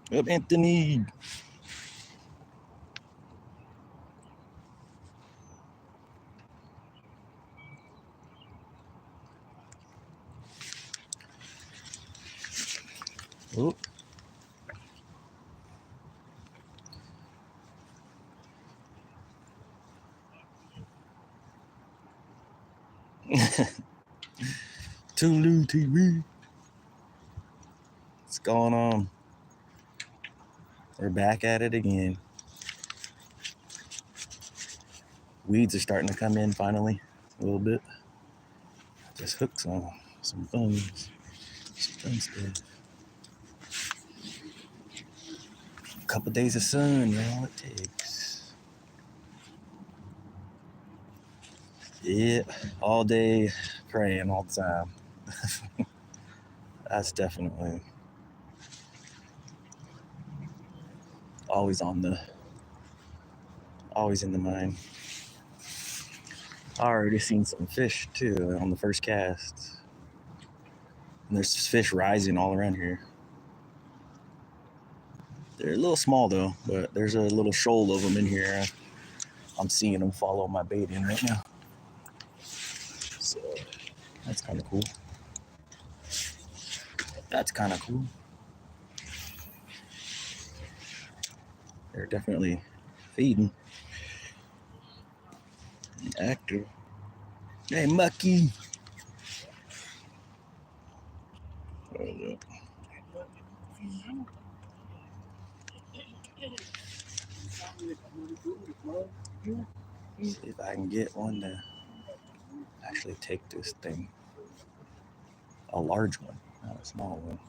Up, Anthony. Oh. Tulu TV. What's going on? We're back at it again. Weeds are starting to come in finally, a little bit. Just hooked some thumbs. Some fun stuff. A couple days of sun, all it takes. Yeah, all day praying all the time. That's definitely always in the mind. I already seen some fish too on the first cast. And there's fish rising all around here. They're a little small though, but there's a little shoal of them in here. I'm seeing them follow my bait in right now. So that's kind of cool. That's kind of cool. They're definitely feeding. Active. Hey, Mucky. Oh, yeah. See if I can get one to actually take this thing. A large one, not a small one.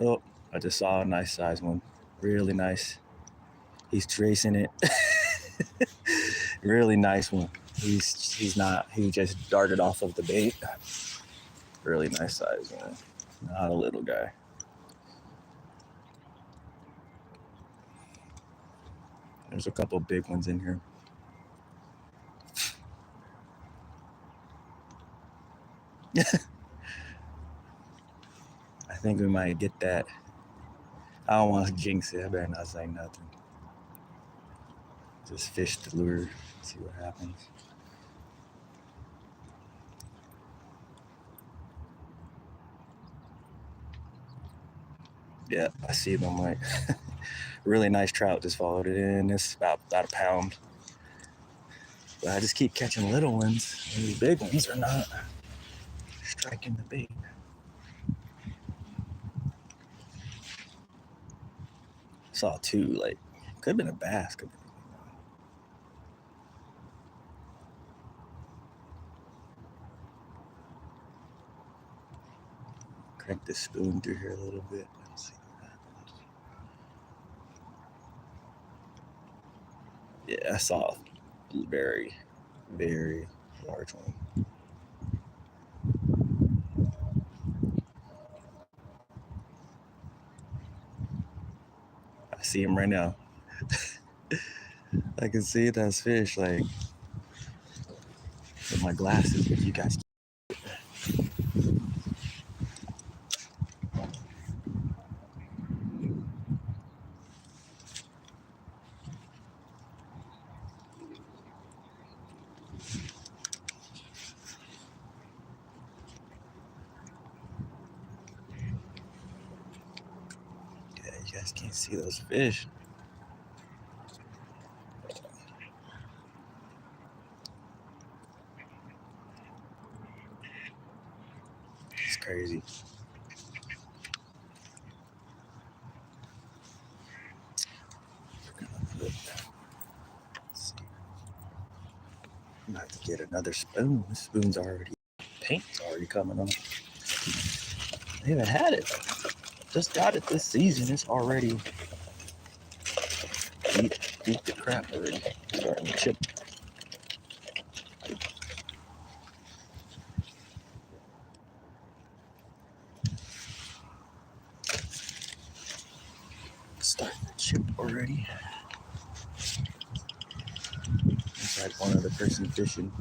Oh, I just saw a nice size one. Really nice. He's tracing it. Really nice one. He just darted off of the bait. Really nice size one. Not a little guy. There's a couple big ones in here. I think we might get that. I don't want to jinx it. I better not say nothing. Just fish the lure, see what happens. Yeah, I see them like really nice trout just followed it in. It's about a pound. But I just keep catching little ones. And these big ones are not striking the bait. Saw two, like, could have been a bass. Crank this spoon through here a little bit. Let's see what happens. Yeah, I saw a very, very large one. I see him right now. I can see those fish like with my glasses, but you guys. Yeah, you guys can't see those fish. It's crazy. I'm about to get another spoon. This spoon's already, paint's already coming on. I haven't had it. Just got it this season. It's already beat the crap already. Starting to chip. Starting to chip already. like one other person fishing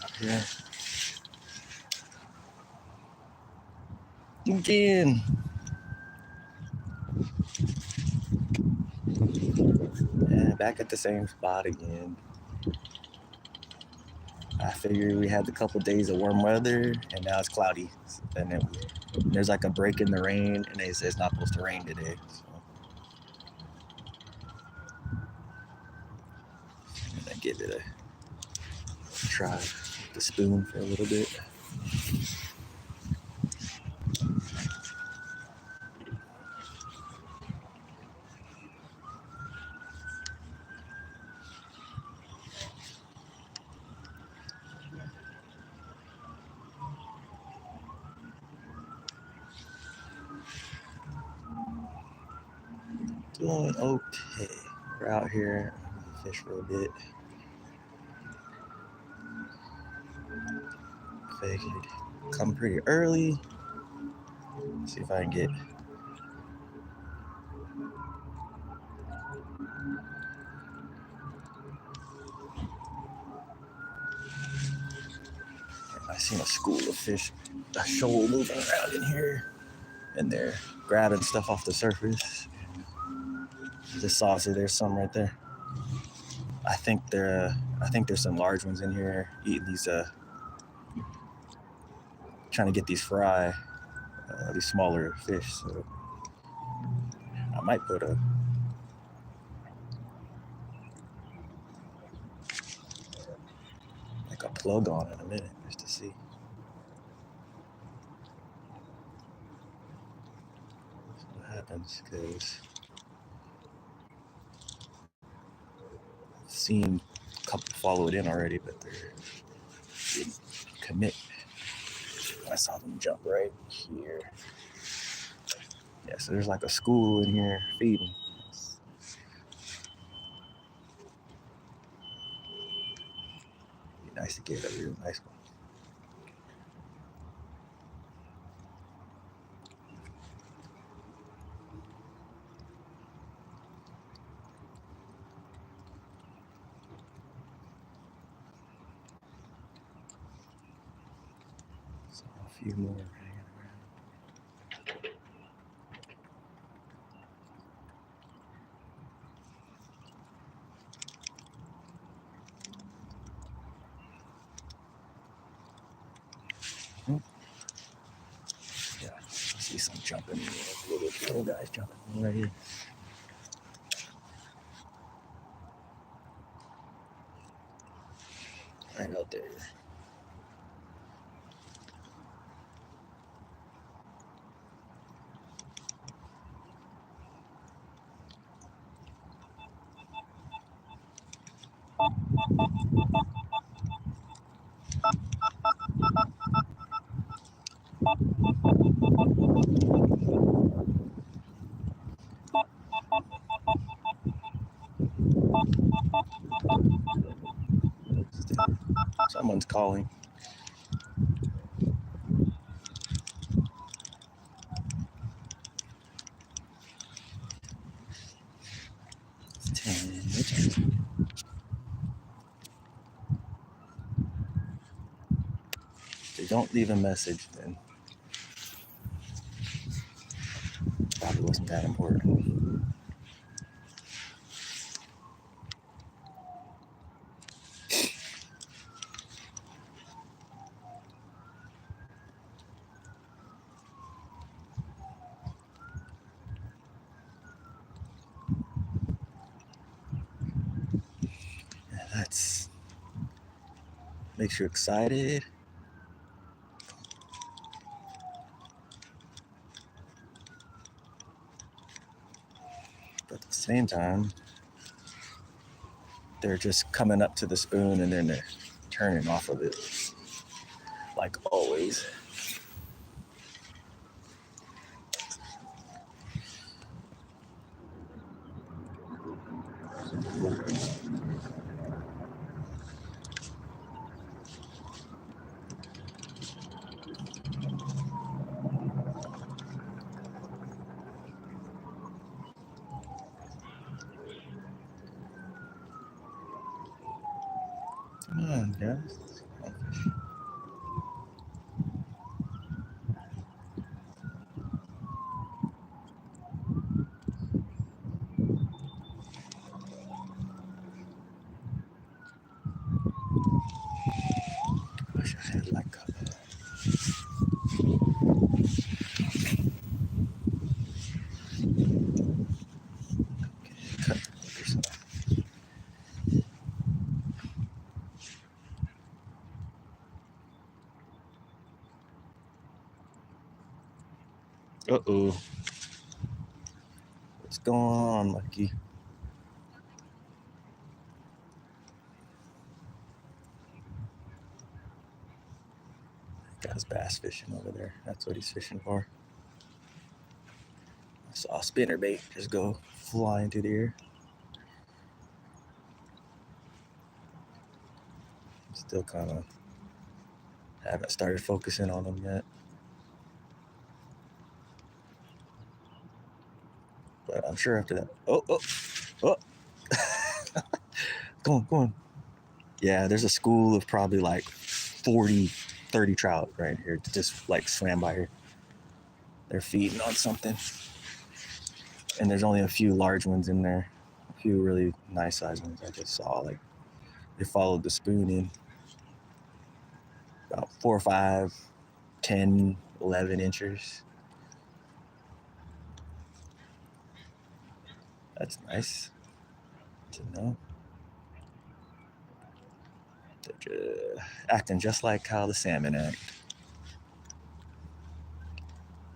out here. Again. Yeah, back at the same spot again. I figured we had a couple days of warm weather, and now it's cloudy. And then there's like a break in the rain, and they say it's not supposed to rain today. So I'm gonna give it a try with the spoon for a little bit. Doing okay. We're out here. I'm gonna fish for a bit. Figured come pretty early. See if I can get. I seen a school of fish, a shoal moving around in here, and they're grabbing stuff off the surface. Just saw, so there's some right there. I think there's some large ones in here eating these, trying to get these fry, these smaller fish. So I might put like a plug on in a minute just to see. What happens, because I've seen a couple follow it in already, but they didn't commit. I saw them jump right here. Yeah, so there's like a school in here feeding. Be nice to get a real nice one. So a few more hanging around. Yeah, I see some jumping. Little guys jumping right here. Right out there. Someone's calling. It's 10. If they don't leave a message, then probably wasn't that important. Yeah, that's makes you excited. But at the same time, they're just coming up to the spoon and then they're turning off of it. Like always. Come on, guys. Come on, fish. Wish I had like a cut or something. Uh-oh. What's going on, Lucky? Got his bass fishing over there. That's what he's fishing for. I saw a spinnerbait just go flying through the air. Still kind of haven't started focusing on them yet. But I'm sure after that. Oh. Go on. Yeah, there's a school of probably like 40, 30 trout right here to just like swam by here. They're feeding on something. And there's only a few large ones in there. A few really nice sized ones I just saw. Like they followed the spoon in. About 4 or 5, 10, 11 inches. That's nice to know. They're acting just like how the salmon act.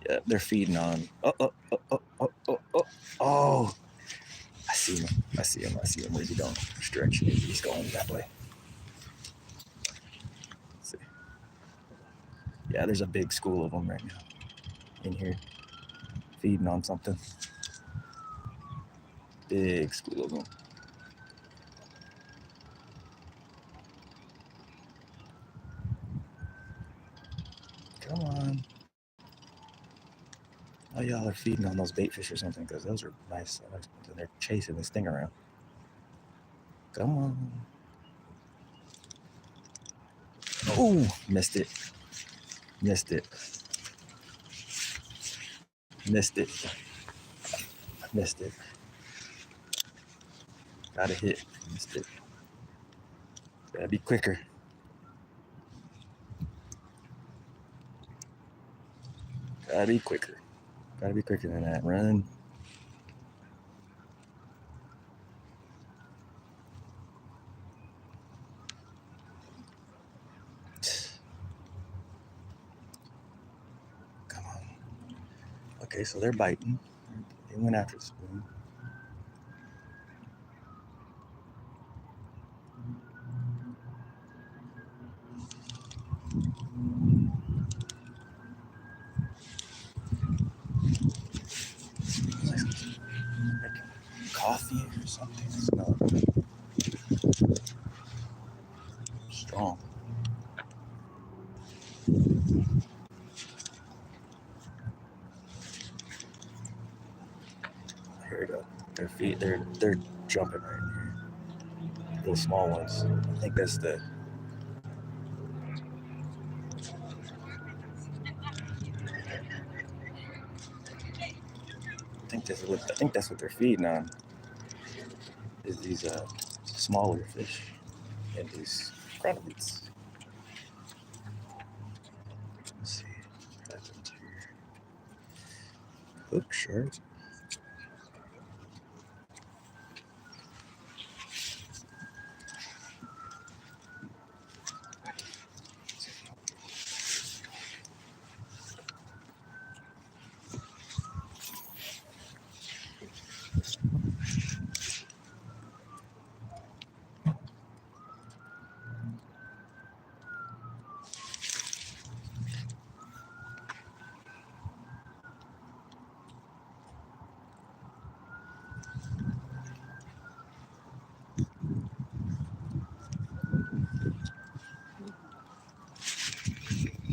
Yeah, they're feeding on. Oh. I see him. Where's he going? Which direction is he? He's going that way. Let's see. Yeah, there's a big school of them right now in here feeding on something. Big school of them. Come on. Oh, y'all are feeding on those bait fish or something because those are nice. They're chasing this thing around. Come on. Oh, missed it. Missed it. Got a hit. Missed it. Gotta be quicker. Gotta be quicker than that. Run. Come on. Okay, so they're biting. They went after the spoon. Coffee or something. It smells strong. Here we go. Their feet, they're jumping right here. Little small ones. I think that's the. I think that's what they're feeding on. Is these smaller fish and these crustaceans. Let's see. Back into here. Hook shirt.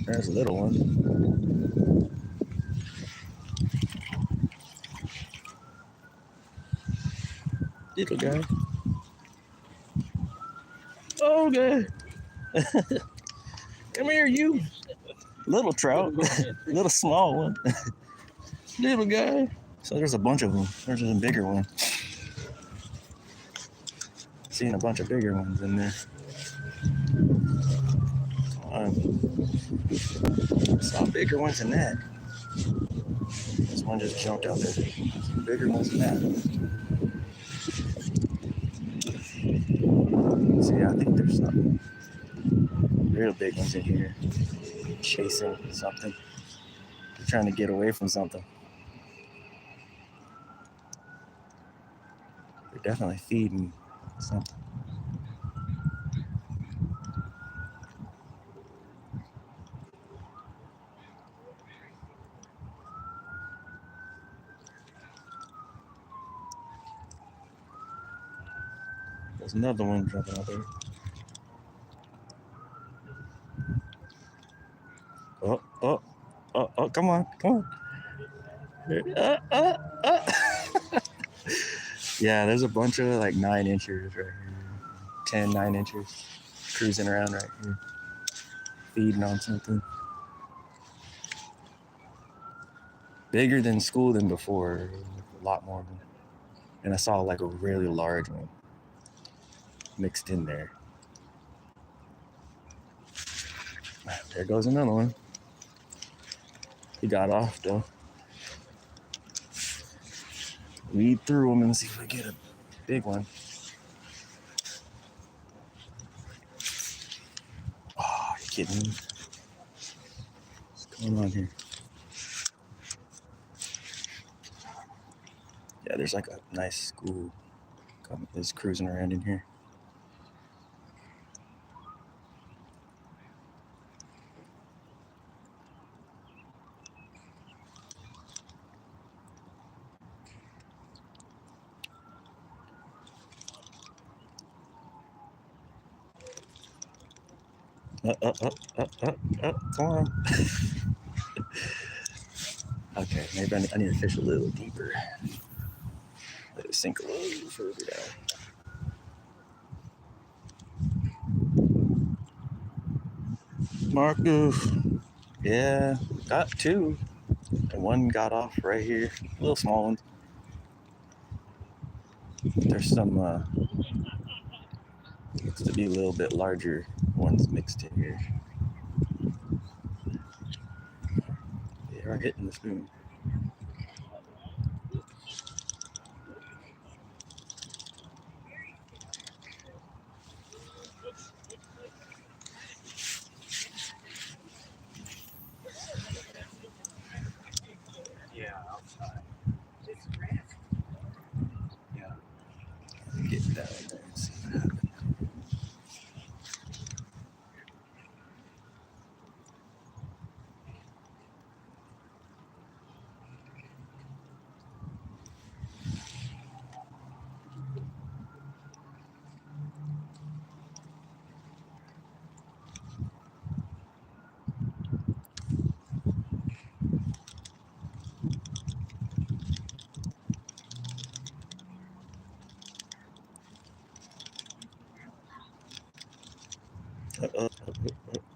There's a little one. Little guy. Oh, good. Come here, you. Little trout. Little small one. Little guy. So there's a bunch of them. There's a bigger one. Seeing a bunch of bigger ones in there. Saw bigger ones than that. This one just jumped out there. Some bigger ones than that. See, I think there's some real big ones in here. Chasing something. They're trying to get away from something. They're definitely feeding something. There's another one jumping out there. Oh, come on. Yeah, there's a bunch of like 9 inchers right here. 9 inchers cruising around right here. Feeding on something. Bigger than school than before. A lot more of them. And I saw like a really large one mixed in there. There goes another one. He got off though. Weed through them and see if we get a big one. Oh, you kidding me? What's going on here? Yeah, there's like a nice school is cruising around in here. Come on. Okay, maybe I need to fish a little deeper. Let it sink a little further down. Marcus. Yeah, got 2. And one got off right here. A little small one. There's some, looks to be a little bit larger ones mixed in here. They are hitting the spoon. Yeah, outside. Yeah. Get down there and see what happens.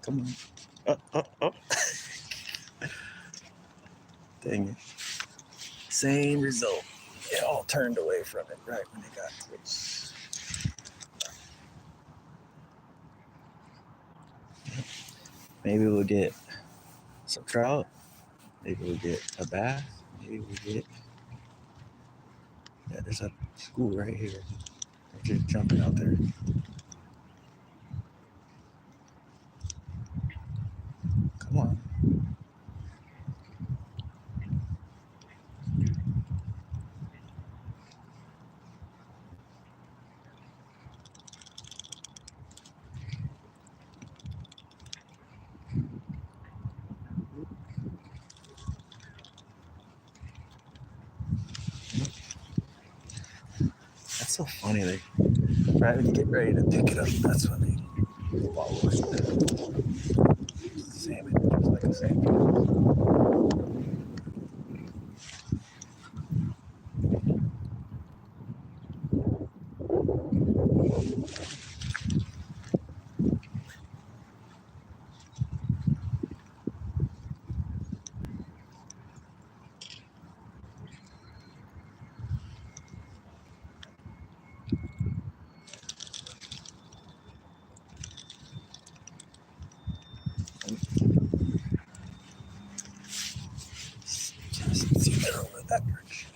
Come on. Dang it. Same result. It all turned away from it right when it got close. Maybe we'll get some trout. Maybe we'll get a bass. Maybe we'll get... Yeah, there's a school right here. They're just jumping out there. Come on. That's so funny. They right when you get ready to pick it up, that's when they follow us. Salmon, just like a salmon. that perch.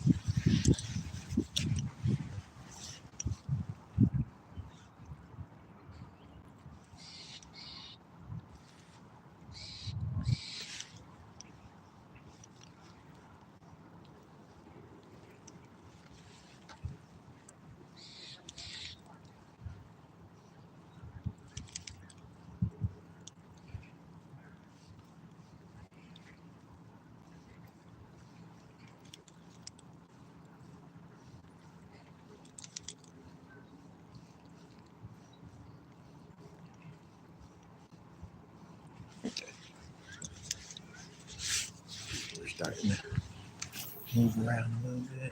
Okay. We're starting to move around a little bit.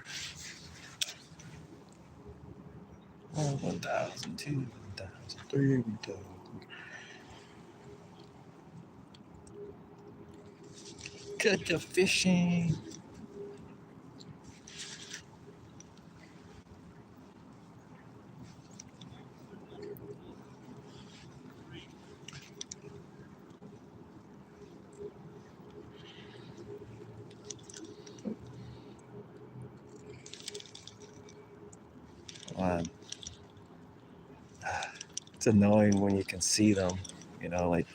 1,000, 2,000, 3,000. Get the fishing. Um, it's annoying when you can see them, like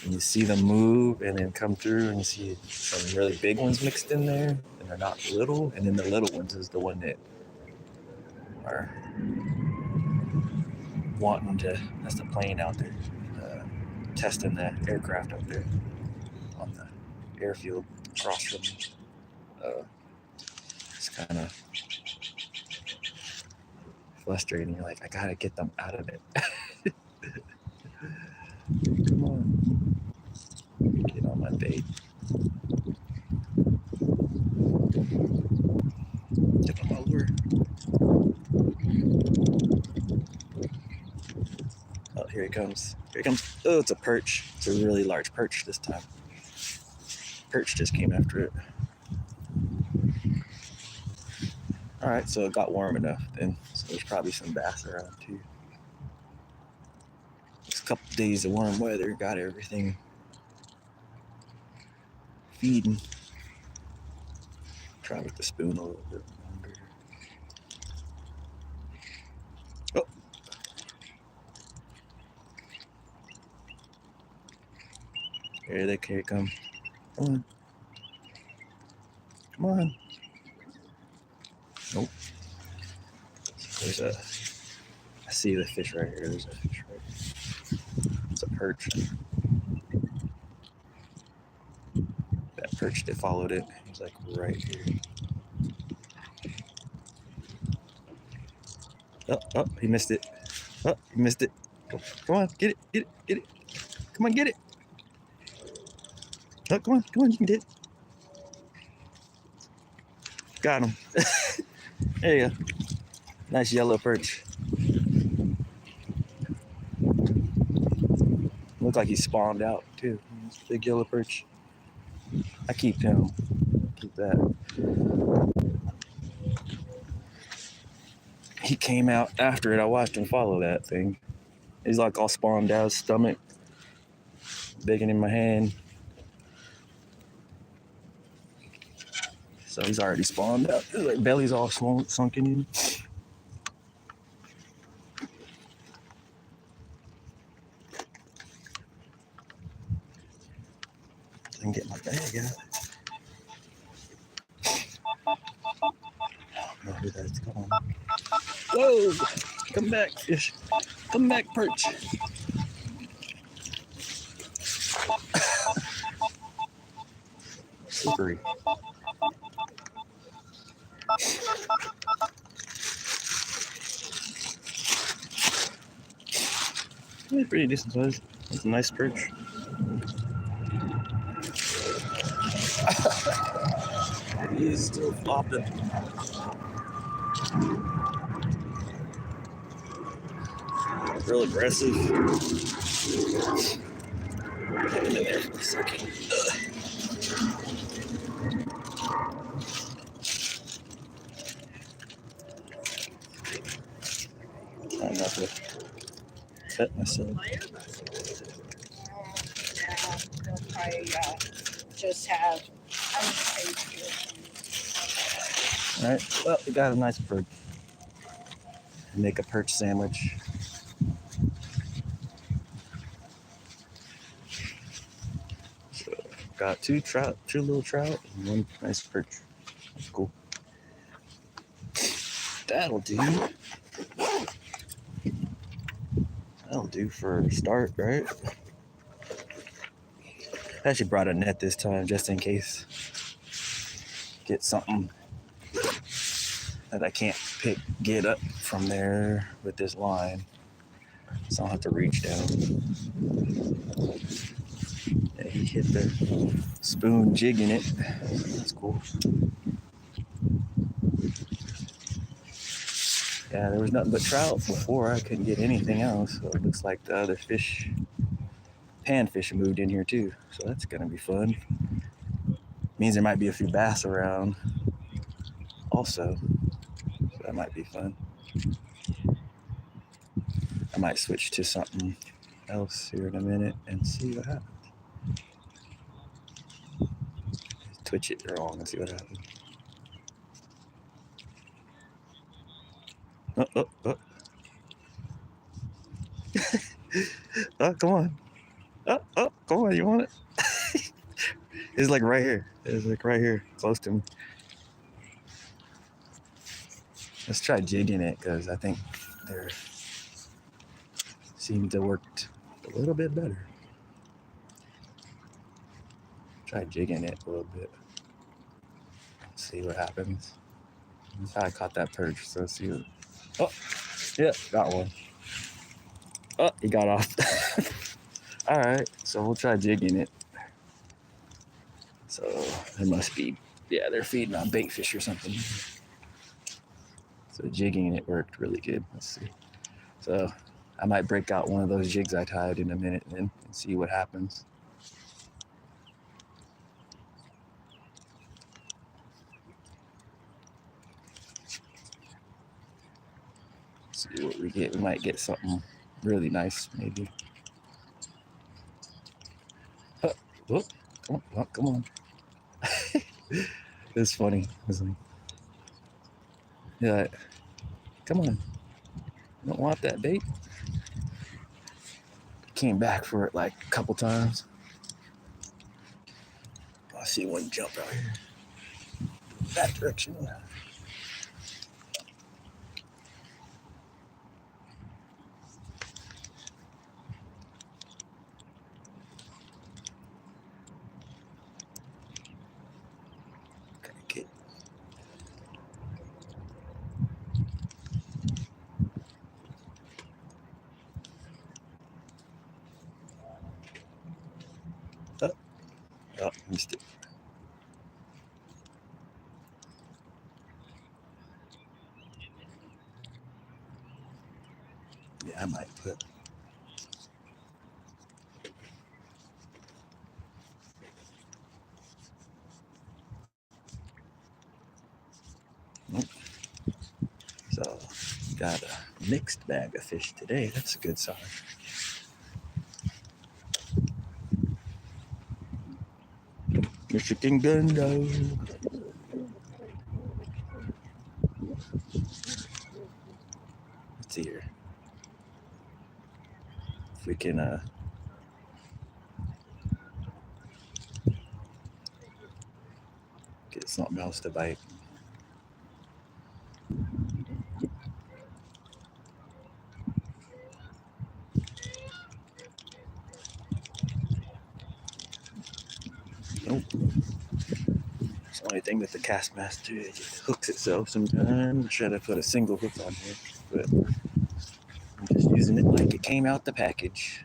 when you see them move and then come through and you see some really big ones mixed in there and they're not little, and then the little ones is the one that are wanting to, that's the plane out there, testing the aircraft out there on the airfield across from it's kind of frustrating. You're like, I gotta get them out of it. Come on, get on my bait. Get them over. Oh, here he comes. Here he comes. Oh, it's a perch. It's a really large perch this time. Perch just came after it. All right, so it got warm enough then. So there's probably some bass around too. This couple days of warm weather got everything feeding. Try with the spoon a little bit longer. Oh. Here they come. Come on. Come on. Nope. I see the fish right here. There's a fish right here. It's a perch. That perch that followed it. He's like right here. Oh, he missed it. Oh, he missed it. Come on, get it. Come on, get it. Oh, come on, you can get it. Got him. There you go. Nice yellow perch. Looked like he spawned out too. Big yellow perch. I keep him. Keep that. He came out after it. I watched him follow that thing. He's like all spawned out, stomach bigger in my hand. So he's already spawned out. His like belly's all sunken in. I can get my bag out. I don't know who that's going. Whoa! Come back, fish. Come back, perch. Slippery. Yeah, pretty decent size. That's a nice perch. He's still flopping. Real aggressive. Put him in there for a second. Trying not to cut myself. They'll probably just have unsafe. All right. Well, we got a nice perch. Make a perch sandwich. So got two little trout, and one nice perch. That's cool. That'll do. That'll do for a start, right? I actually brought a net this time just in case. Get something that I can't get up from there with this line. So I'll have to reach down. Yeah, he hit the spoon jigging it. That's cool. Yeah, there was nothing but trout before. I couldn't get anything else. So it looks like the other fish, panfish, moved in here too. So that's gonna be fun. Means there might be a few bass around also. So that might be fun. I might switch to something else here in a minute and see what happens. Twitch it wrong and see what happens. Oh. Oh, come on. Oh, come on, you want it? It's like right here. It's like right here, close to me. Let's try jigging it because I think they seem to work a little bit better. Try jigging it a little bit. See what happens. That's how I caught that perch. So let's see what. Oh, yeah, got one. Oh, he got off. All right, so we'll try jigging it. So it must be, yeah, they're feeding on bait fish or something. So jigging it worked really good. Let's see. So I might break out one of those jigs I tied in a minute then and see what happens. See what we get. We might get something really nice, maybe. Oh, come on. It's funny. It's like, yeah, come on. You don't want that bait? Came back for it like a couple times. I see one jump out here. That direction. Okay. Oh, missed it. Yeah, I might put. Nope. So, got a mixed bag of fish today. That's a good sign. Michigan gun dog. Let's see here. If we can get something else to bite. Nope. It's the only thing with the Castmaster, it just hooks itself sometimes. I should have put a single hook on here, but I'm just using it like it came out the package.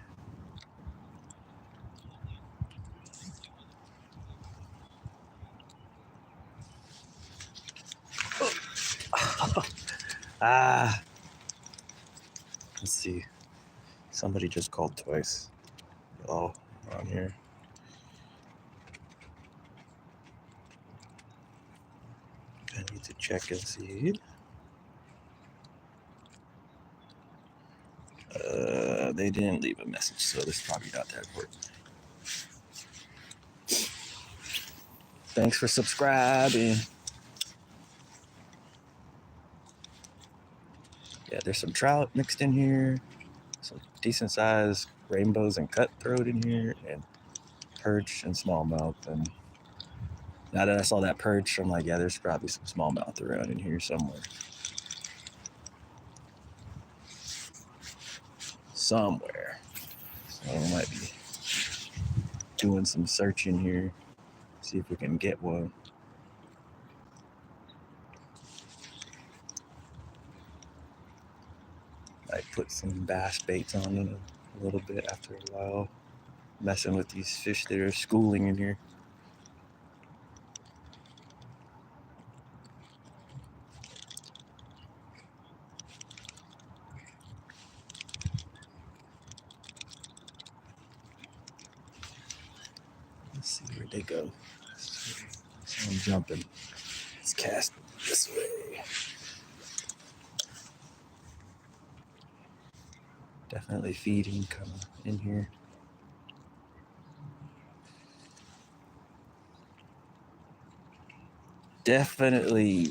Ah. Let's see. Somebody just called twice. Oh, on here. I need to check and see. They didn't leave a message, so this is probably not that important. Thanks for subscribing. Yeah, there's some trout mixed in here, some decent sized rainbows and cutthroat in here, and perch and smallmouth. And now that I saw that perch, I'm like, yeah, there's probably some smallmouth around in here somewhere. Somewhere. So I might be doing some searching here, see if we can get one. I put some bass baits on it a little bit after a while, messing with these fish that are schooling in here. Let's see where they go. So I'm jumping. Let's cast this way. Definitely feeding kind of in here. Definitely,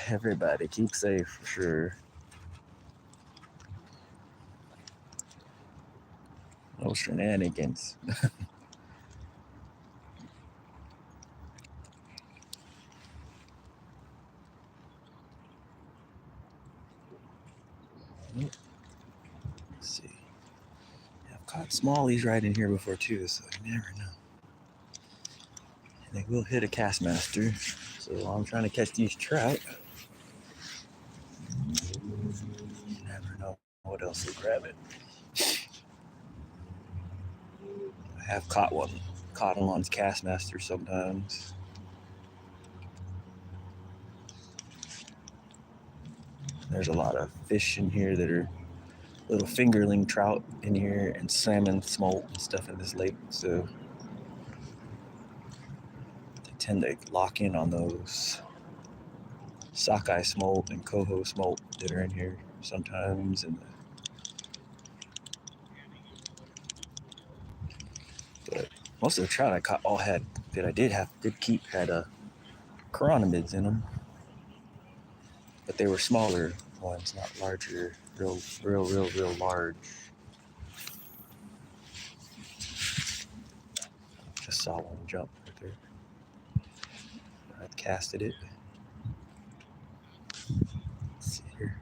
everybody keep safe for sure. No shenanigans. Let's see. I've caught smallies right in here before too, so you never know. And they will hit a cast master. So while I'm trying to catch these trout, you never know what else will grab it. I have caught them on cast master sometimes. There's a lot of fish in here that are little fingerling trout in here, and salmon, smolt, and stuff in this lake. So they tend to lock in on those sockeye smolt and coho smolt that are in here sometimes. But most of the trout I caught did keep had chironomids in them, but they were smaller ones, not larger, real large. Just saw one jump right there. I casted it. Let's see here.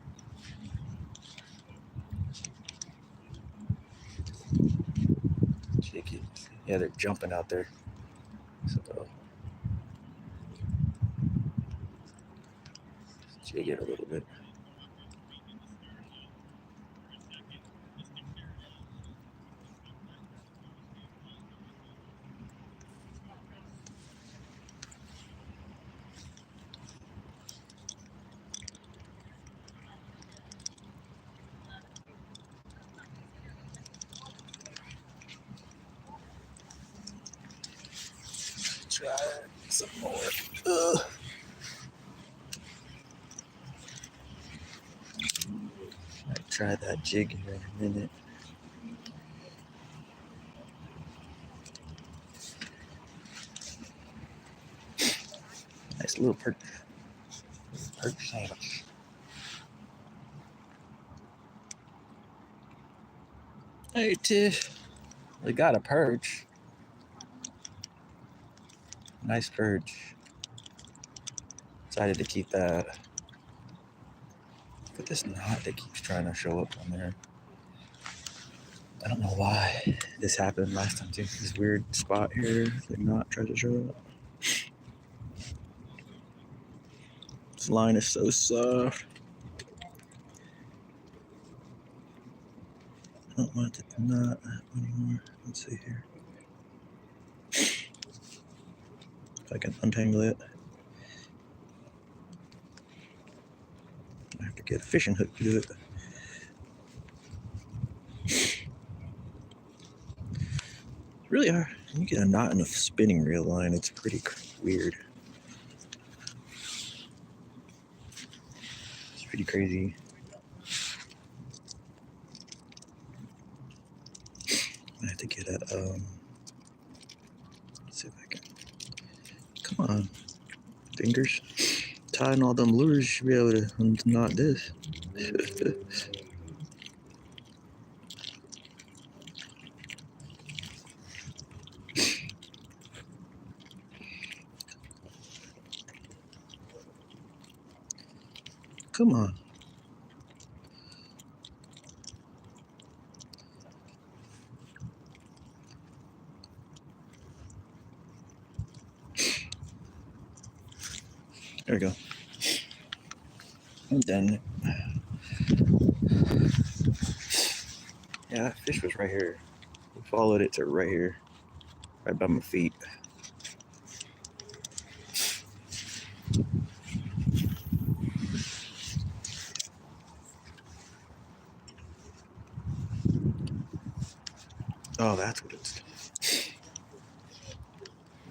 Chickens. Yeah, they're jumping out there. So jig it a little bit. Try some more. Ugh. I'll try that jig here in a minute. Nice little perch sandwich. Hey Tiff, we got a perch. Nice perch. Decided to keep that. But this knot that keeps trying to show up on there. I don't know why this happened last time too. This weird spot here, the knot tries to show up. This line is so soft. I don't want the knot anymore. Let's see here. If I can untangle it. I have to get a fishing hook to do it. Really hard. When you get a knot in a spinning reel line, it's pretty weird. It's pretty crazy. I have to get a, let's see if I can, come on, fingers. Tying all them lures, you should be able to unknot this. Come on. There we go. I'm done. Yeah, that fish was right here. We followed it to right here, right by my feet. Oh, that's what it's.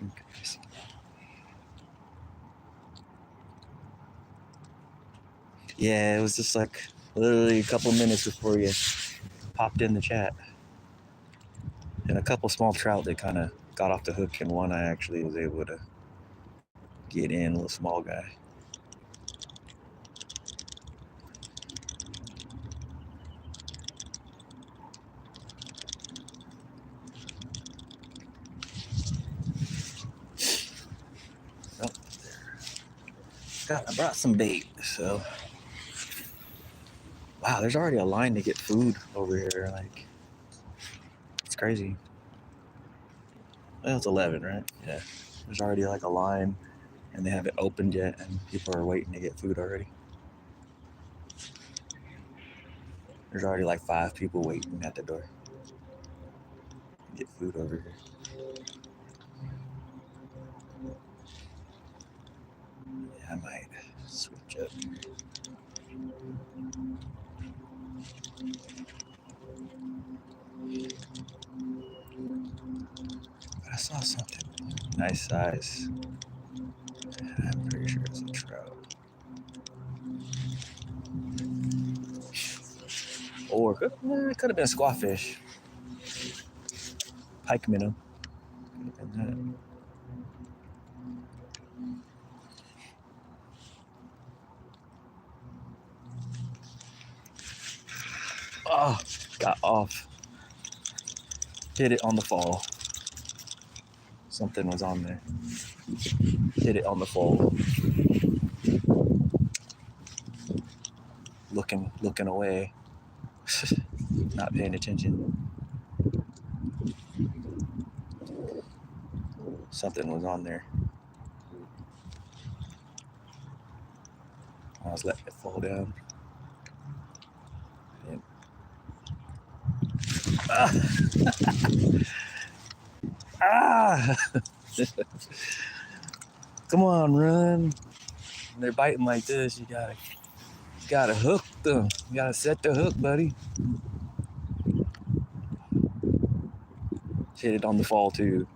Okay. Yeah, it was just like literally a couple minutes before you popped in the chat. And a couple small trout that kind of got off the hook, and one I actually was able to get in, a little small guy. Oh, there. I brought some bait, so. Wow, there's already a line to get food over here. Like, it's crazy. Well, it's 11, right? Yeah. There's already like a line, and they haven't opened yet, and people are waiting to get food already. There's already like 5 people waiting at the door to get food over here. Yeah, I might switch up. I saw something. Nice size. I'm pretty sure it's a trout. Or it could have been a squawfish. Pike minnow. Oh, got off. Hit it on the fall. Something was on there. Hit it on the fall. Looking away. Not paying attention. Something was on there. I was letting it fall down. And, ah! Come on, run. When they're biting like this, you gotta hook them. You gotta set the hook, buddy. Hit it on the fall too.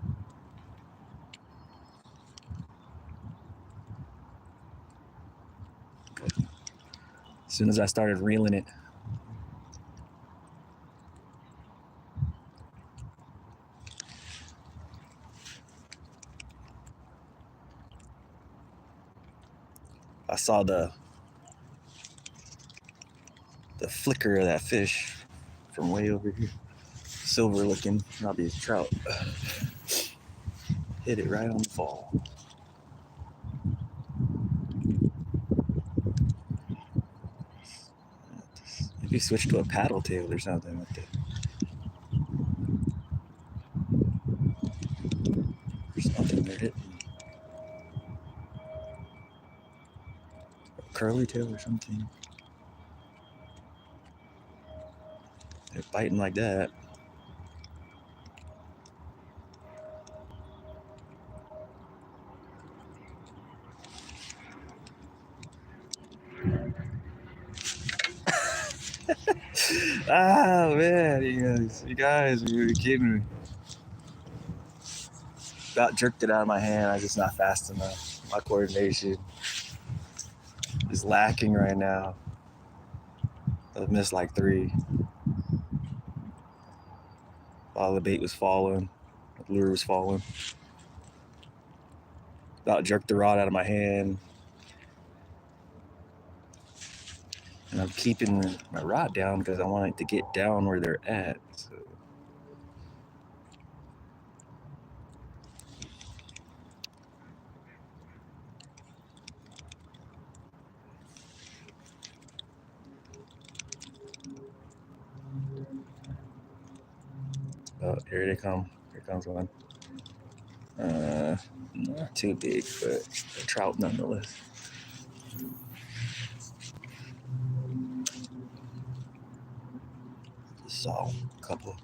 As soon as I started reeling it, I saw the flicker of that fish from way over here. Silver looking, probably a trout. Hit it right on the fall. Maybe switch to a paddle tail or something with it. Or something they're hitting. A curly tail or something. They're biting like that. Ah, man, you guys are really kidding me. About jerked it out of my hand. I'm just not fast enough. My coordination is lacking right now. I've missed like 3. While the bait was falling, the lure was falling. About jerked the rod out of my hand. And I'm keeping my rod down because I want it to get down where they're at. So. Oh, here they come. Here comes one. Not too big, but a trout nonetheless. Saw a couple.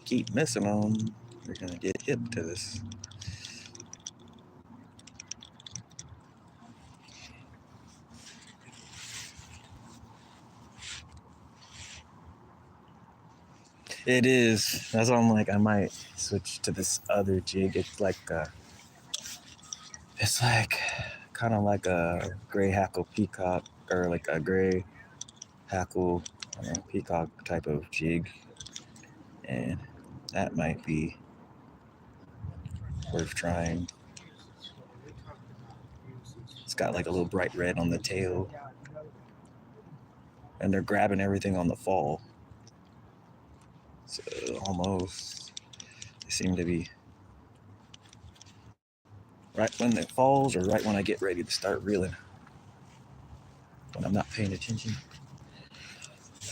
Keep missing them, we're gonna get hip to this. It is. That's why I'm like, I might switch to this other jig. It's like kind of like a gray hackle peacock, or like a gray hackle peacock type of jig, and that might be worth trying. It's got like a little bright red on the tail, and they're grabbing everything on the fall. So almost, they seem to be right when it falls or right when I get ready to start reeling. When I'm not paying attention,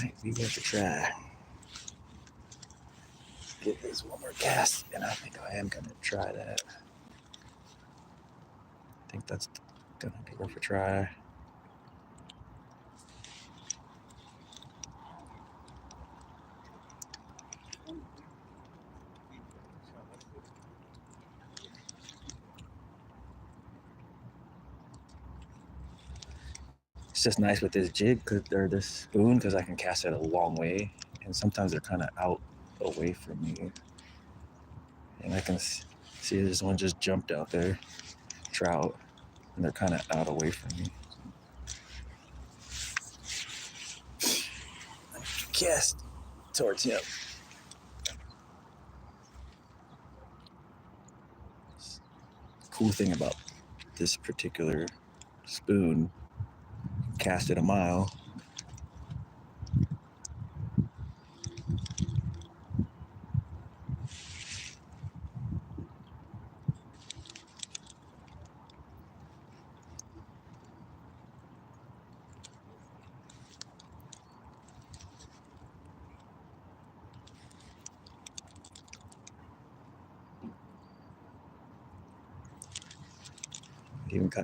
might be worth a try. Give this one more cast, and I think I am gonna try that. I think that's gonna be worth a try. It's just nice with this jig or this spoon because I can cast it a long way, and sometimes they're kind of out away from me, and I can see this one just jumped out there, trout, and they're kind of out away from me. Cast towards him. Cool thing about this particular spoon, cast it a mile.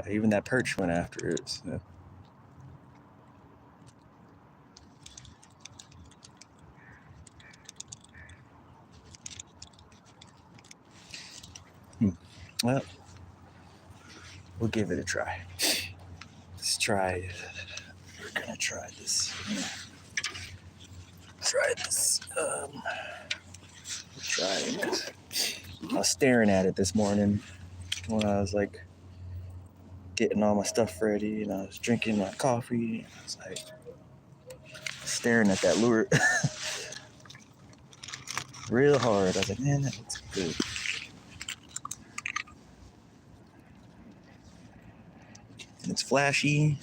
Even that perch went after it. So. Well, we'll give it a try. Let's try. We're gonna try this. Try this. Trying. I was staring at it this morning when I was like getting all my stuff ready, and I was drinking my coffee. And I was like staring at that lure real hard. I was like, man, that looks good. And it's flashy.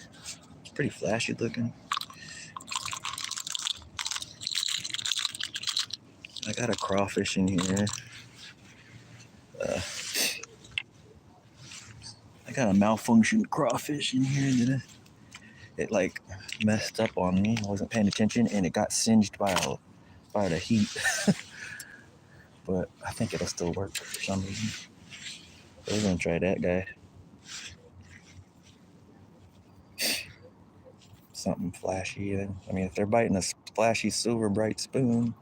It's pretty flashy looking. I got a crawfish in here. I got a malfunctioned crawfish in here that it like messed up on me. I wasn't paying attention, and it got singed by the heat. But I think it'll still work for some reason. So we're gonna try that guy. Something flashy. I mean, if they're biting a flashy silver bright spoon,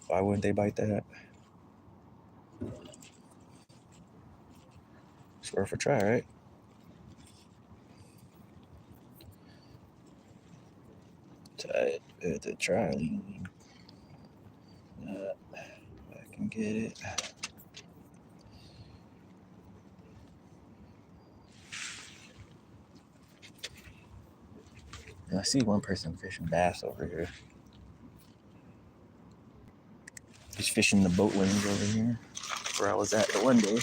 why wouldn't they bite that? It's worth a try, right? To try. I can get it. And I see one person fishing bass over here. He's fishing the boat lanes over here, where I was at the one day.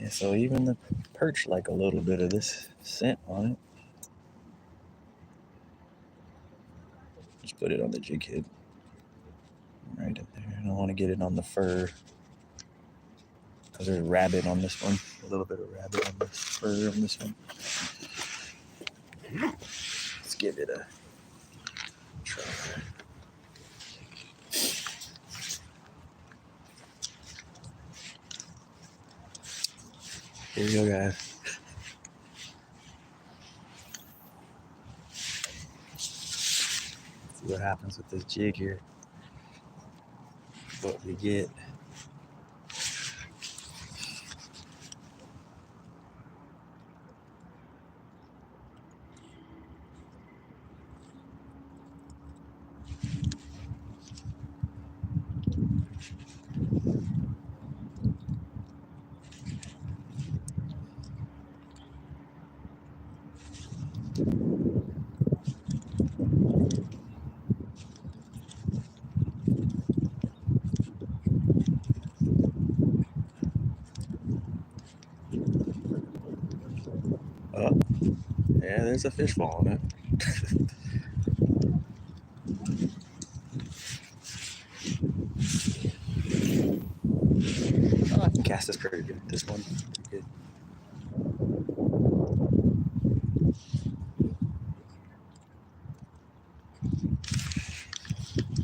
Yeah, so even the perch like a little bit of this scent on it. Just put it on the jig head. Right in there. I don't want to get it on the fur because there's rabbit on this one. A little bit of rabbit on this fur on this one. Let's give it a try. Here we go, guys. See what happens with this jig here. What we get. Oh, yeah, there's a fish falling it. Oh, I can cast this pretty good. This one, pretty good.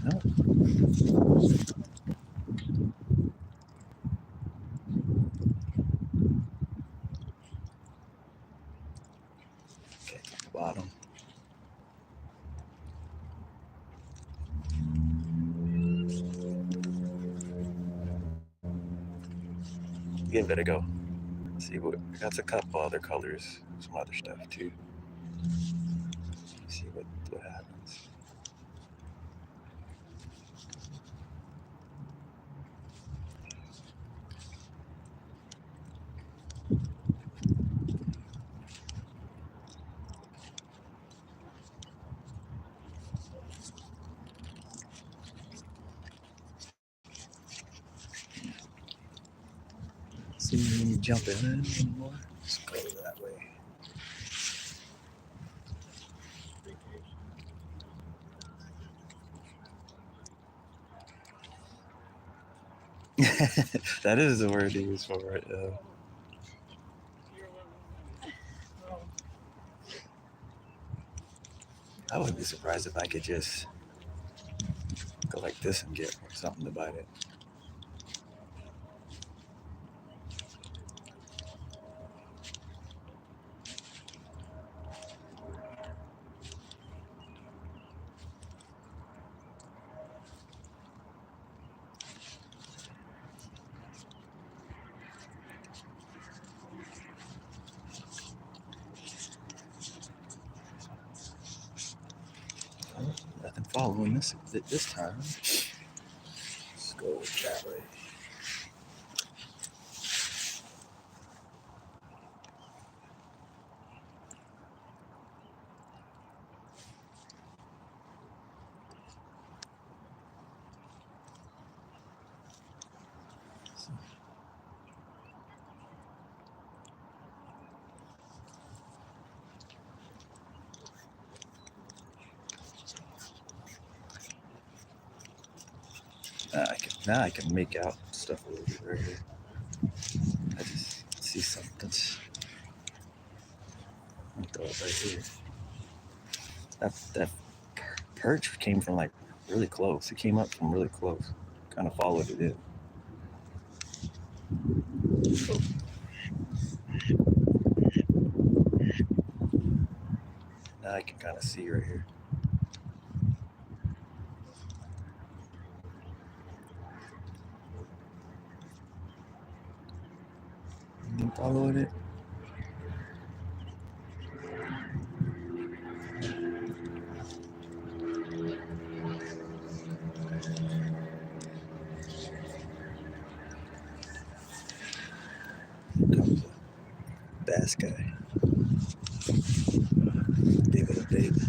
No. Okay, bottom. Give it a go. See what got a couple other colors, some other stuff too. See what happens. See me jumping in anymore. Let's go that way. That is the word to use for it. I wouldn't be surprised if I could just go like this and get something to bite it. Oh, nothing following this time. Let's go that way. Now I can make out stuff a little bit right here. I just see something. I'll throw it right here. That perch came from like really close. It came up from really close. Kind of followed it in. Now I can kind of see right here. Following it. Here comes a bass guy. Big old baby.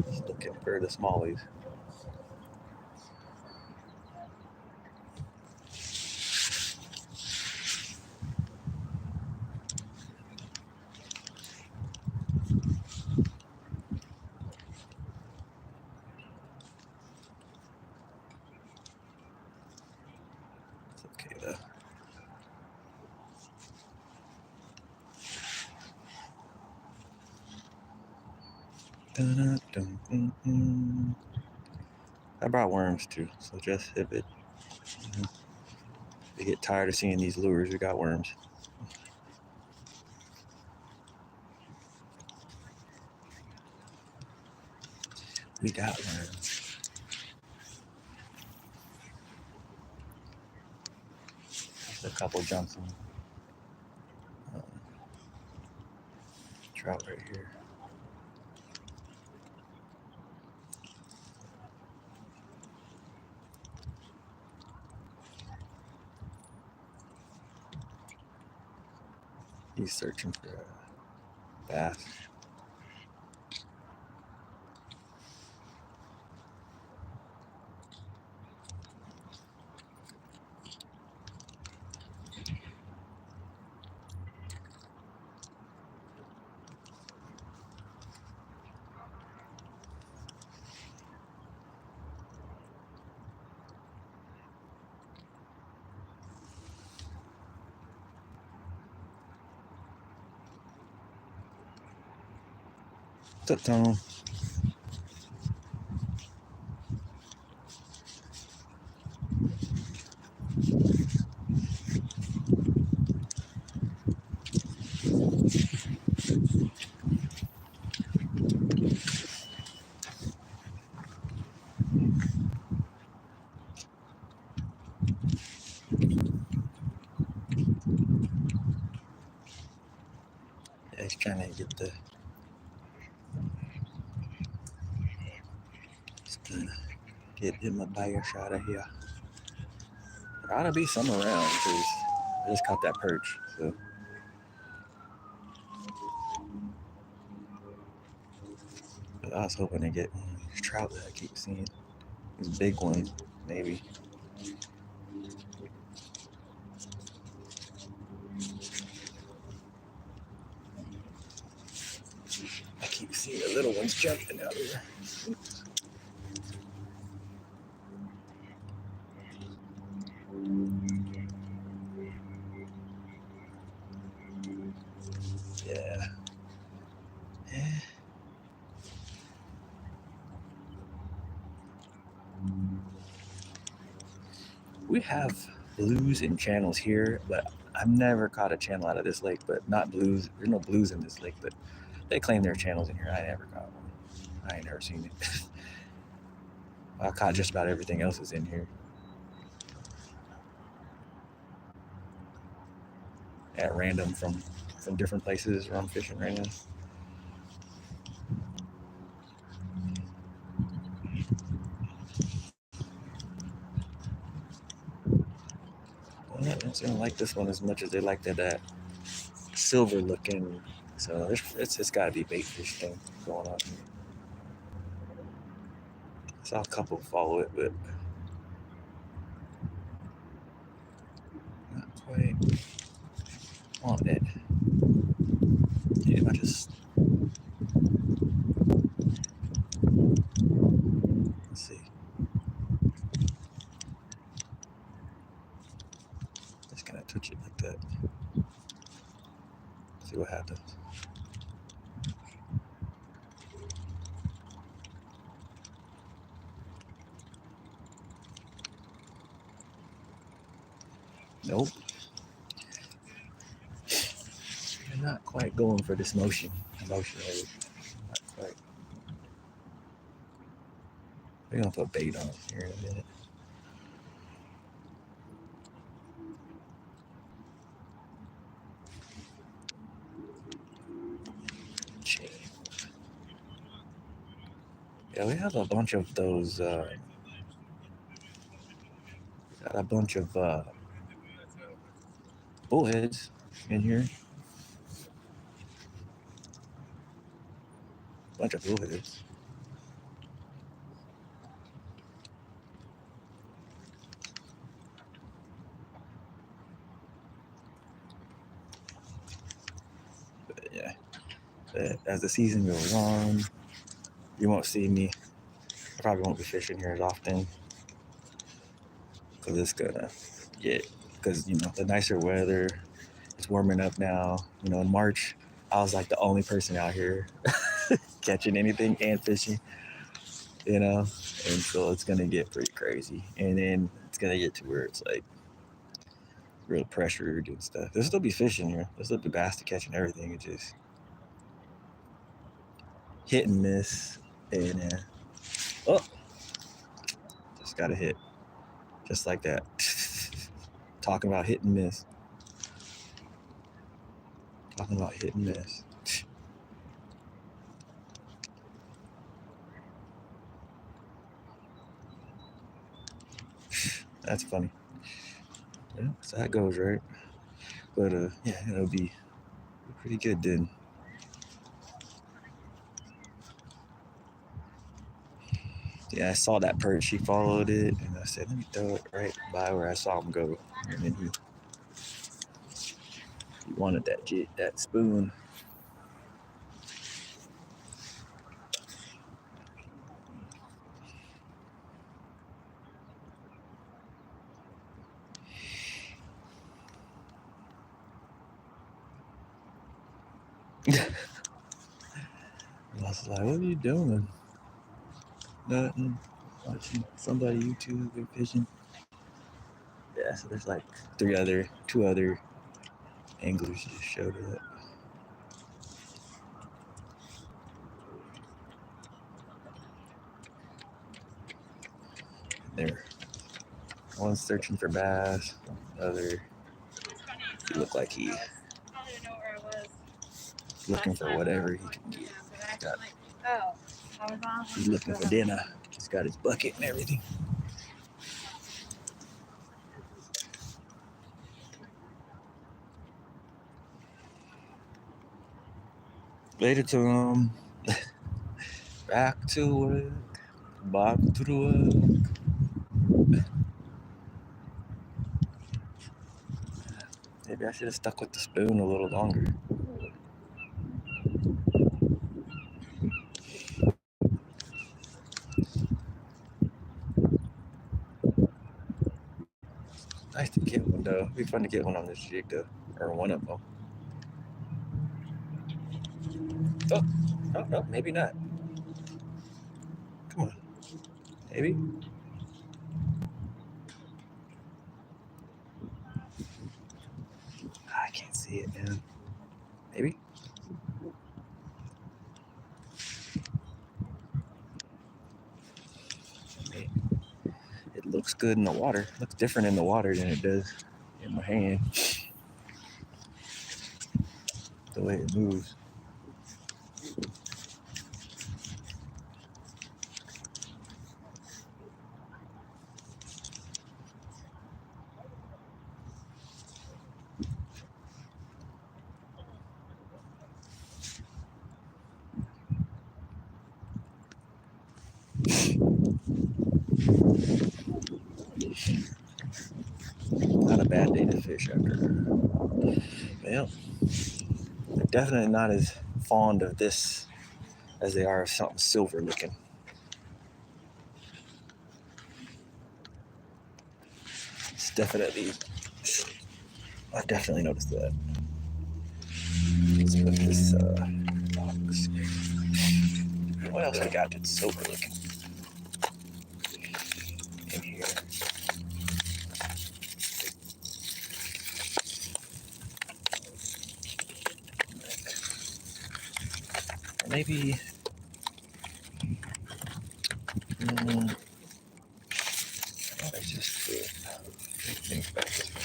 Just looking for the smallies. I brought worms too, so just if it, you get tired of seeing these lures, we got worms. We got worms. There's a couple jumps in. Trout right here. He's searching for a bass. What's up, Tom? Yeah, he's trying to get him a bigger shot of here. There ought to be some around because I just caught that perch. So but I was hoping to get one of these trout that I keep seeing. These big ones, maybe. I keep seeing the little ones jumping out here. Yeah. We have blues and channels here, but I've never caught a channel out of this lake, but not blues. There's no blues in this lake, but they claim there are channels in here. I never caught one. I ain't never seen it. I caught just about everything else is in here. At random from different places where I'm fishing right now. Well, I don't like this one as much as they like that silver looking. So it's got to be bait fish thing going on. I saw a couple follow it, but not quite on it. Yeah, I just let's see. Just gonna touch it like that. See what happens. Nope. You're not quite going for this motion. Emotionally. Not quite. We're gonna put bait on it here in a minute. Chain. Yeah, we have a bunch of those. Got a bunch of bullheads in here. Bunch of bullheads. But yeah. But as the season goes on, you won't see me. I probably won't be fishing here as often because it's gonna get because the nicer weather. It's warming up now. In March, I was like the only person out here catching anything and fishing, you know, and so it's gonna get pretty crazy, and then it's gonna get to where it's like real pressured and stuff. There'll still be fishing here. There'll still be bass to catch and everything. It's just hit and miss, and oh, just got a hit, just like that. Talking about hit and miss. Talking about hit and miss. That's funny. Yeah, so that goes, right? But yeah, it'll be pretty good then. Yeah, I saw that perch. He followed it, and I said, let me throw it right by where I saw him go. And then he wanted that spoon. I was like, what are you doing? Nothing. Watching somebody YouTube and fishing. Yeah, so there's like two other anglers just showed up. There, one's searching for bass. Other, he looked like he looking for whatever he can get. He's looking for dinner. He's got his bucket and everything. Later to him. Back to work. Back to work. Maybe I should have stuck with the spoon a little longer. Nice to get one though. It'd be fun to get one on this jig though, or one of them. Oh, no, maybe not. Come on, maybe. I can't see it, man. Maybe. It looks good in the water. It looks different in the water than it does in my hand. The way it moves. Not a bad day to fish after. Well, they're definitely not as fond of this as they are of something silver looking. It's definitely, I've definitely noticed that. Let's put this box. What else I got that's silver looking? In here. Maybe. Let's just take things back this way.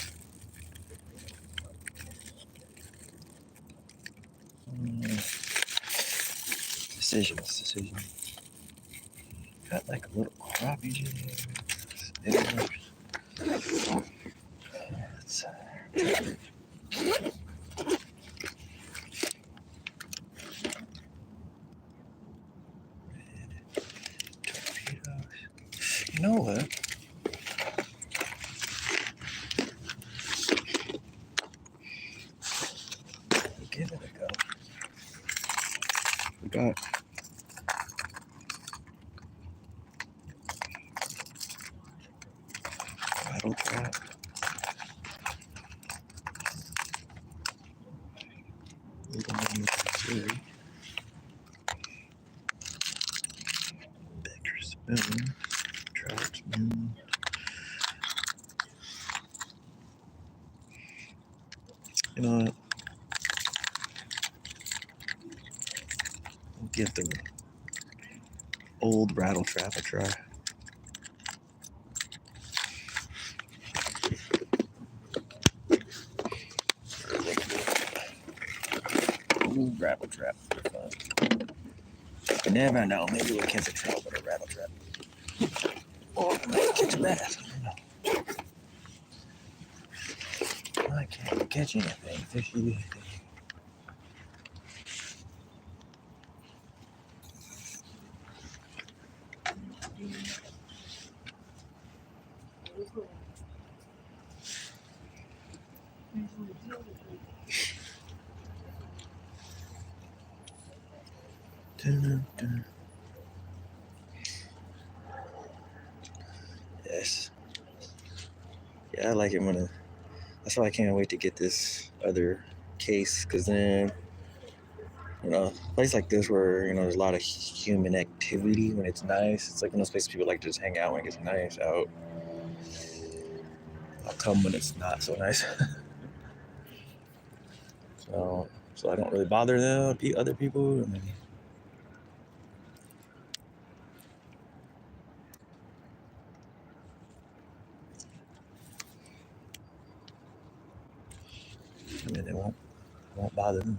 Decision. Got like a little crappie jig. Let's torpedoes. You know what? Give it a go. We got Untitled Chapter. Trout. You know what? We'll give the old rattle trap a try. Old rattle trap. You never know. Maybe we'll catch a trout with a rattle trap. Or we might catch a bass. I can't catch anything fishy. Yes. Yeah, I like it when that's why I can't wait to get this other case, because then, a place like this where, there's a lot of human activity when it's nice. It's like one of those places people like to just hang out when it gets nice out. I'll come when it's not so nice. So I don't really bother them, other people. And then it won't bother them.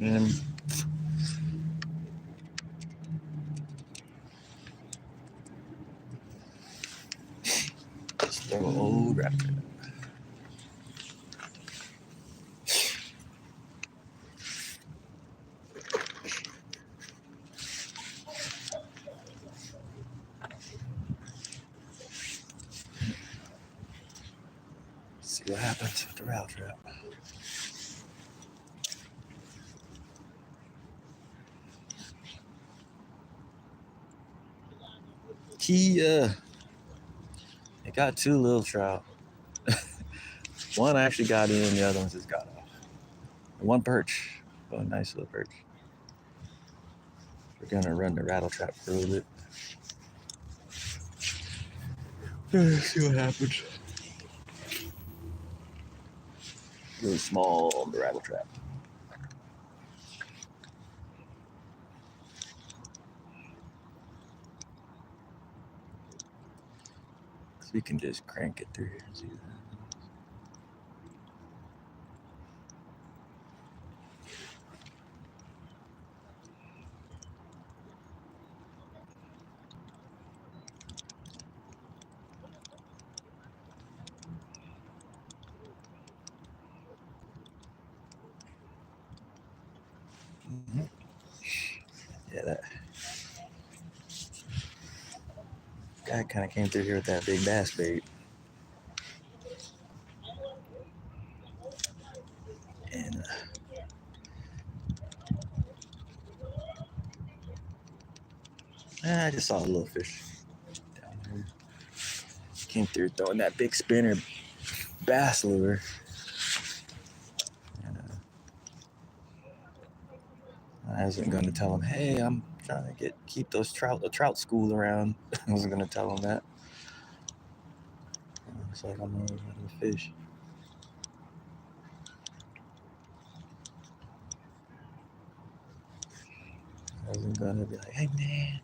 And just throw an old raptor. See what happens with the route trap. Kia. It got 2 little trout. One actually got in, the other one just got off. And 1 perch. Oh, a nice little perch. We're gonna run the rattle trap for a little bit. See what happens. Really small on the rattle trap. So we can just crank it through here and see that. Mm-hmm. Yeah, that guy kind of came through here with that big bass bait. And I just saw a little fish down here. Came through throwing that big spinner bass lure. And I wasn't going to tell him, hey, I'm trying to keep the trout school around. I wasn't going to tell him that. It's like I'm not a fish. I wasn't going to be like, hey, man.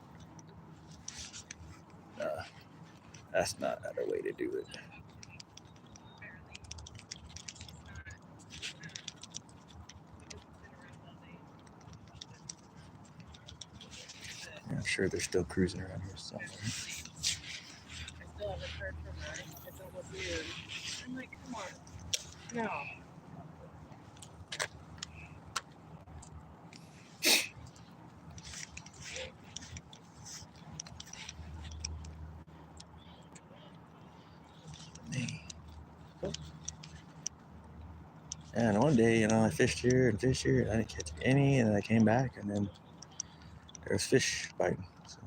That's not the way to do it. sure they're still cruising around here somewhere. I still haven't heard from her. It's almost noon. I'm like, come on. No. And one day, I fished here and fished here, and I didn't catch any, and then I came back, and then there was fish biting. So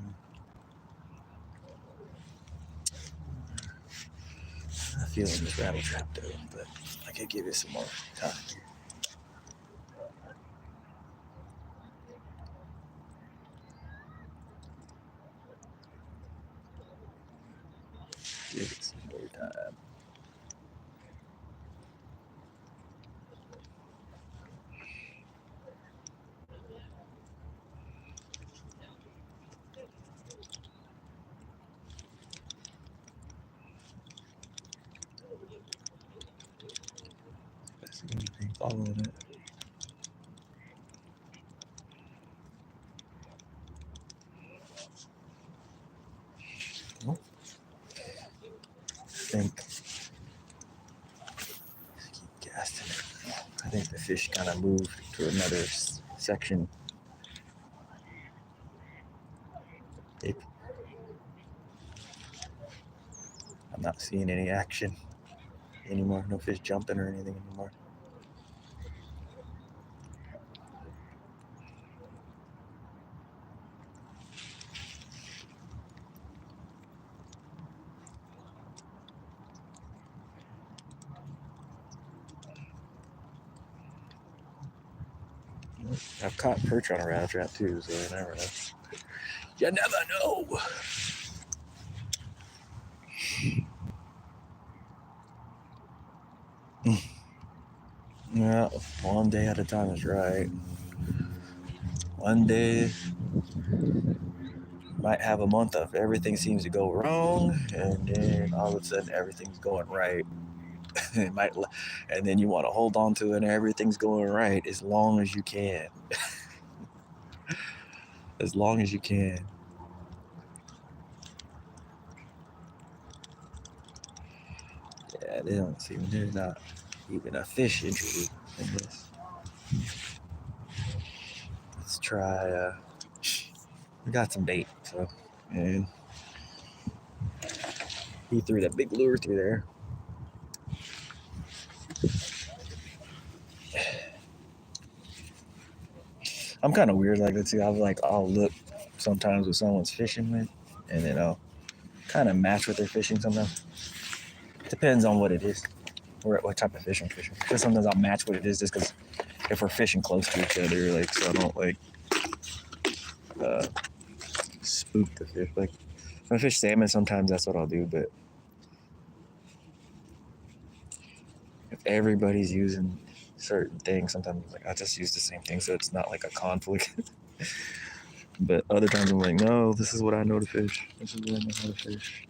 I feel in this rattle trap though, but I could give it some more time here. Give it some more time. If I see anything following it. Nope. I keep casting it. I think the fish kind of moved to another section. I'm not seeing any action anymore. No fish jumping or anything anymore. I've caught perch on a rattle trap too, so you never know. You never know. Yeah, one day at a time is right. One day might have a month of everything seems to go wrong, and then all of a sudden everything's going right. It might, and then you want to hold on to it, and everything's going right as long as you can. As long as you can. Yeah, they don't seem, there's not even a fish interested in this. Let's try, we got some bait, so, and he threw that big lure through there. I'm kind of weird like that too. I'll look sometimes what someone's fishing with, and then I'll kind of match what they're fishing sometimes. Depends on what it is, or what type of fish I'm fishing. Because sometimes I'll match what it is just because if we're fishing close to each other, like, so I don't spook the fish. Like when I fish salmon, sometimes that's what I'll do. But if everybody's using certain things, sometimes I just use the same thing, so it's not like a conflict. But other times I'm like, no, this is what I know to fish. This is what I know how to fish.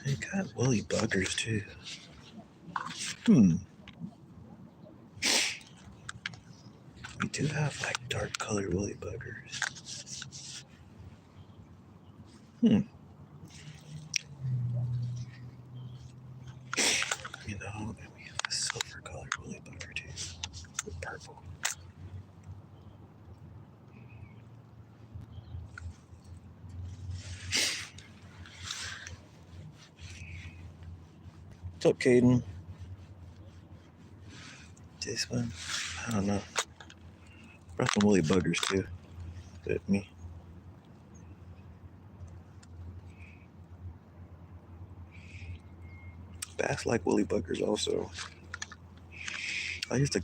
They got woolly buggers too. We do have like dark colored woolly buggers. Maybe we have a silver colored woolly bugger too. With purple. What's up, Caden? This one? I don't know. Brought some woolly buggers too. With me. Bass like woolly buggers also. I used to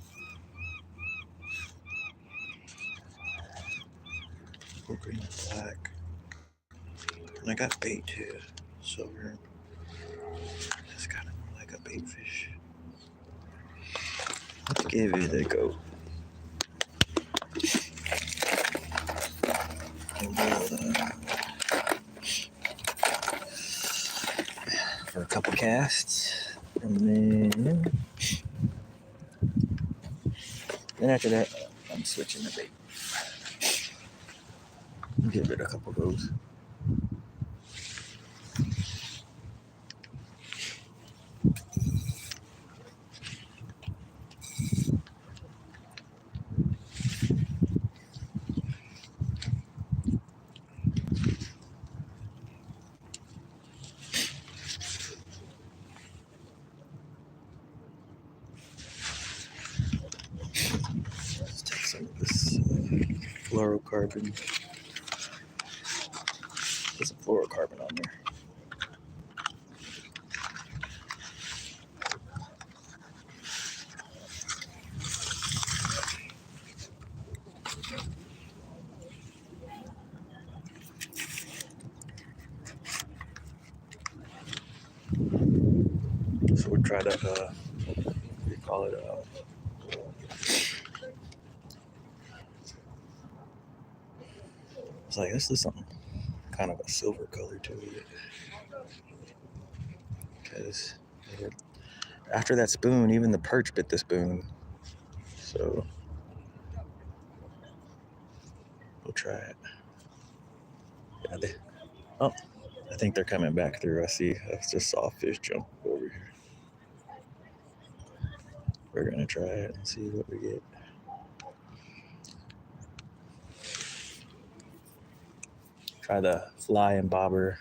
go green and black. And I got bait too. Silver. It's kind of more like a bait fish. Let's give it a go. And we'll, for a couple casts, and then And after that, I'm switching the bait. Give it a couple goes. Let's take some of this fluorocarbon. Put some fluorocarbon on there. So we'll try that, what do you call it? It's like, this is something kind of a silver color to it. Because after that spoon, even the perch bit the spoon. So we'll try it. Yeah, I think they're coming back through. I just saw a fish jump over here. We're gonna try it and see what we get. Try the fly and bobber.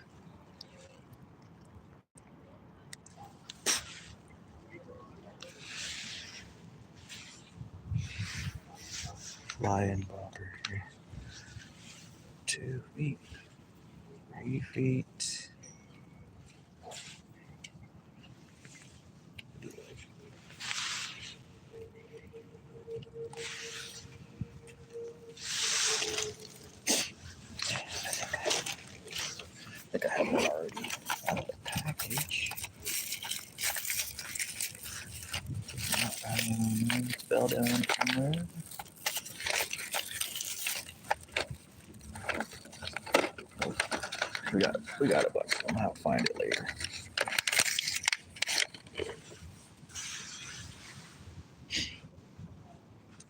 Fly and bobber here. 2 feet, 3 feet. I think I have one already out of the package. It fell down somewhere. We got a bunch of them. I'll find it later.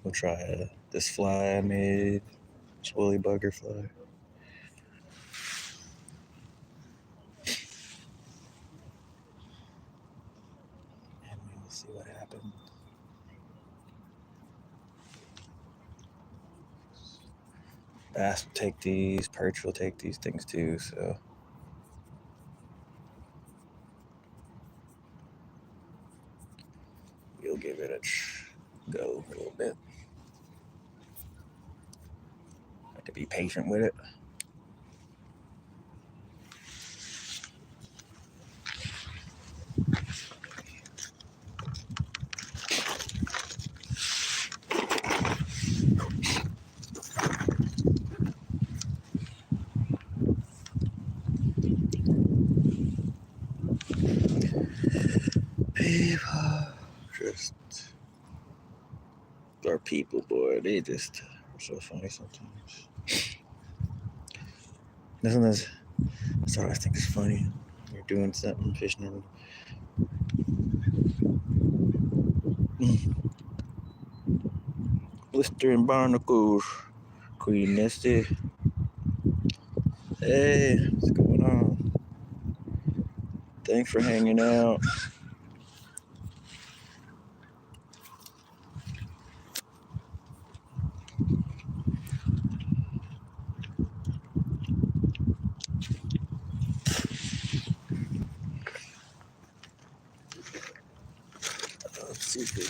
We'll try this fly I made. Woolly bugger fly. And we'll see what happens. Bass will take these, perch will take these things too, so. We'll give it a go a little bit. Have to be patient with it. People, just our people, boy, they just are so funny sometimes. That's what I think is funny. You're doing something, fishing and blistering barnacles. Queen Nesty. Hey, what's going on? Thanks for hanging out. Let's see if we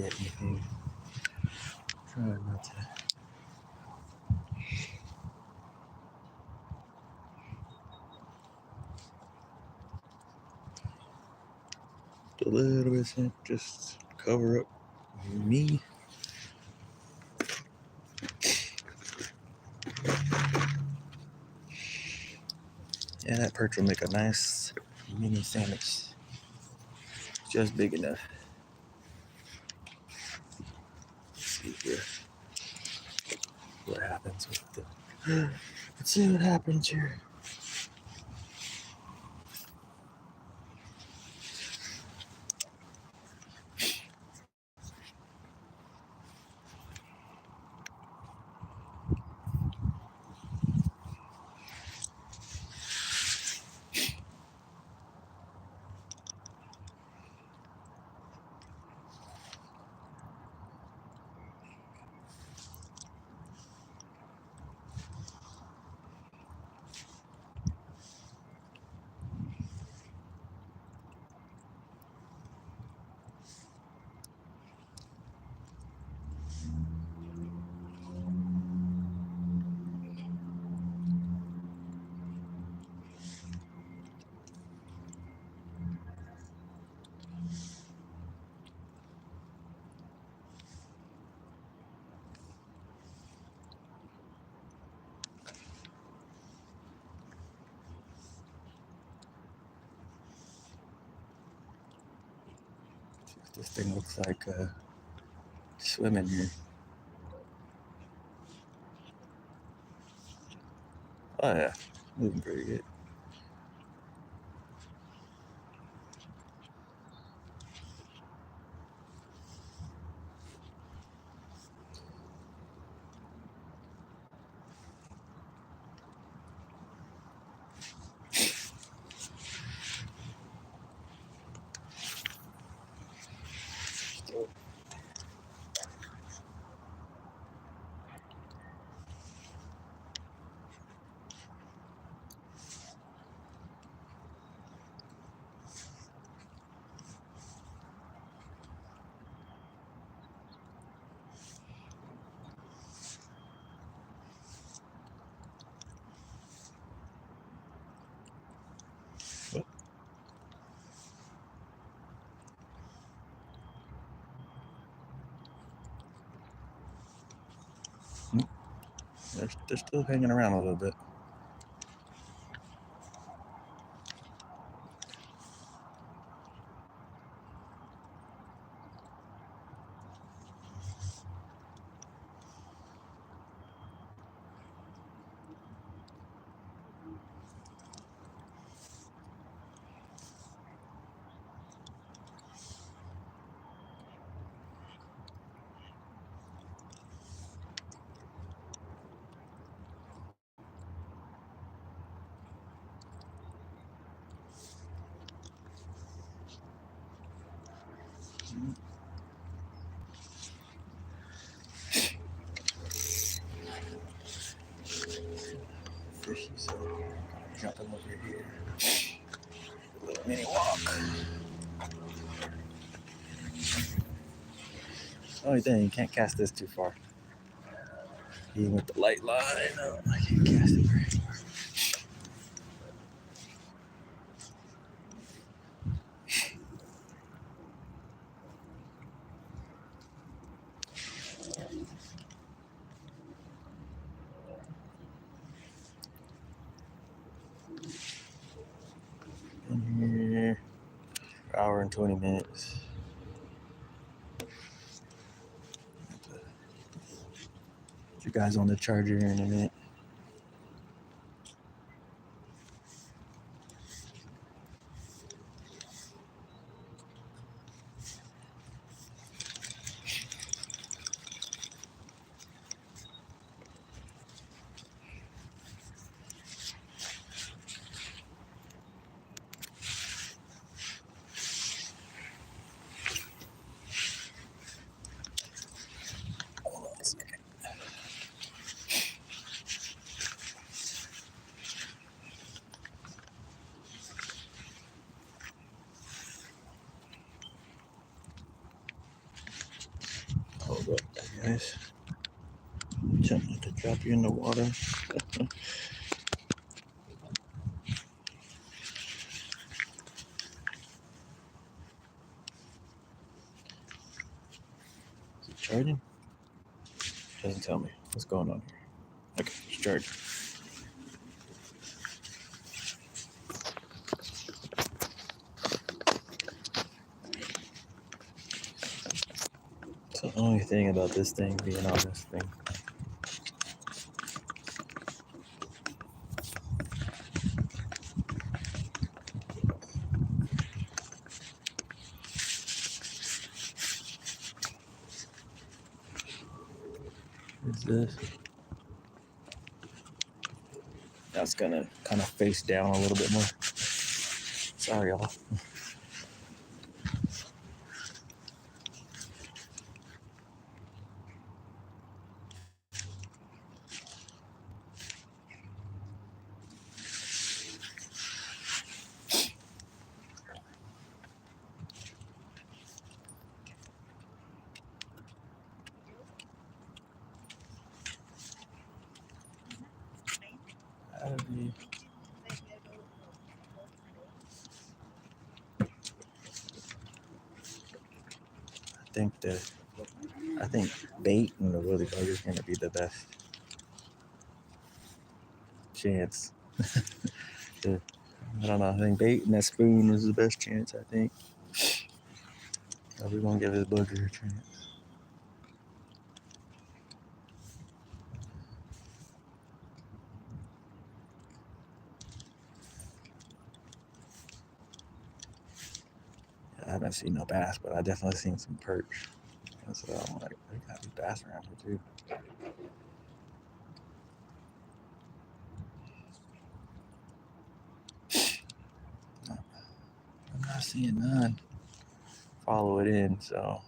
get anything. Try not to. A little bit, just cover up me. Yeah, that perch will make a nice mini sandwich. Just big enough. Let's see here. What happens with the. Let's see what happens here. This thing looks like swimming here. Oh yeah, moving pretty good. They're still hanging around a little bit. Fishy, so jumping over here. A little mini walk. Only thing, you can't cast this too far. Even with the light line, no, I can't cast it very far. In here, hour and 20 minutes. Put you guys on the charger here in a minute. Hold on a second. Hold up, guys. Tempting to drop you in the water. Is it charging? Doesn't tell me. What's going on here? Okay, it's charging. It's the only thing about this thing being on this thing. Is this? That's gonna kind of face down a little bit more. Sorry, y'all. I think bait and the woolly bug is gonna be the best chance. I don't know. I think bait and that spoon is the best chance. I think. So we're gonna give this booger a chance. I haven't seen no bass, but I definitely seen some perch. So I'm like, there gotta be bass around here too. No, I'm not seeing none. Follow it in, so.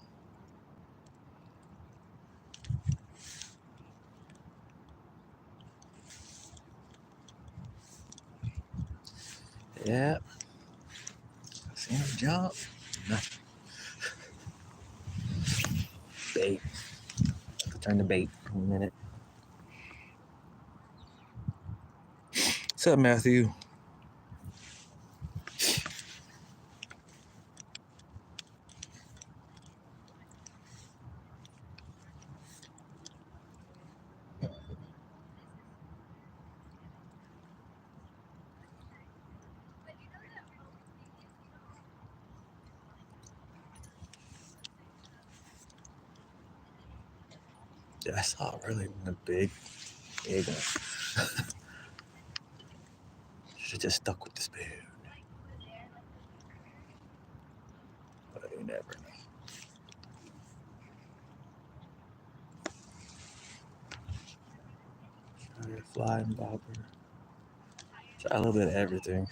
Yeah. Seen him jump. Nothing. Bait. Turn the bait in a minute. What's up, Matthew? Yeah, I saw a really big one. Should have just stuck with the spoon. But you never know. Try a flying bobber. Try a little bit of everything.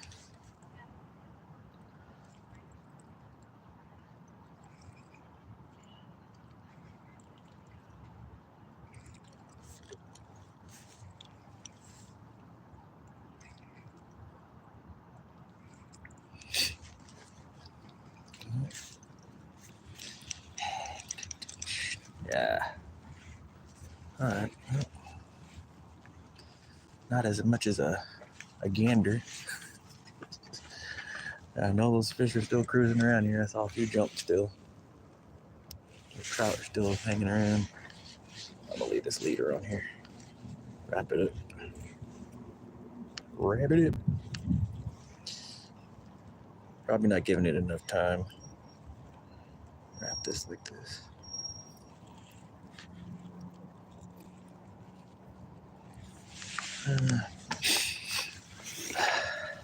Yeah. Alright. Not as much as a gander. I know those fish are still cruising around here. I saw a few jump still. The trout are still hanging around. I'm gonna leave this leader on here. Wrap it up. Wrap it up. Probably not giving it enough time. Wrap this like this.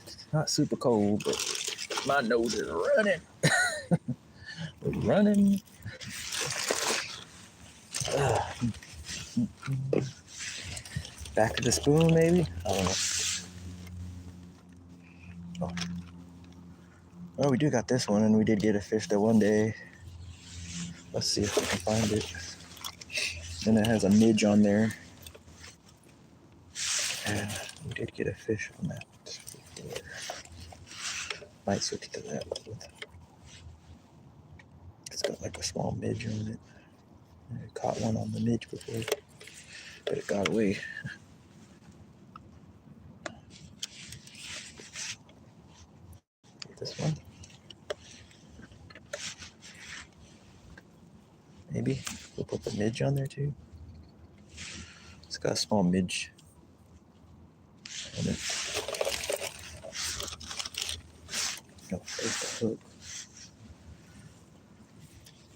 It's not super cold, but my nose is running. Running. Back to the spoon, maybe? I don't know. Oh. Well, we do got this one, and we did get a fish that one day. Let's see if we can find it. And it has a midge on there. And we did get a fish on that before. Might switch to that one. It's got like a small midge on it. I caught one on the midge before, but it got away. This one. Maybe we'll put the midge on there too. It's got a small midge on it. No, there's the hook.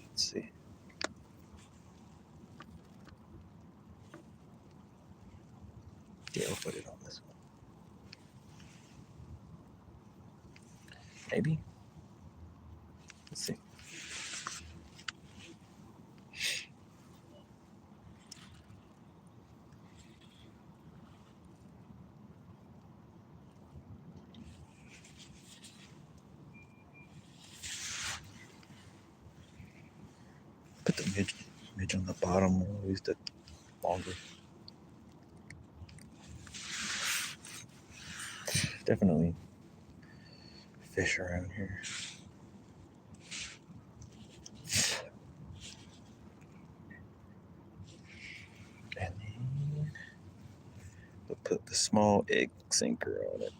Let's see. Yeah, we'll put it on this one. Maybe. Let's see. Put the midge on the bottom. We'll use the longer. Definitely fish around here. And then we'll put the small egg sinker on it.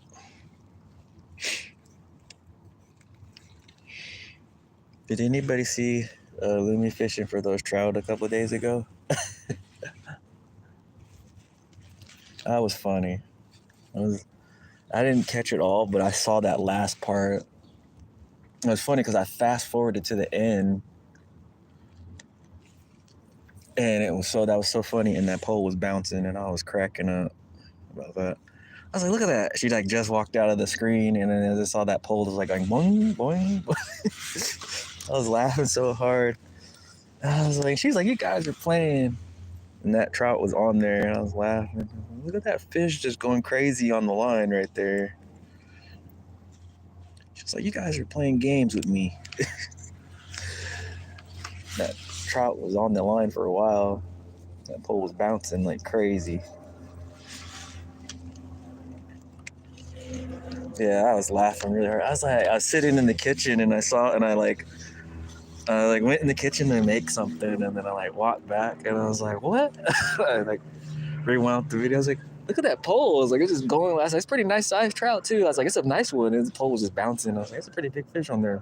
Did anybody see Lumi fishing for those trout a couple of days ago? That was funny. I didn't catch it all, but I saw that last part. It was funny because I fast forwarded to the end, And that was so funny, and that pole was bouncing, and I was cracking up about that. I was like, look at that. She like just walked out of the screen, and then I just saw that pole just like going boing, boing, boing. I was laughing so hard. I was like, she's like, you guys are playing. And that trout was on there, and I was laughing. Look at that fish just going crazy on the line right there. She's like, you guys are playing games with me. That trout was on the line for a while. That pole was bouncing like crazy. Yeah, I was laughing really hard. I was sitting in the kitchen, and I went in the kitchen to make something, and then I like walked back, and I was like, what? I like rewound the video. I was like, look at that pole. I was like, it's just going. I was like, it's a pretty nice sized trout too. I was like, it's a nice one. And the pole was just bouncing. I was like, it's a pretty big fish on there.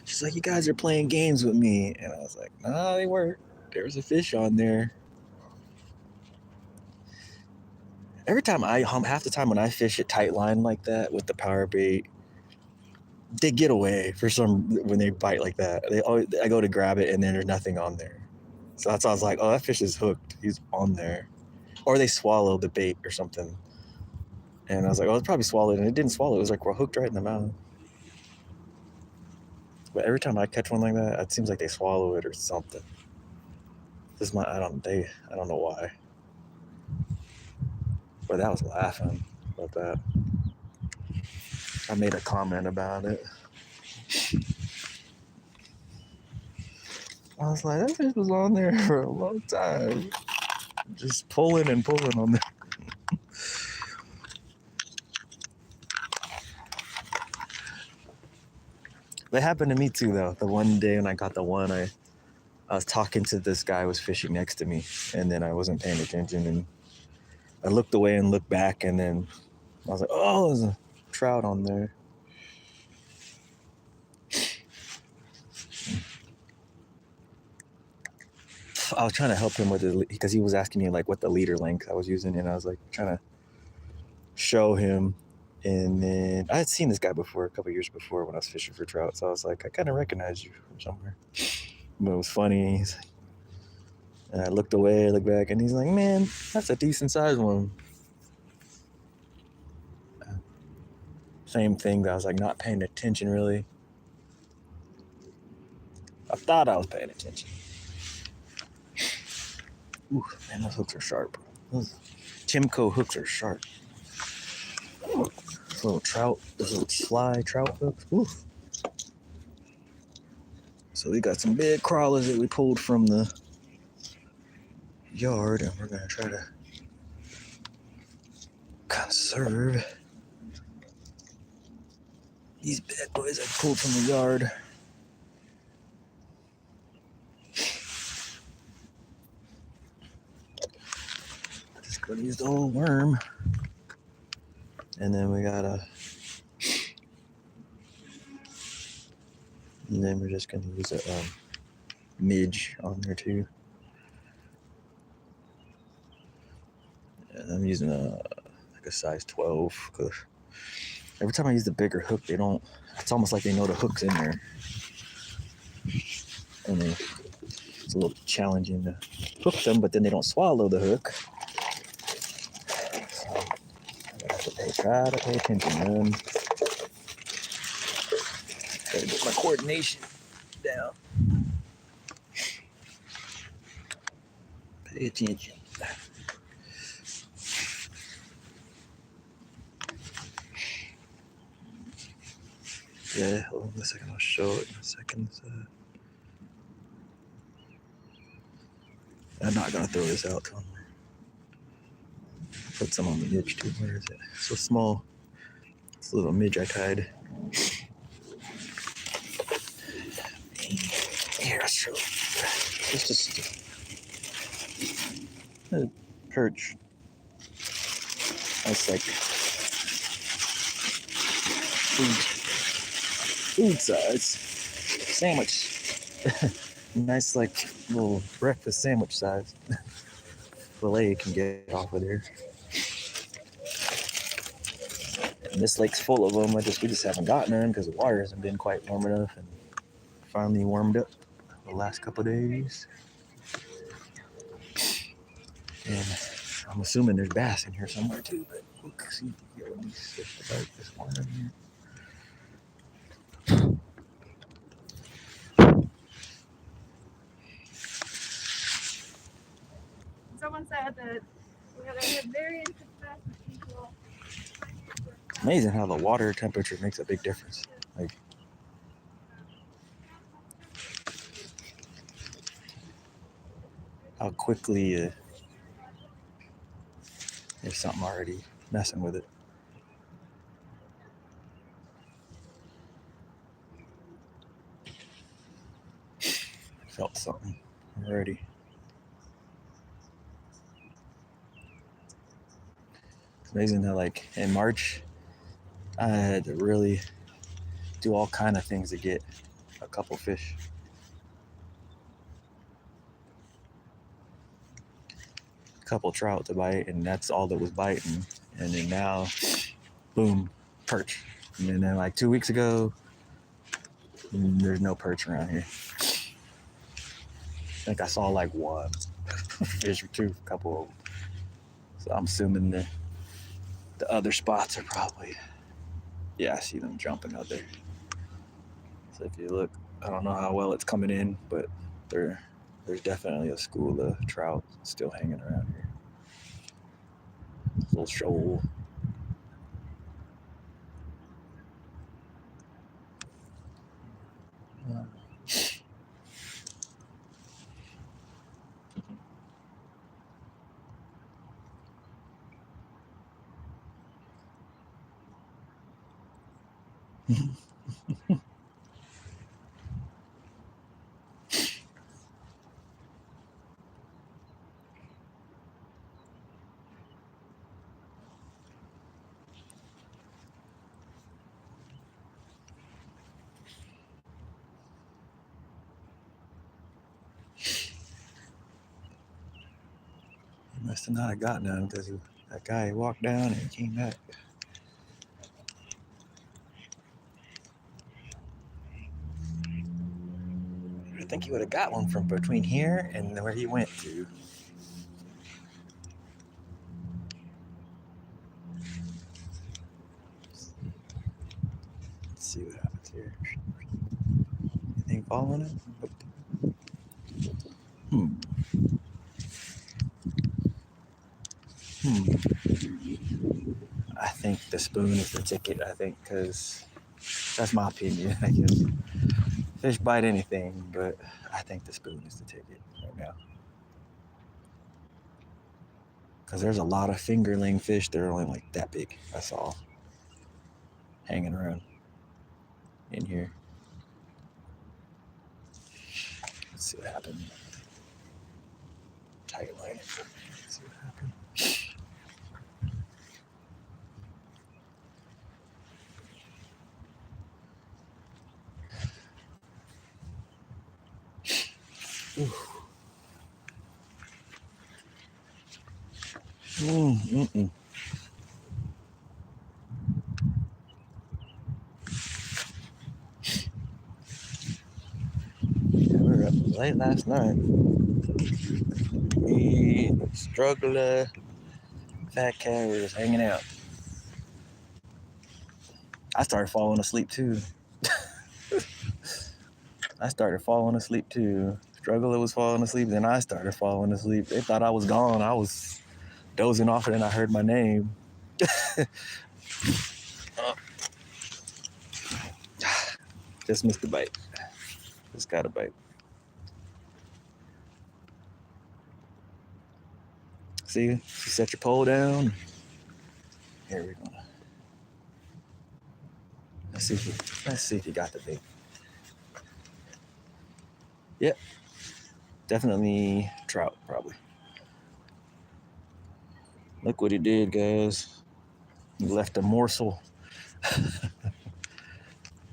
She's like, you guys are playing games with me, and I was like, nah, they weren't. There was a fish on there. Every time half the time when I fish at tight line like that with the power bait, they get away when they bite like that. I go to grab it, and then there's nothing on there. So that's why I was like, oh, that fish is hooked. He's on there. Or they swallow the bait or something. And I was like, oh, it's probably swallowed. And it didn't swallow. It was like, we're hooked right in the mouth. But every time I catch one like that, it seems like they swallow it or something. I don't know why. But I was laughing about that. I made a comment about it. I was like, that fish was on there for a long time. Just pulling and pulling on there. That happened to me too, though. The one day when I got the one, I was talking to this guy who was fishing next to me, and then I wasn't paying attention, and I looked away and looked back, and then I was like, oh, there's a trout on there. I was trying to help him because he was asking me like what the leader length I was using, and I was like trying to show him. And then I had seen this guy before a couple years before when I was fishing for trout, so I was like, I kind of recognize you from somewhere. But it was funny. And I looked away, looked back, and he's like, man, that's a decent sized one. Same thing, that I was like not paying attention really. I thought I was paying attention. Ooh, man, those hooks are sharp. Those Timco hooks are sharp. Those little fly trout hooks. Ooh. So we got some big crawlers that we pulled from the yard, and we're gonna try to conserve these bad boys I pulled from the yard. Just gonna use the old worm, and then we're just gonna use a midge on there too. And I'm using a size 12 because every time I use the bigger hook, it's almost like they know the hook's in there. And it's a little challenging to hook them, but then they don't swallow the hook. So I have to try to pay attention, man. Gotta get my coordination down. Pay attention. Yeah, hold on a second, I'll show it in a second. I'm not gonna throw this out till put some on the edge too. Where is it? So small. It's a little midge I tied. Here, I'll show it. It's just a perch. That's like food size sandwich. Nice like little breakfast sandwich size fillet you can get off of there. And this lake's full of them. We just haven't gotten none because the water hasn't been quite warm enough, and finally warmed up. the last couple days. And I'm assuming there's bass in here somewhere too, but we'll see. Let me see if I bite this one in here. Someone said that we had very success with people. Amazing how the water temperature makes a big difference. Like, how quickly there's something already messing with it. Felt something already. It's amazing how, like, in March, I had to really do all kind of things to get a couple fish. A couple trout to bite, and that's all that was biting. And then now, boom, perch. And then like 2 weeks ago, there's no perch around here. I think I saw like one fish or two, a couple of them. So I'm assuming the other spots are probably, yeah, I see them jumping out there. So if you look, I don't know how well it's coming in, but there's definitely a school of trout still hanging around here. Little shoal. He must have not have gotten none because that guy walked down and he came back. I think he would have got one from between here and where he went to. Let's see what happens here. Anything following it? Nope. I think the spoon is the ticket, because that's my opinion, I guess. Fish bite anything, but I think the spoon is the ticket right now. Because there's a lot of fingerling fish that are only like that big. That's all. Hanging around in here. Let's see what happened. Tight line. Let's see what happened. Yeah, we were up late last night. Me, Struggler, Fat Cat were just hanging out. I started falling asleep too. Struggler was falling asleep, then I started falling asleep. They thought I was gone. I was dozing off, and then I heard my name. Just missed the bite. Just got a bite. See, you set your pole down. Here we go. Let's see if you got the bait. Yep. Definitely trout, probably. Look what he did, guys. He left a morsel.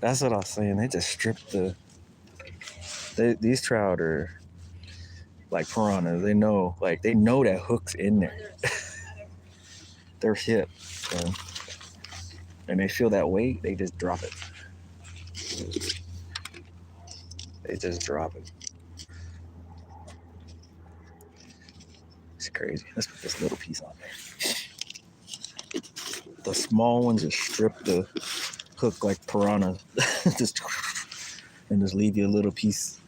That's what I was saying. They just stripped these trout are like piranhas. They know that hook's in there. They're hip. So, and they feel that weight, they just drop it. They just drop it. crazy. Let's put this little piece on there. The small ones just strip the hook like piranha. just leave you a little piece.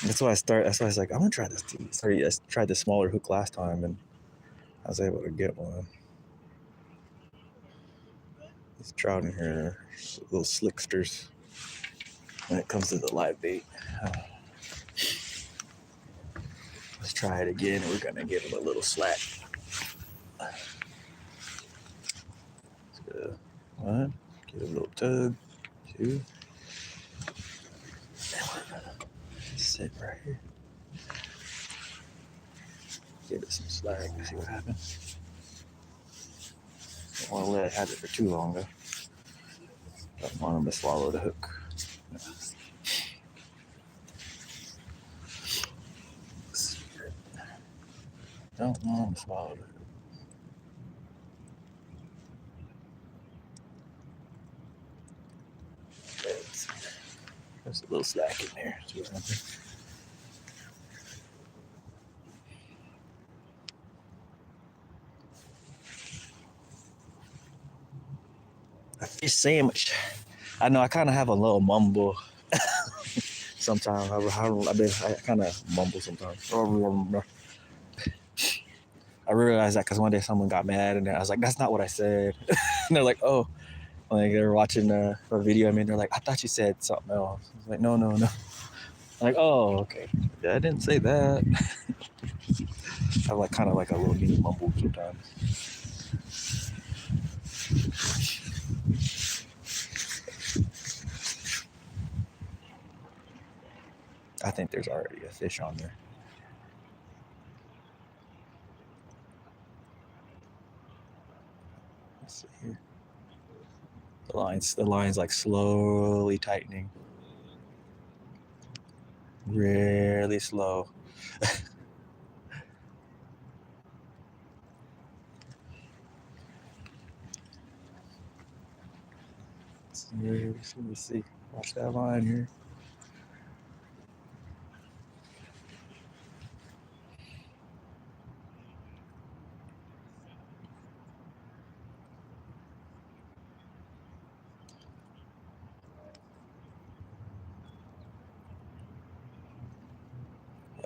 That's why I was like, I'm gonna try this too. Sorry, I tried the smaller hook last time and I was able to get one. These trout in here are little slicksters when it comes to the live bait. Let's try it again. We're gonna give them a little slack. So, one, get a little tug, two, and we're gonna sit right here. Give it some slack and see what happens. Don't want to let it have it for too long though. Don't want them to swallow the hook. Don't want them to swallow the hook. There's a little slack in there. See what happens. A fish sandwich. I know I kind of have a little mumble sometimes. I kind of mumble sometimes. I realized that because one day someone got mad and I was like, that's not what I said. And they're like, oh. Like they were watching a video I made. They're like, I thought you said something else. I was like, no. I'm like, oh, okay. Yeah, I didn't say that. I like kind of like a little mini mumble sometimes. I think there's already a fish on there. Let's see here. The line's like slowly tightening. Really slow. Let's see. Watch that line here.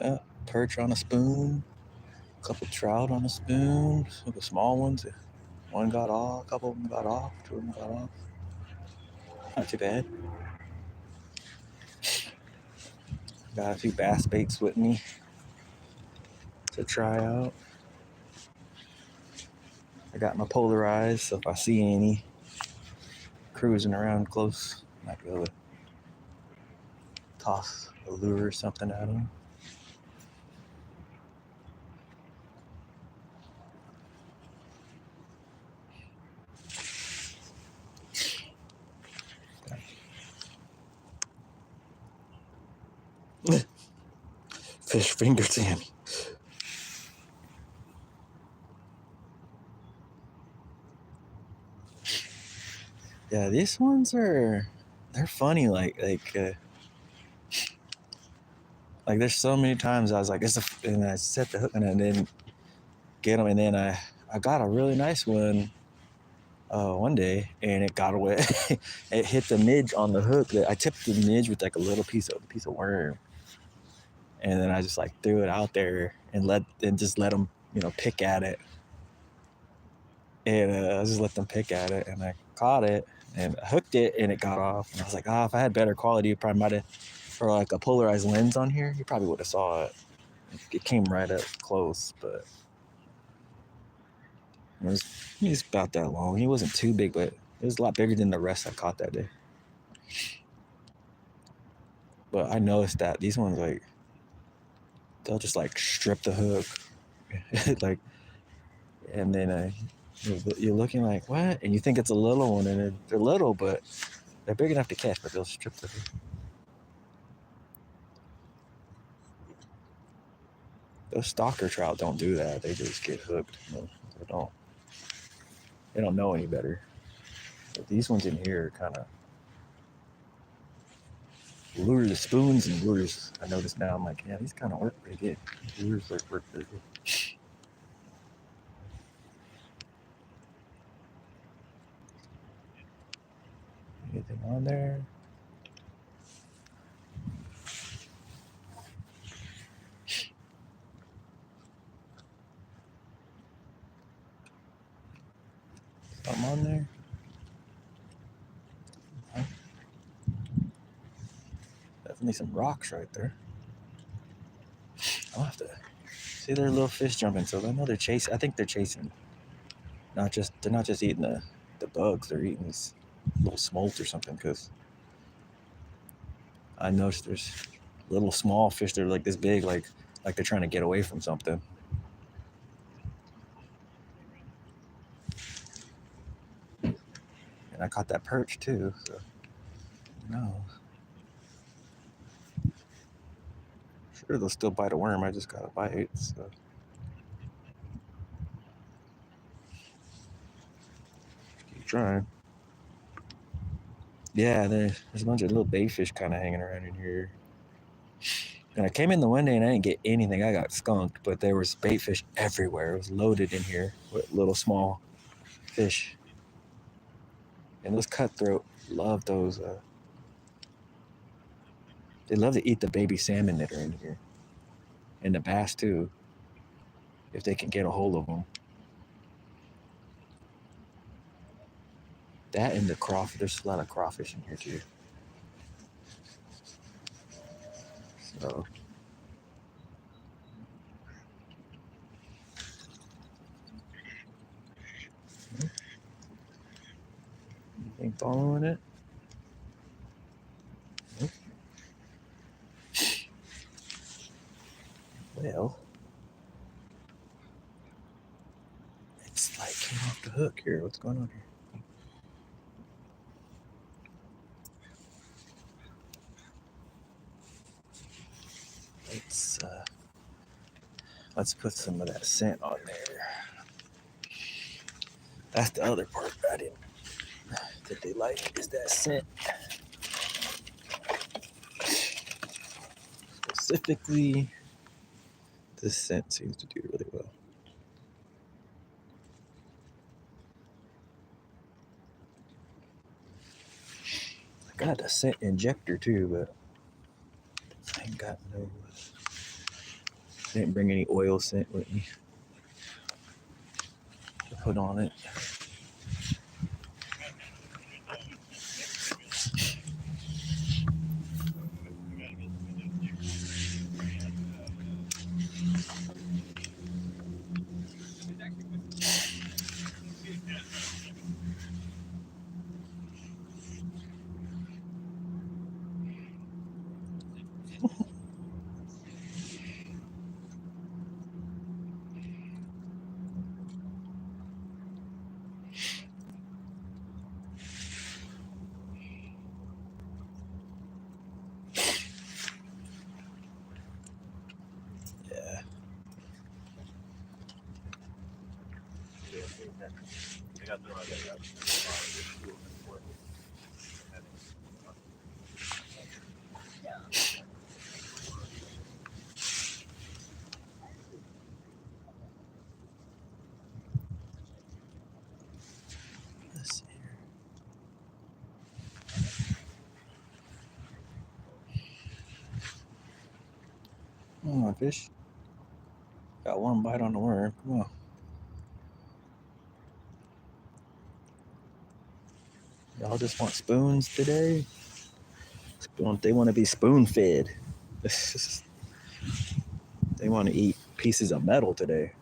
Well, perch on a spoon. A couple trout on a spoon. Some of the small ones. One got off. A couple of them got off. Two of them got off. Not too bad. Got a few bass baits with me to try out. I got my polarized, so if I see any cruising around close, I might be able to toss a lure or something at them. Fish finger Sammy. Yeah, these ones they're funny. Like there's so many times I was like, and I set the hook and I didn't get them, and then I got a really nice one one day, and it got away. It hit the midge on the hook. I tipped the midge with like a little piece of worm, and then I just like threw it out there and just let them pick at it, and I just let them pick at it, and I caught it and I hooked it, and it got off. And I was like, if I had better quality, it probably might have, or like a polarized lens on here, you probably would have saw it. It came right up close, but he's about that long. He wasn't too big, but it was a lot bigger than the rest I caught that day. But I noticed that these ones, like, they'll just like strip the hook, like, and then you're looking like, what? And you think it's a little one, and they're little, but they're big enough to catch, but they'll strip the hook. Those stalker trout don't do that. They just get hooked. No, they don't know any better. But these ones in here are kind of, lure the spoons and lures. I noticed now. I'm like, yeah, these kind of work pretty good. Lures work pretty good. Anything on there? Something on there? Definitely some rocks right there. I'll have to see their little fish jumping. So I know they're chasing. I think they're chasing. They're not just eating the bugs. They're eating these little smolt or something. Because I noticed there's little small fish that are like this big, like they're trying to get away from something. And I caught that perch too. So no. Sure, they'll still bite a worm. I just got a bite. So. Keep trying. Yeah, there's a bunch of little baitfish kind of hanging around in here. And I came in the one day and I didn't get anything. I got skunked, but there was baitfish everywhere. It was loaded in here with little small fish. And those cutthroat love those. They love to eat the baby salmon that are in here. And the bass too, if they can get a hold of them. That and the crawfish. There's a lot of crawfish in here too. So. Anything following it? Nope. Well, it's like came off the hook here. What's going on here? Let's put some of that scent on there. That's the other part I didn't that they like is that scent. Specifically, this scent seems to do really well. I got a scent injector too, but I ain't got no. I didn't bring any oil scent with me to put on it. Yeah. Let's see here. Come on, fish. Got one bite on the worm. Come on. Y'all just want spoons today? They want to be spoon fed. They want to eat pieces of metal today.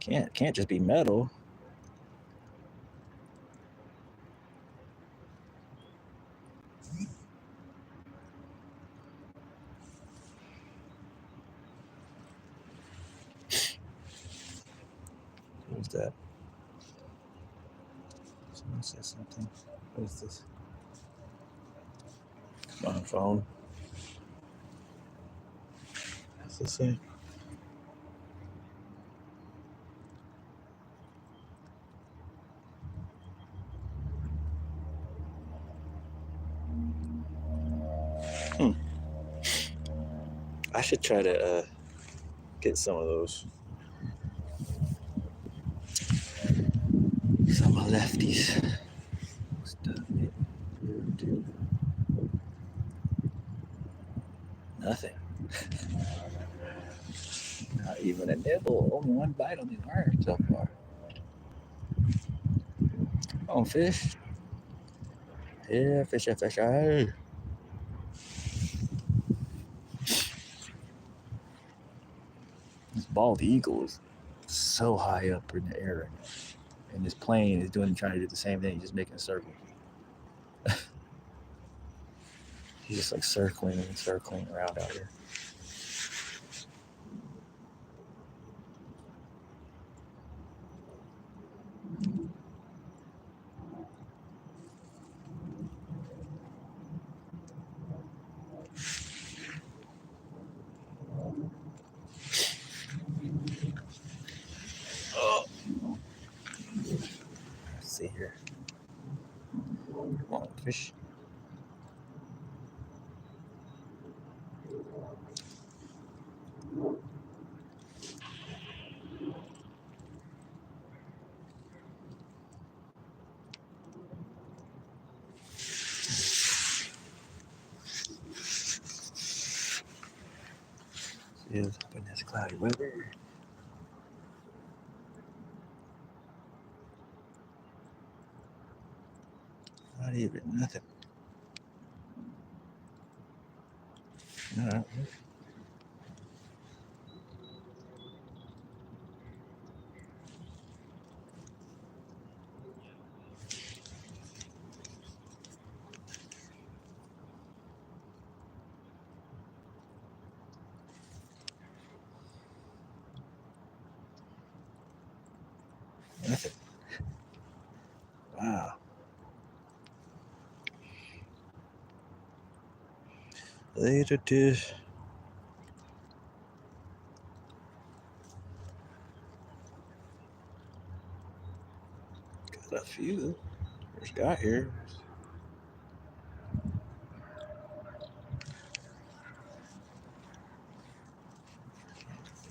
Can't just be metal. What was that? Someone said something. What is this? Come on, phone. What's this say? I should try to get some of those. Some of lefties. Nothing. Not even a nibble. Only one bite on the arm so far. On fish. Yeah, fish. Hey. This bald eagle is so high up in the air right now. And this plane is trying to do the same thing, just making a circle. He's just like circling around out here. Oh. Let's see here. Come on, fish. See us up in this cloudy weather. Not even nothing. No. Nothing. Wow. Later to got a few. There's a guy here.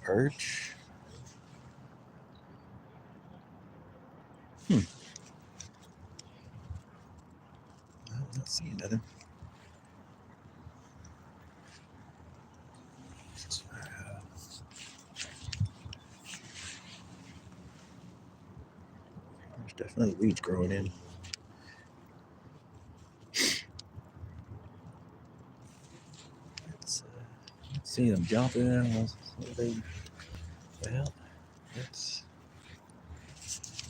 Perch. I'm not seeing nothing. There's definitely weeds growing in. Let's see them jumping. Well, let's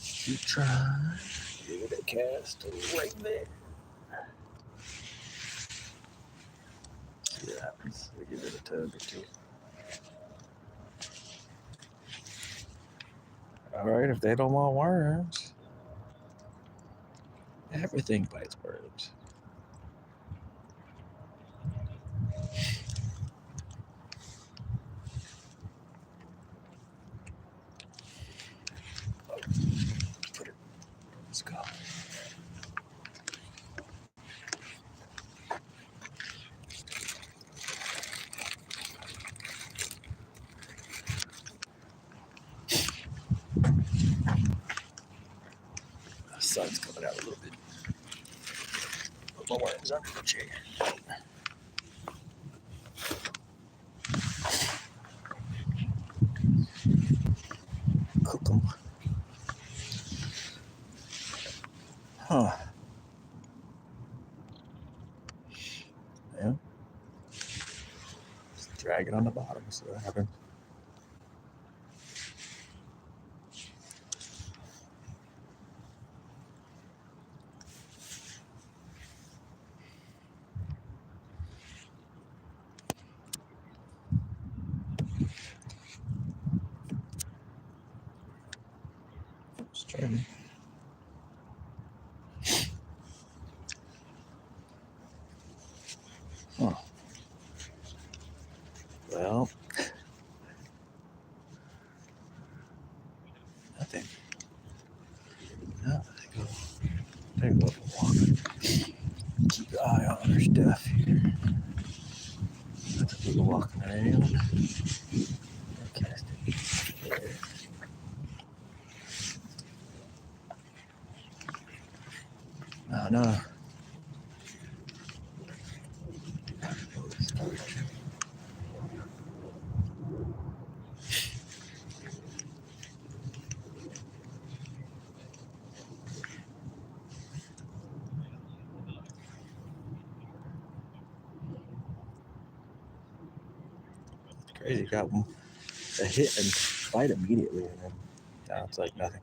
keep trying. Give it a cast right there. See what happens. We give it a tug or two. Alright, if they don't want worms, everything bites worms. Put it. Let's go. The sun's coming out a little bit. Put my worms under the chair. Cook them. Huh. Yeah. Just drag it on the bottom, see what happens. Just trying. Huh. Well, nothing. No, they go walk. Keep your eye on their stuff here. That's people walking around. Oh no. Crazy, got a hit and bite immediately, and then now it's like nothing.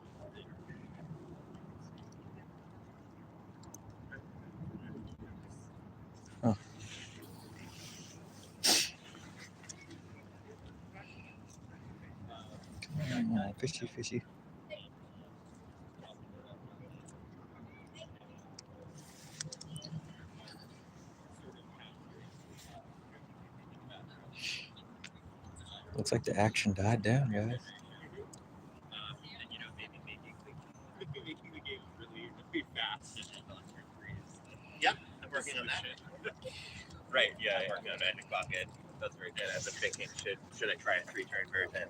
Huh. Come on, fishy, fishy. Looks like the action died down, guys. And maybe making the game really fast. Yep, I'm working on that. Right, yeah, I'm working on it. Bucket. That's very good. I've been thinking, should I try a 3-turn version?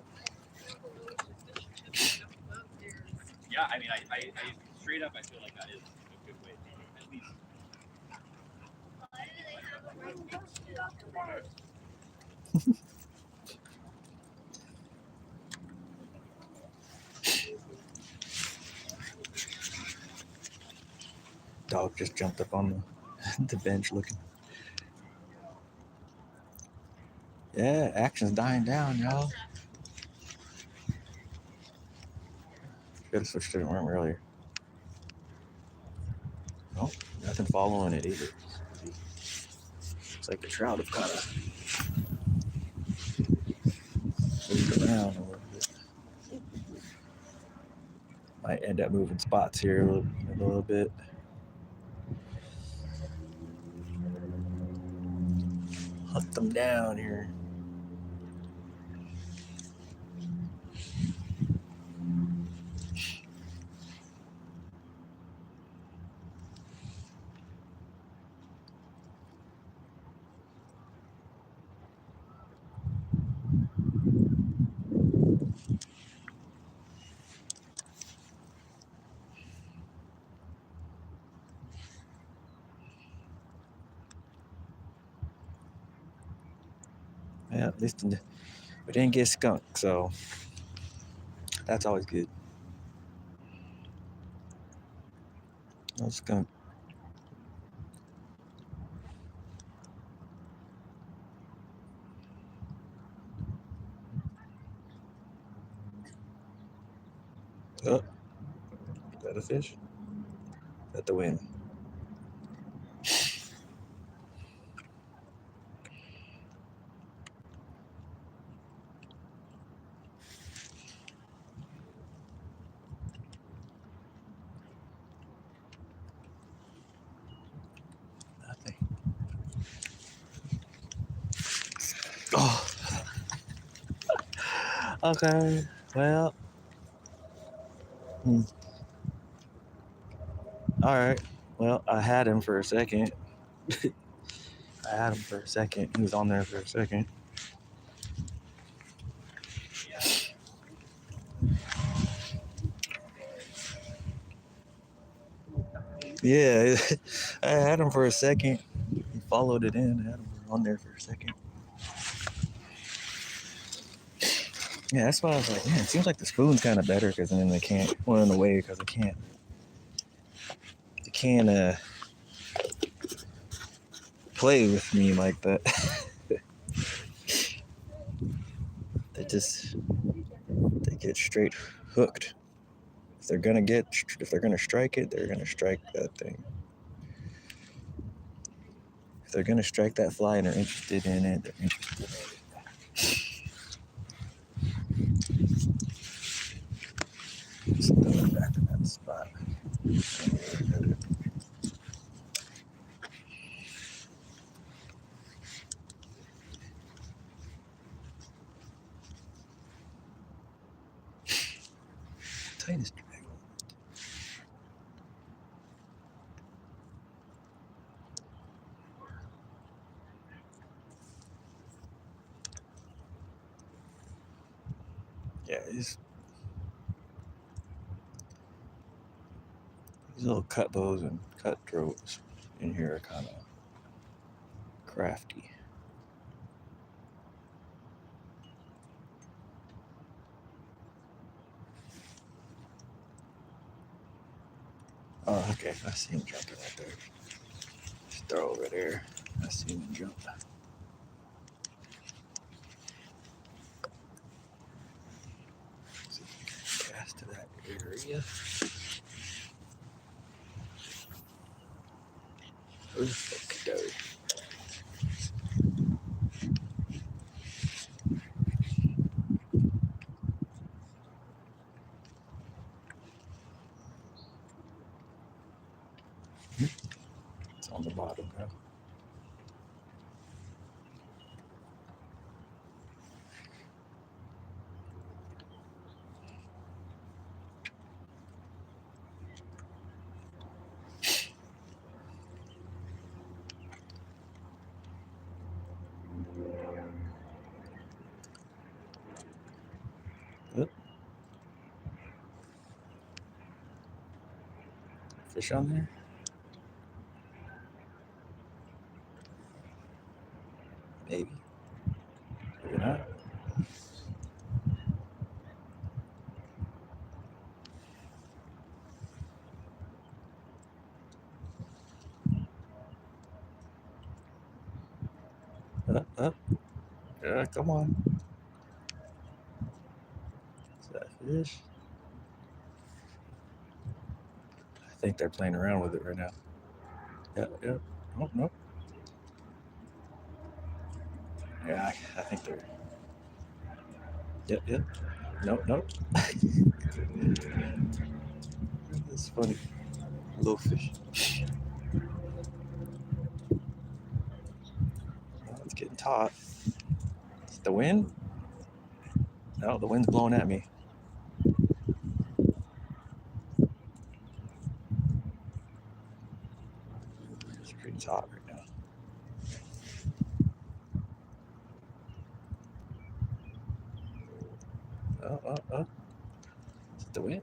Yeah, I mean, I straight up, I feel like that is a good way to at least. Dog just jumped up on the bench looking. Yeah, action's dying down, y'all. Should have switched to the worm earlier. Oh, nothing following it either. Looks like the trout have kind of moved around a little bit. Might end up moving spots here a little bit. Hunt them down here. Yeah, at least we didn't get skunked, so that's always good. No skunk. Oh, is that a fish? Is that the wind? Nothing. Oh. Okay. Well. All right. Well, I had him for a second. I had him for a second. He was on there for a second. Yeah, I had him for a second. He followed it in. I had him on there for a second. Yeah, that's why I was like, man, it seems like the spoon's kind of better because then they can't. Well, in a way, because they can't. They can't play with me like that. They get straight hooked. If they're gonna strike it, they're gonna strike that thing. If they're gonna strike that fly and they're interested in it, they're interested. Just throw it back in that spot. Tightest drag. Yeah, These little cut bows and cutthroats in here are kind of crafty. Oh, okay. I see him jumping right there. Just throw over there. I see him jump. See if we can cast to that area. Okay. It's on the bottom now. Oop. Fish on there? Maybe. Maybe not. Up. Yeah, come on. Is that fish? I think they're playing around with it right now. Yep. Oh, no. Yeah, I think they're. Yep. Nope. That's funny. Little fish. Oh, it's getting taut. Is it the wind? No, the wind's blowing at me. It's pretty taut right now. Oh. Is it the wind?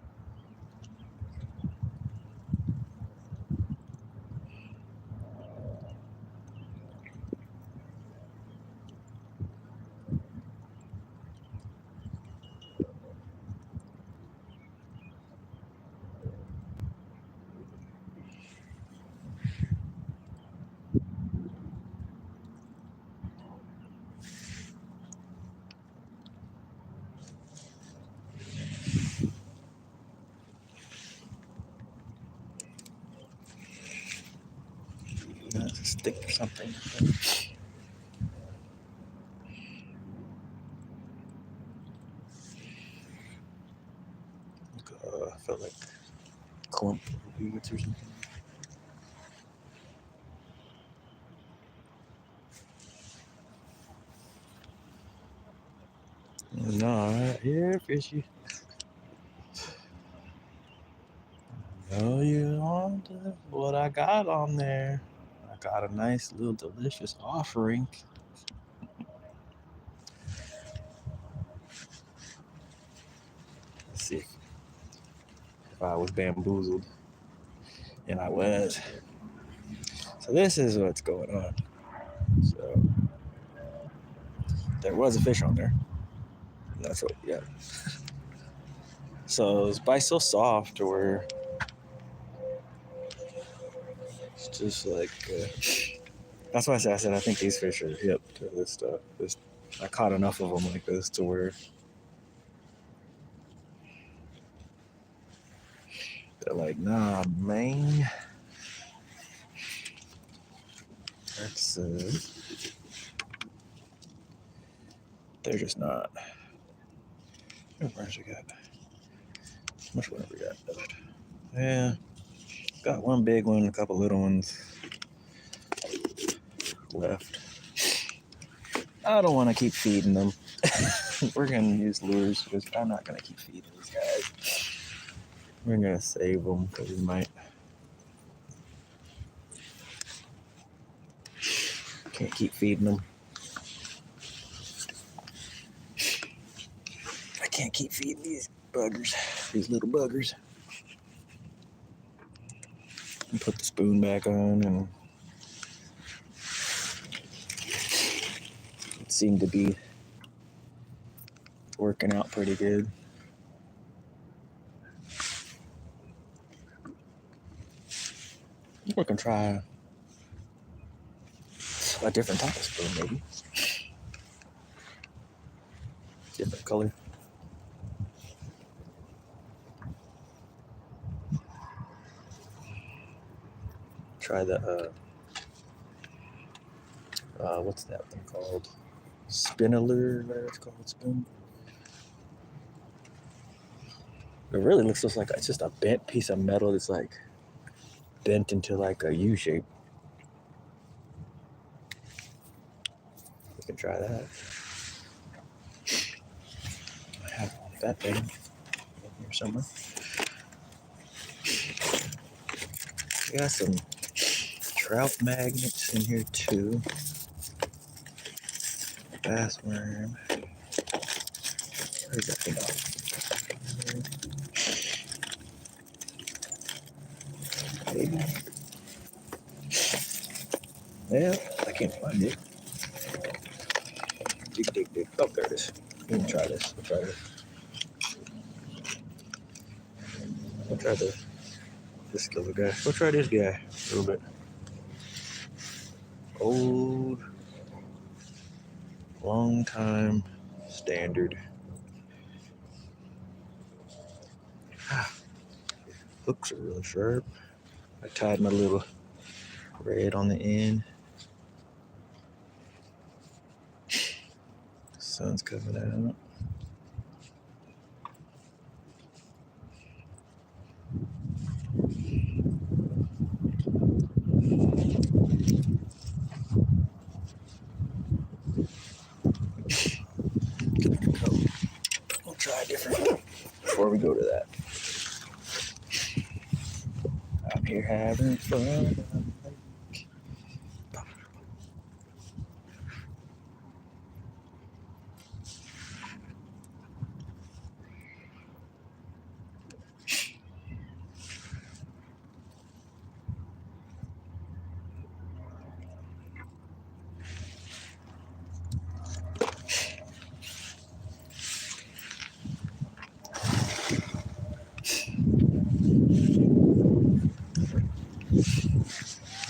No, it's a stick or something. I felt like clump of weeds or something. No, right here, fishy. No, you want what I got on there. I got a nice little delicious offering. Let's see if I was bamboozled. And I was. So this is what's going on. So there was a fish on there. And that's what, yeah. So it's by so soft where it's just like, that's why I said I think these fish are hip to this stuff. I caught enough of them like this to where they're like, nah, man. That's, they're just not. How much we got? How much water we got left? Yeah, got one big one, a couple little ones left. I don't want to keep feeding them. We're going to use lures because I'm not going to keep feeding these guys. We're going to save them because we might. Can't keep feeding them. I can't keep feeding these buggers, these little buggers. And put the spoon back on, and it seemed to be working out pretty good. We can try a different type of spoon, maybe. Different color. Try the, what's that one called? Spinner, whatever it's called, spoon. It really looks just like it's just a bent piece of metal that's like bent into like a U shape. We can try that. I have that thing in here somewhere. We got some trout magnets in here too. Bass worm. Where's that thing off? Maybe. Yeah, I can't find it. Dig. Oh, there it is. We can try this. We'll try this little guy. We'll try this guy a little bit. Old, long time standard. Hooks are really sharp. I tied my little red on the end. Sun's coming out. We'll try a different one before we go to that. I'm here having fun.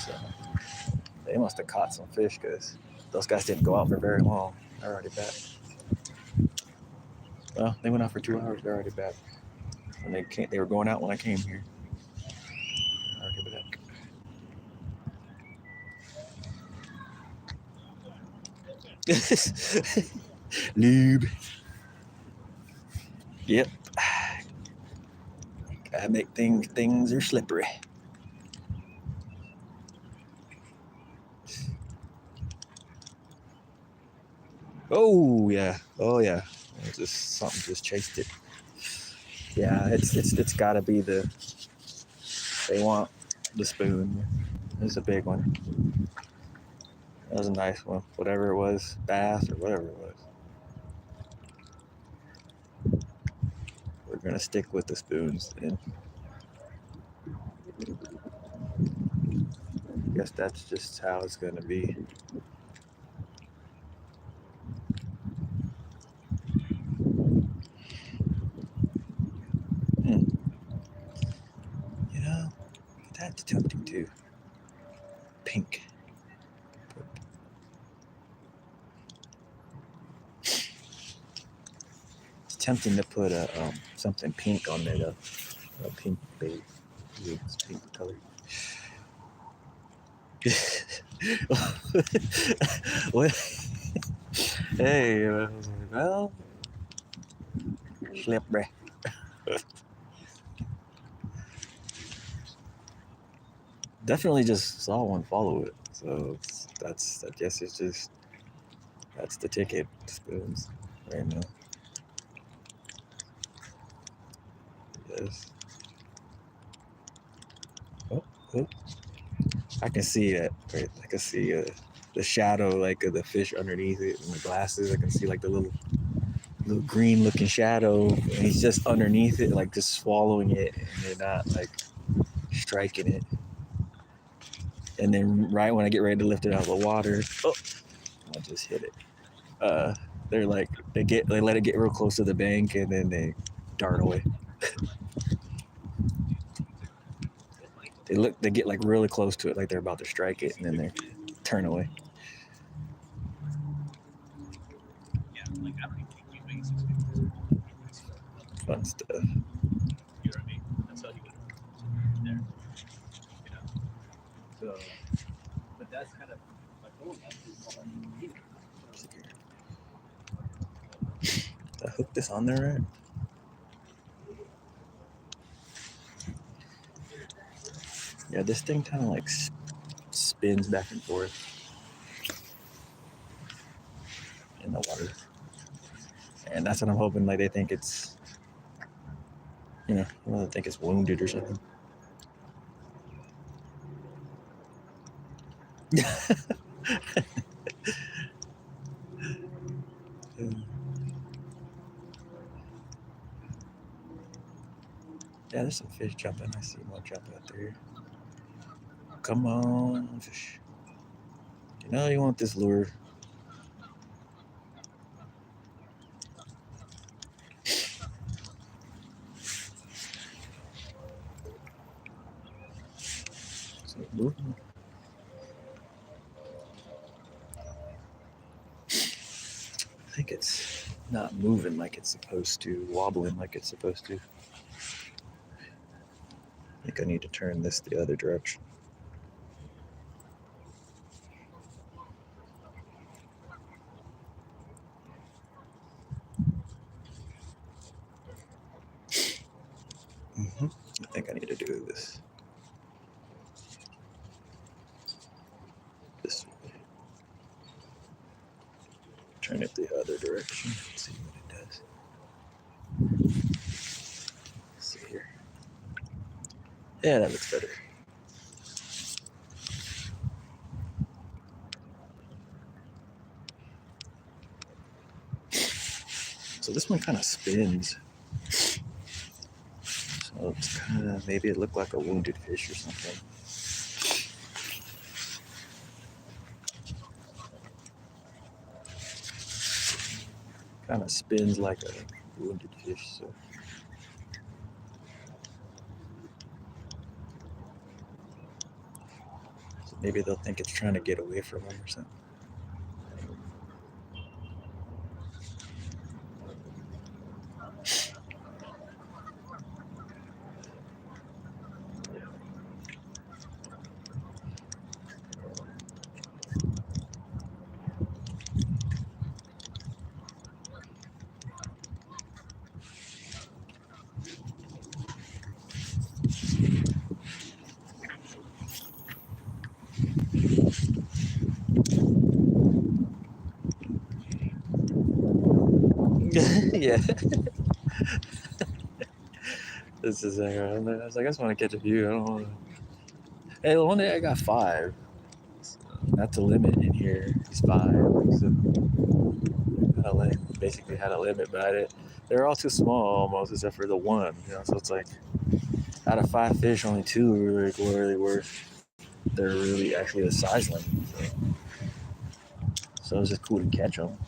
So, they must have caught some fish because those guys didn't go out for very long. They're already back. Well, they went out for 2 hours. They're already back. When they were going out when I came here. Already back. Lube. Yep. Gotta make things are slippery. Oh yeah. Something just chased it. Yeah, it's gotta be they want the spoon. It's a big one. That was a nice one. Whatever it was, bass or whatever it was. We're gonna stick with the spoons then. I guess that's just how it's gonna be. You know, that's tempting too. Pink. It's tempting to put something pink on there though. A pink bait. It's pink color. What? Hey, well, slippery. Definitely just saw one follow it. So I guess that's the ticket. Spoons right now. Yes. Oh. I can see that. Right? I can see the shadow like of the fish underneath it and the glasses. I can see like the little green looking shadow, and he's just underneath it, like just swallowing it, and they're not like striking it. And then right when I get ready to lift it out of the water, oh, I just hit it. They're like they let it get real close to the bank, and then they dart away. They get like really close to it, like they're about to strike it, and then they turn away. Yeah, like I don't even think he's making 6 fingers. Fun stuff. You know what I mean? That's how he would there. You know. So, but that's kind of like Did I hook this on there right? Yeah, this thing kind of like spins back and forth in the water, and that's what I'm hoping. Like they think it's, they think it's wounded or something. Yeah, there's some fish jumping. I see one jumping out there. Come on, fish. You want this lure. So moving. I think it's not moving like it's supposed to, wobbling like it's supposed to. I think I need to turn this the other direction. I think I need to do this way. Turn it the other direction. Let's see what it does. Let's see here. Yeah, that looks better. So this one kind of spins. So it's kind of, maybe it looked like a wounded fish or something. Kind of spins like a wounded fish. So maybe they'll think it's trying to get away from them or something. Yeah. This is like, I was like, I just want to catch a few. I don't want to. Hey, the one day I got 5. That's the limit in here. It's 5. So basically had a limit, but they're all too small almost, except for the one. So it's like out of 5 fish, only 2 are like really worth. They're really actually the size limit. So it was just cool to catch them.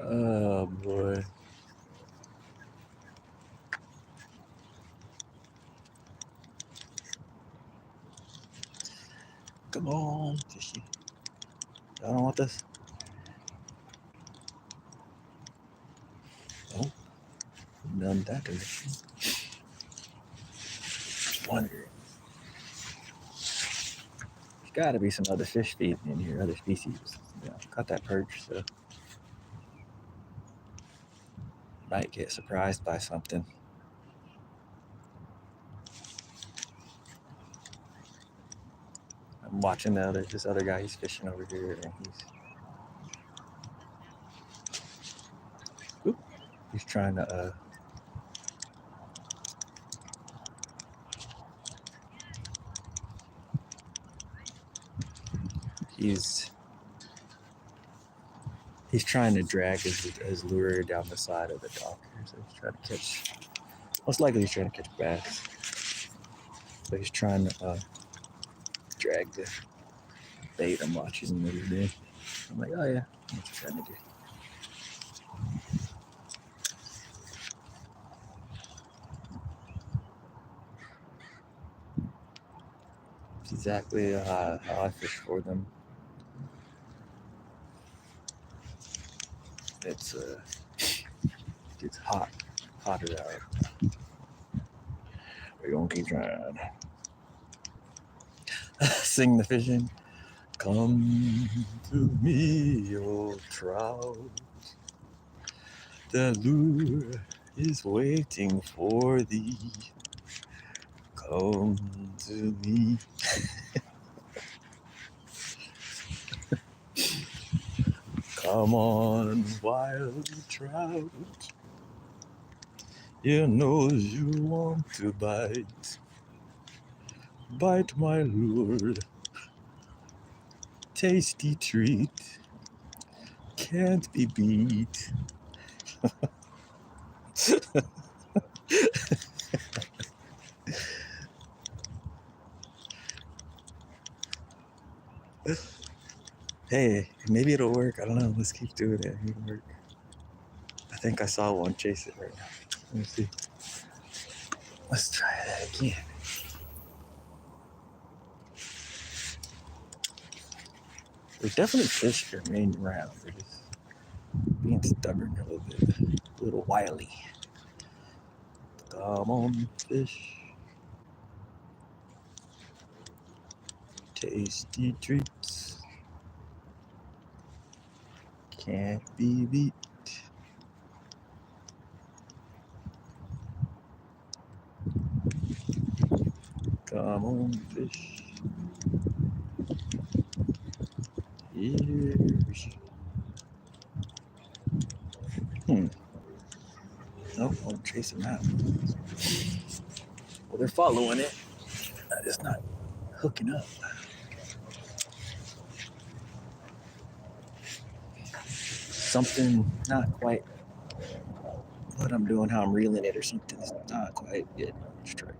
Oh boy. Come on, fishy. I don't want this. Oh, none that direction. Wondering. There's got to be some other fish feeding in here, other species. Caught that perch, so might get surprised by something. I'm watching this other guy. He's fishing over here, and he's trying to He's trying to drag his lure down the side of the dock here, so he's trying to catch. Most likely, he's trying to catch bass, but he's trying to drag the bait. I'm watching what he's doing. I'm like, oh yeah, what you trying to do? It's exactly how I fish for them. It's hotter out. We're gonna keep trying. Sing the fishing. Come to me, oh trout. The lure is waiting for thee. Come to me. Come on, wild trout. You know you want to bite. Bite my lure. Tasty treat. Can't be beat. Hey, maybe it'll work. I don't know. Let's keep doing it. It'll work. I think I saw one chase it right now. Let me see. Let's try that again. There's definitely fish here main around. They're just being stubborn a little bit. A little wily. Come on, fish. Tasty treats. Can't be beat. Come on, fish. Here's. Nope, I'll chase them out. Well, they're following it. I'm just not hooking up. Something not quite what I'm doing, how I'm reeling it, or something. It's not quite good. Let's try.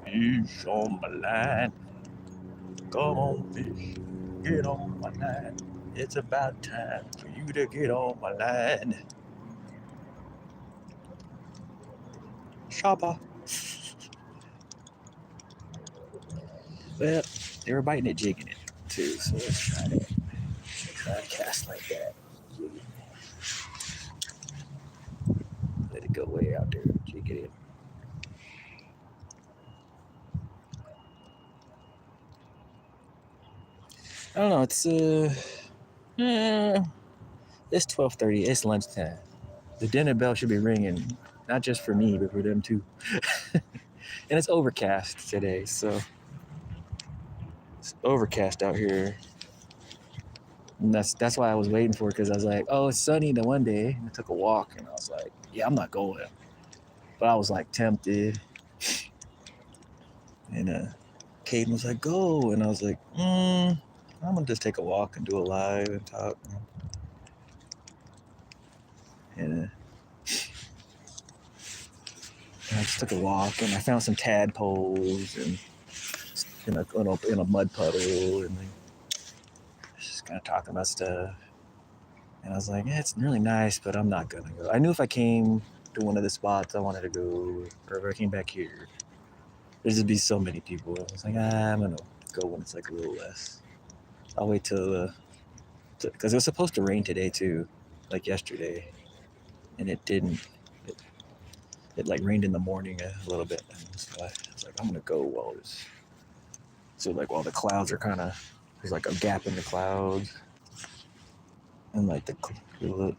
Fish on my line. Come on, fish. Get on my line. It's about time for you to get on my line. Shopper. Well, they were biting it, jigging it too, so let's try to cast like that. Let it go way out there, jig it in. I don't know, it's it's 12:30, it's lunchtime. The dinner bell should be ringing, not just for me, but for them too. And it's overcast today, so it's overcast out here. And that's why I was waiting for it, because I was like, oh, it's sunny the one day. And I took a walk and I was like, yeah, I'm not going. But I was like tempted. And Caden was like, go. And I was like, I'm gonna just take a walk and do a live and talk. And I just took a walk and I found some tadpoles and in a mud puddle, and just kind of talking about stuff. And I was like, yeah, it's really nice, but I'm not gonna go. I knew if I came to one of the spots I wanted to go, or if I came back here, there'd just be so many people. I was like, I'm gonna go when it's like a little less. I'll wait till because it was supposed to rain today too, like yesterday, and it didn't. It like rained in the morning a little bit, and so I was like, I'm gonna go while it's so like while the clouds are kind of, there's like a gap in the clouds, and like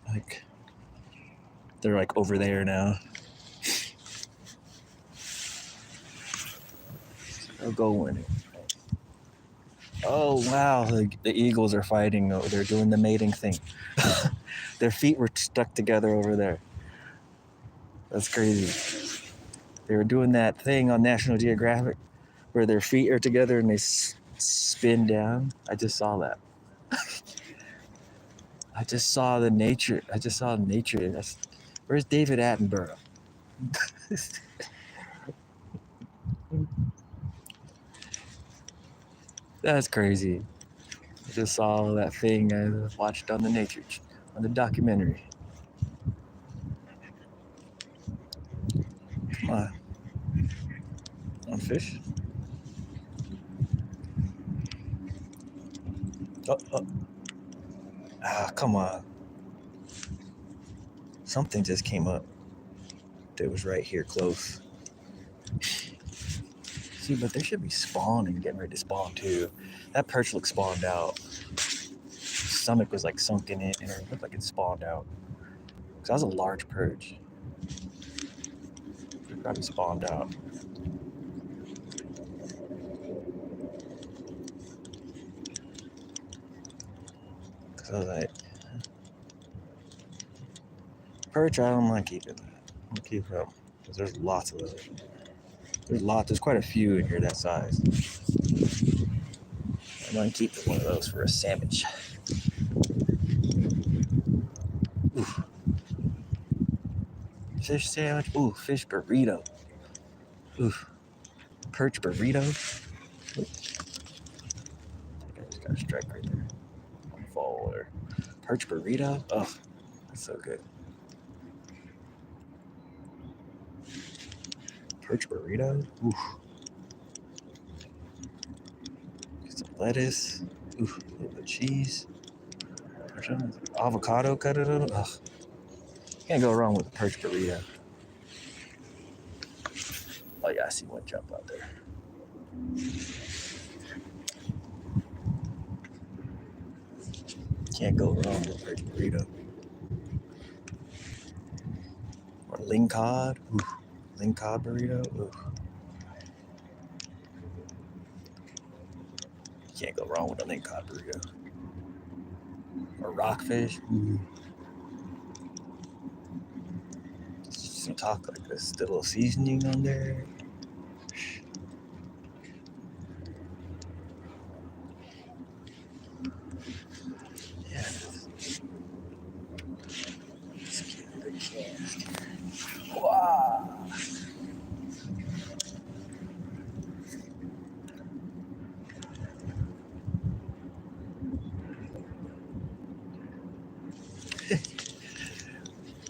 like they're like over there now. I'll go when it. Oh wow, the eagles are fighting. Oh, they're doing the mating thing. Their feet were stuck together over there. That's crazy. They were doing that thing on National Geographic where their feet are together and they spin down. I just saw that. I just saw the nature. Where's David Attenborough? That's crazy. I just saw that thing I watched on the documentary. Come on, fish. Oh. Come on. Something just came up that was right here close. See, but they should be spawning, getting ready to spawn too. That perch looked spawned out. His stomach was like sunken in, and it looked like it spawned out. Because that was a large perch. It probably spawned out. Because I was like, perch, I don't mind keeping that. I'm gonna keep them. Because there's lots of those. There's quite a few in here that size. I'm gonna keep one of those for a sandwich. Ooh. Fish sandwich. Ooh, fish burrito. Ooh, perch burrito. Ooh. I just got a strike right there. Follower. Perch burrito. Oh, that's so good. Perch burrito. Ooh. Get some lettuce. Ooh, a little bit of cheese. Avocado cut it up. Ugh. Can't go wrong with a perch burrito. Oh yeah, I see one jump out there. Can't go wrong with a perch burrito. Or lingcod. Ooh, lingcod burrito. Ooh. Can't go wrong with a lingcod burrito. Or rockfish. Ooh. Some talk like this. A little seasoning on there. Yeah. Let's get the cast. Wow.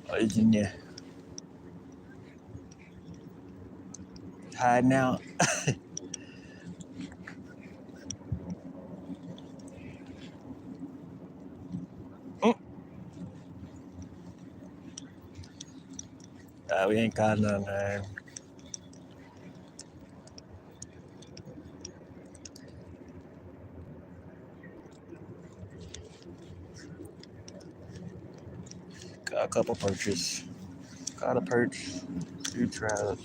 Oh, he's in there. Hiding out. We ain't caught none there. Got a couple perches. Caught a perch. 2 trout.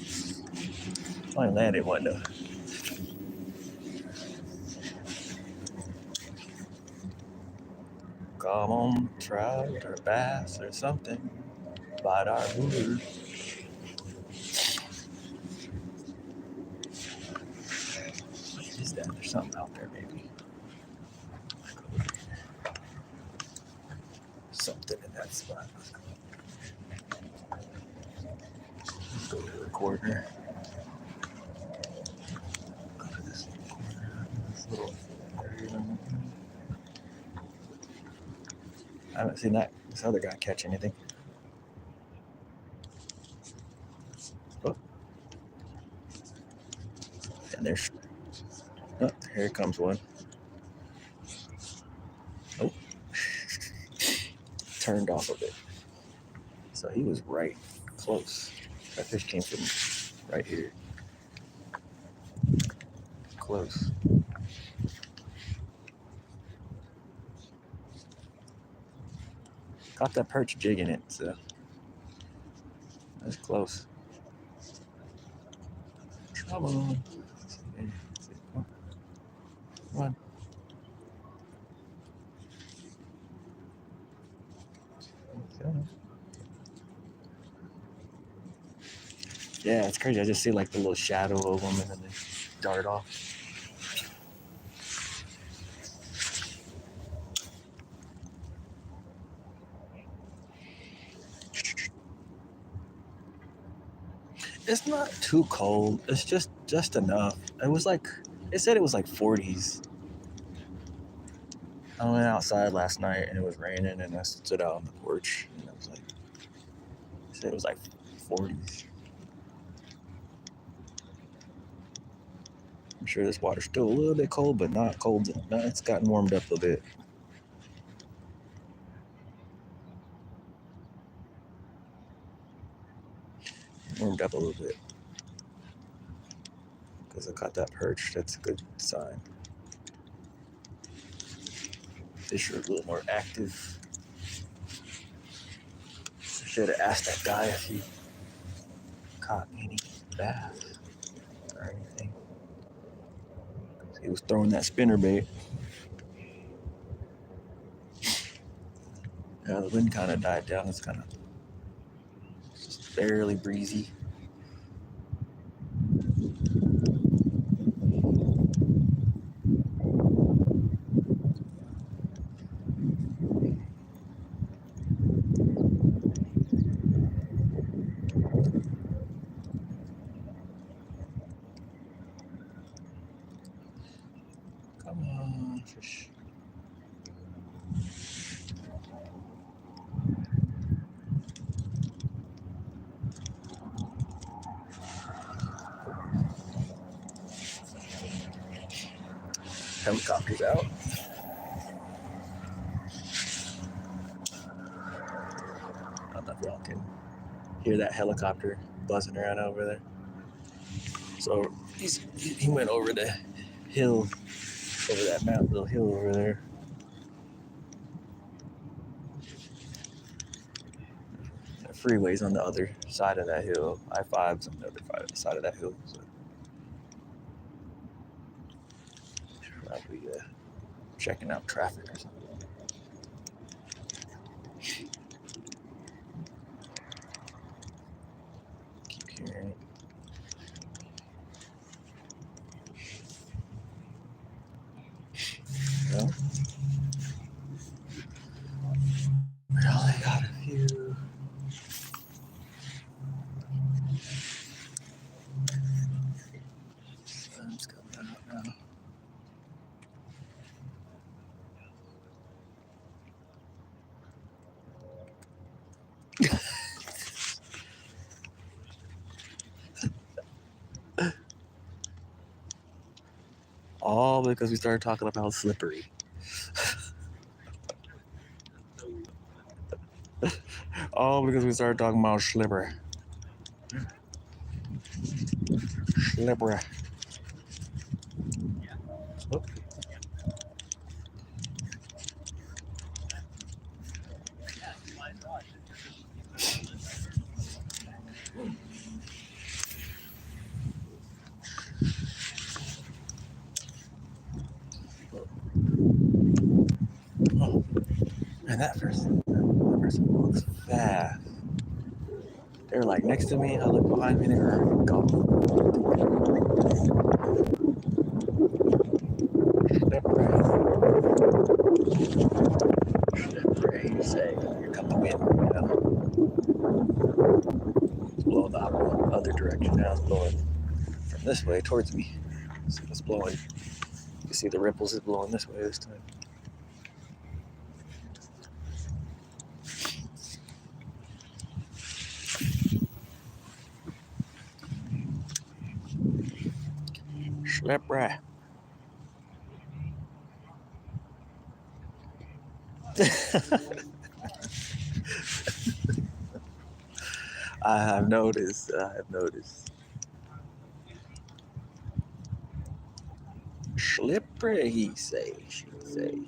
Only landed one though. Come on, trout or bass or something. Bite our lure. What is that? There's something out there, maybe. Something in that spot. Let's go to the corner. Go to this corner. This little area. I haven't seen this other guy catch anything. Oh. And there's. Oh, here comes one. Oh. Turned off a bit. So he was right close. That fish came from right here. Close. Caught that perch jigging it, so that's close. Come on. Come on. Yeah, it's crazy. I just see like the little shadow of them and then they dart off. It's not too cold. It's just enough. It said it was like 40s. I went outside last night and it was raining and I stood out on the porch and it was like, it said it was like 40s. I'm sure this water's still a little bit cold, but not cold. No, it's gotten warmed up a bit. Warmed up a little bit. Because I caught that perch. That's a good sign. Fish are a little more active. I should have asked that guy if he caught any bass or anything. He was throwing that spinner bait. Yeah, the wind kind of died down. It's kind of just barely breezy. Come on, fish. Helicopter's out. I don't know if y'all can hear that helicopter buzzing around over there. So he went over the hill, over that mountain, little hill over there. The freeway's on the other side of that hill. I-5's on the other side of that hill. So probably checking out traffic or something. Keep hearing it. Well, we only got a few. Sun's coming out now. All because we started talking about how slippery. All because we started talking about slippery. Slippery. Oh. Oh. Man, that person looks fast. They were like next to me. I looked behind me. They were gone. Slippery, you say. Here come the wind. You know. It's blowing the other direction now. It's blowing from this way towards me. So it's blowing. You see the ripples is blowing this way this time. Slippery. I have noticed. Slippery, he say, she say.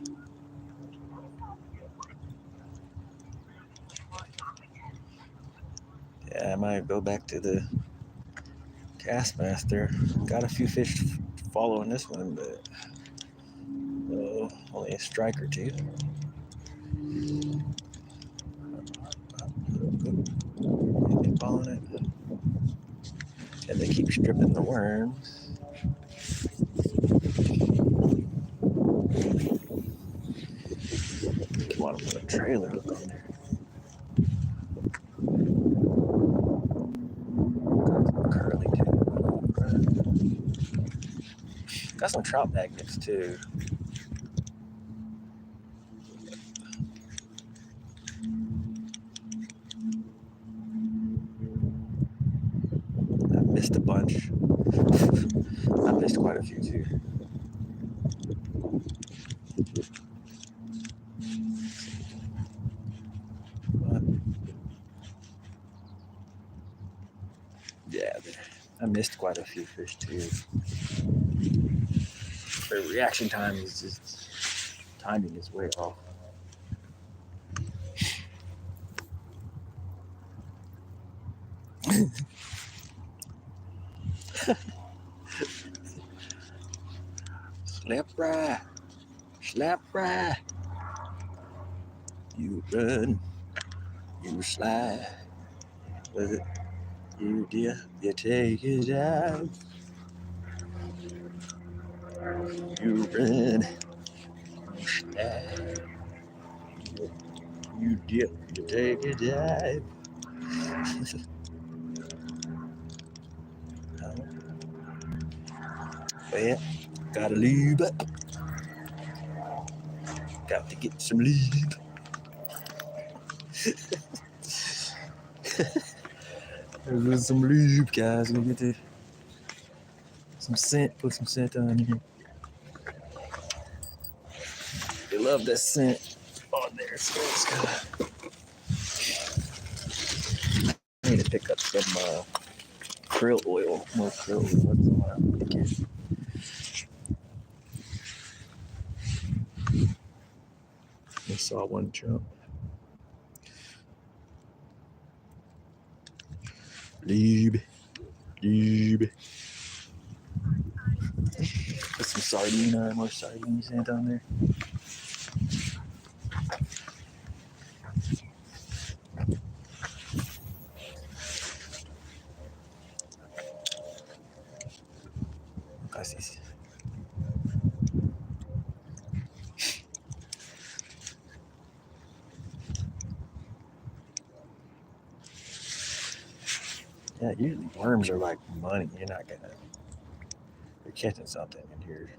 Yeah, I might go back to the Castmaster. Got a few fish following this one, but only a strike or two. Following it. keep stripping the worms. You want to put a trailer hook on there. Got some curly too. Got some trout magnets too. I missed a bunch. I missed quite a few too. But yeah, I missed quite a few fish too. Their reaction time is just timing is way off. Slap right, slap right. You run, you slide. Was it? You dip, you take it out. You run, you slide. You dip, you take it out. Well, gotta leave it. Got to get some leave. There's some lube, guys. We'll get some scent. Put some scent on here. They love that scent on there. So I need to pick up some krill oil. More krill oil. That's the one I'm thinking. I saw one jump. Lube. Put some sardine or more sardine scent on there. I see. Yeah, usually worms are like money. You're catching something in here.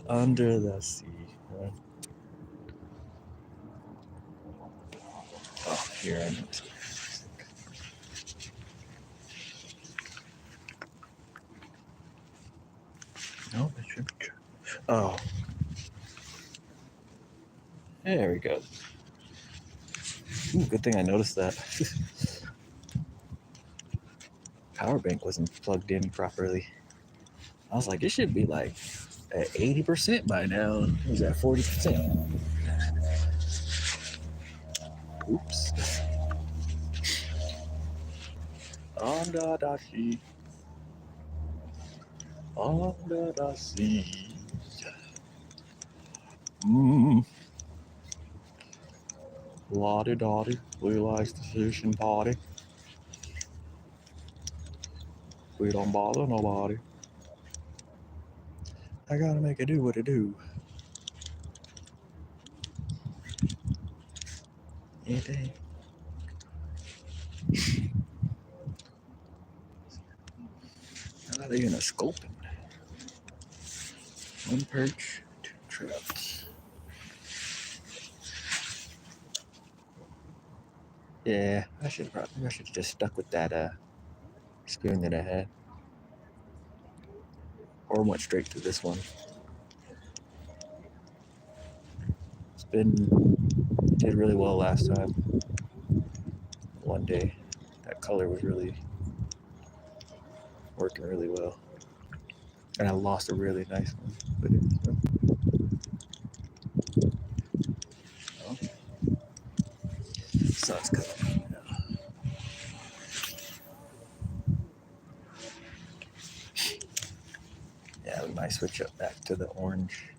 Under the sea. Huh? Oh, here I know. No, that should be true. Oh. There we go. Ooh, good thing I noticed that. Power bank wasn't plugged in properly. I was like, it should be like at 80% by now. It was at 40%. Oops. Under the sea. Under the sea. Lottie Dottie, we likes the fishing party. We don't bother nobody. I gotta make it do what it do. Ain't they? How are they gonna scope him? One perch, two trouts. Yeah, I should have just stuck with that spoon that I had. Or went straight to this one. Did really well last time. One day. That color was really working really well. And I lost a really nice one. But sun's coming now. Yeah, we might switch up back to the orange.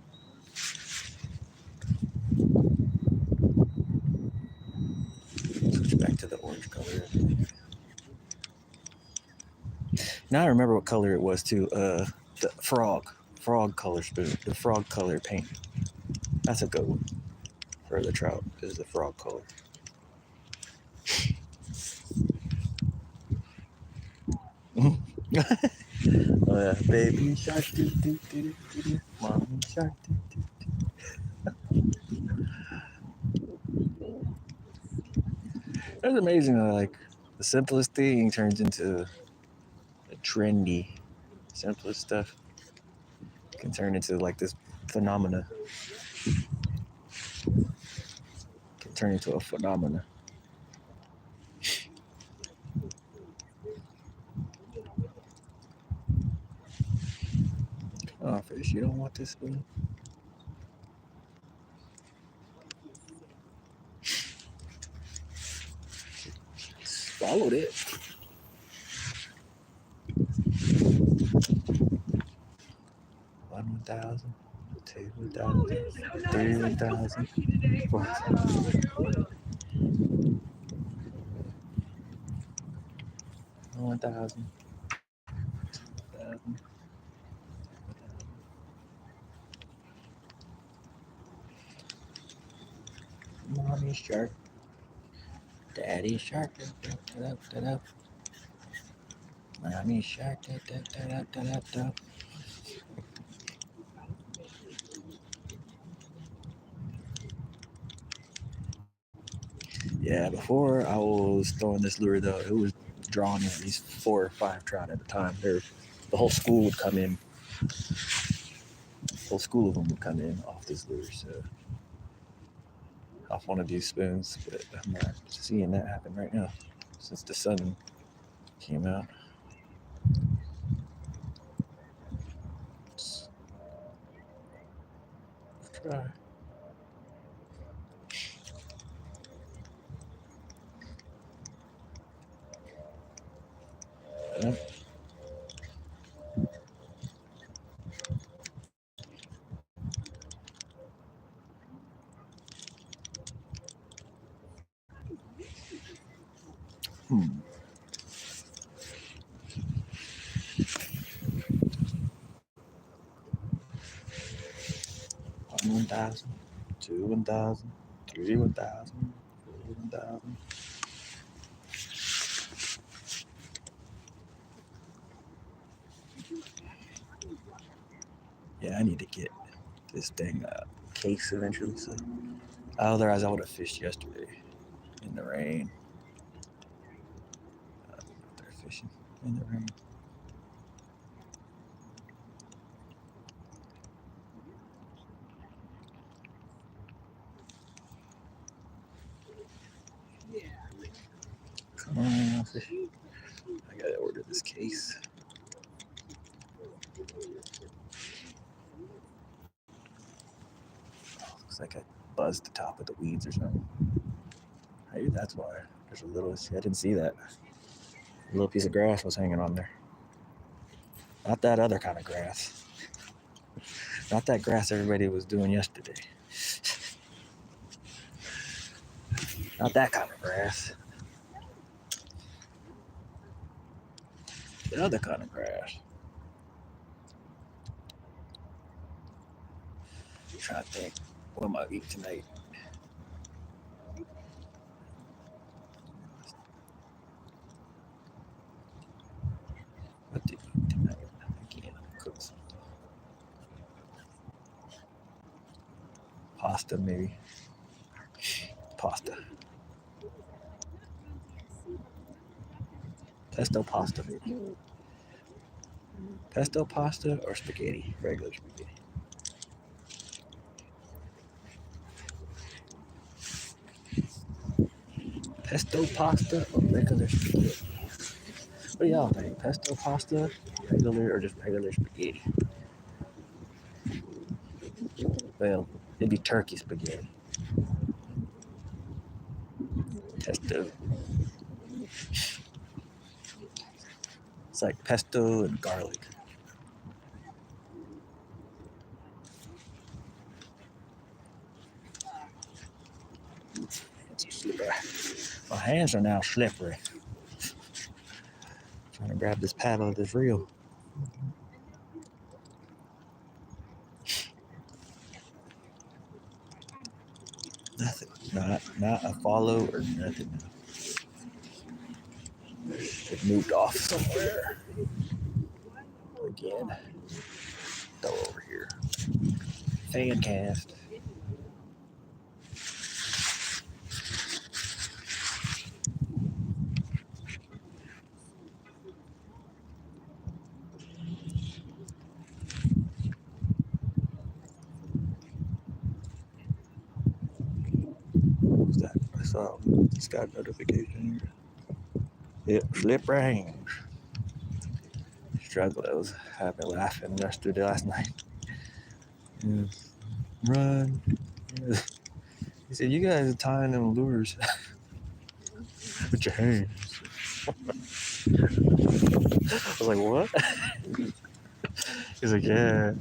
Now I remember what color it was too. The frog color spoon, the frog color paint. That's a good one for the trout. Is the frog color. Baby shark, do do do do do, mommy shark, do do. It's amazing how like the simplest thing turns into a trendy. Simplest stuff can turn into like this phenomena. Can turn into a phenomena. Oh, fish, you don't want this spoon? Swallowed it. One 1,000, 2 1,000, 3 1,000, 4 1,000, 1,000. Mommy shark, daddy shark, da-da-da-da-da. Mommy shark, da-da-da-da-da-da. Yeah, before I was throwing this lure though, it was drawing in at least 4 or 5 trout at a time. The whole school would come in. The whole school of them would come in off this lure, so off one of these spoons. But I'm not seeing that happen right now since the sun came out. Let's try. Yep. Hmm. 1,000, 2 1,000, 3 1,000, 4 1,000. Yeah, I need to get this thing case eventually. So otherwise, I would have fished yesterday in the rain. They're fishing in the rain. Come on, fish. I gotta order this case. Oh, looks like I buzzed the top of the weeds or something. Hey, that's why. There's a little. I didn't see that. A little piece of grass was hanging on there. Not that other kind of grass. Not that grass everybody was doing yesterday. Not that kind of grass. The other kind of grass. I'm trying to think. What am I eating tonight? What to eat tonight? Again, cook some pasta maybe. Pasta. Pesto pasta maybe. Pesto pasta or spaghetti? Regular spaghetti. Pesto pasta or regular spaghetti? What do y'all think? Pesto pasta, regular, or just regular spaghetti? Well, it'd be turkey spaghetti. Pesto. It's like pesto and garlic. My hands are now slippery. Trying to grab this paddle of this reel. Nothing. Not a follow or nothing. It moved off somewhere. Again. Throw over here. Fan cast. What's that? I saw it's got a notification here. Yep, slip range. Struggle. I was having laughing yesterday last night. Yeah. Run. Yeah. He said, "You guys are tying them lures with your hands." I was like, "What?" He's like, "Yeah."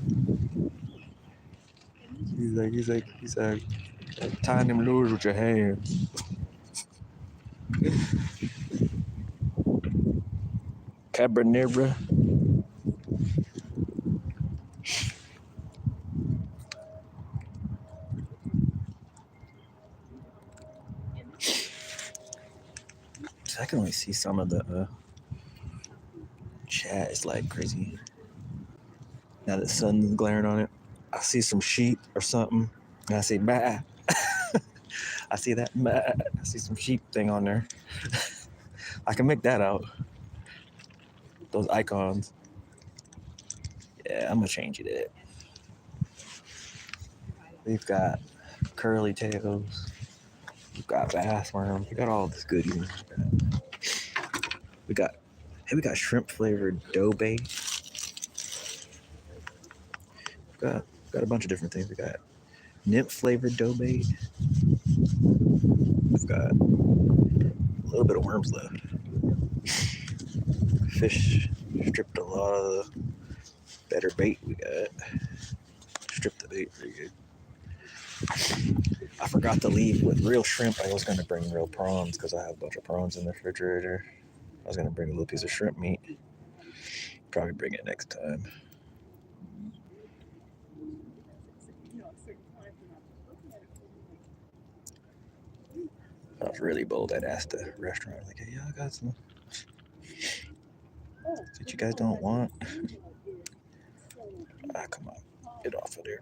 He's like, tying them lures with your hands. Cabanera. So I can only see some of the chat. It's like crazy. Now that the sun's glaring on it, I see some sheep or something, and I say, "Bah." I see that. Bah. I see some sheep thing on there. I can make that out. Those icons. Yeah, I'm gonna change it. We've got curly tails. We've got bass worms. We got all this goodies. We got shrimp flavored dough bait. Got a bunch of different things. We got nymph flavored dough bait. We've got a little bit of worms left. Fish stripped a lot of the better bait we got. Stripped the bait pretty good. I forgot to leave with real shrimp. I was gonna bring real prawns because I have a bunch of prawns in the refrigerator. I was gonna bring a little piece of shrimp meat. Probably bring it next time. I was really bold. I'd ask the restaurant, like, "Hey, yeah, I got some that you guys don't want." Come on, get off of there.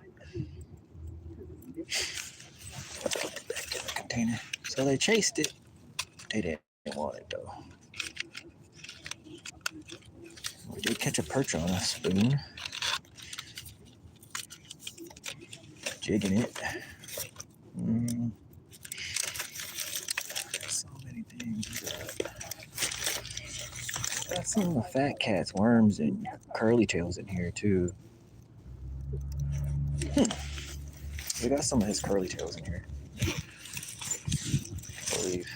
Put it back in the container. So they chased it. They didn't want it though. We did catch a perch on a spoon. Jigging it. So many things. Got some of the fat cat's worms and curly tails in here too. We got some of his curly tails in here, I believe.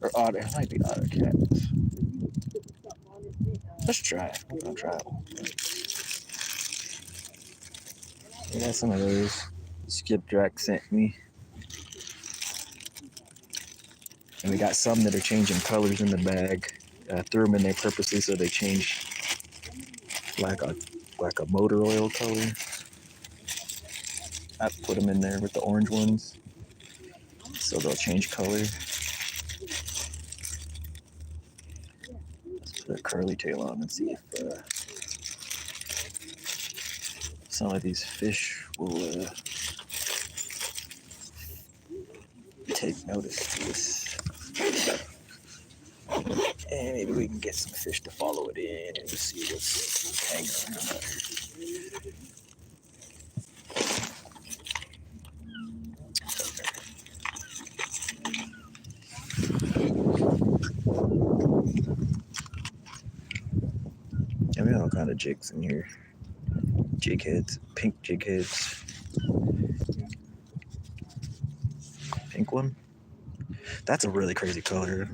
Or otter. It might be otter cats. Let's try it. We're gonna try it. We got some of those. Skipjack sent me. And we got some that are changing colors in the bag. I threw them in there purposely so they change like a motor oil color. I put them in there with the orange ones so they'll change color. Let's put a curly tail on and see if some of these fish will take notice to this. And maybe we can get some fish to follow it in and see what's hanging around. And we got all kind of jigs in here. Jig heads, pink jig heads. Pink one. That's a really crazy color.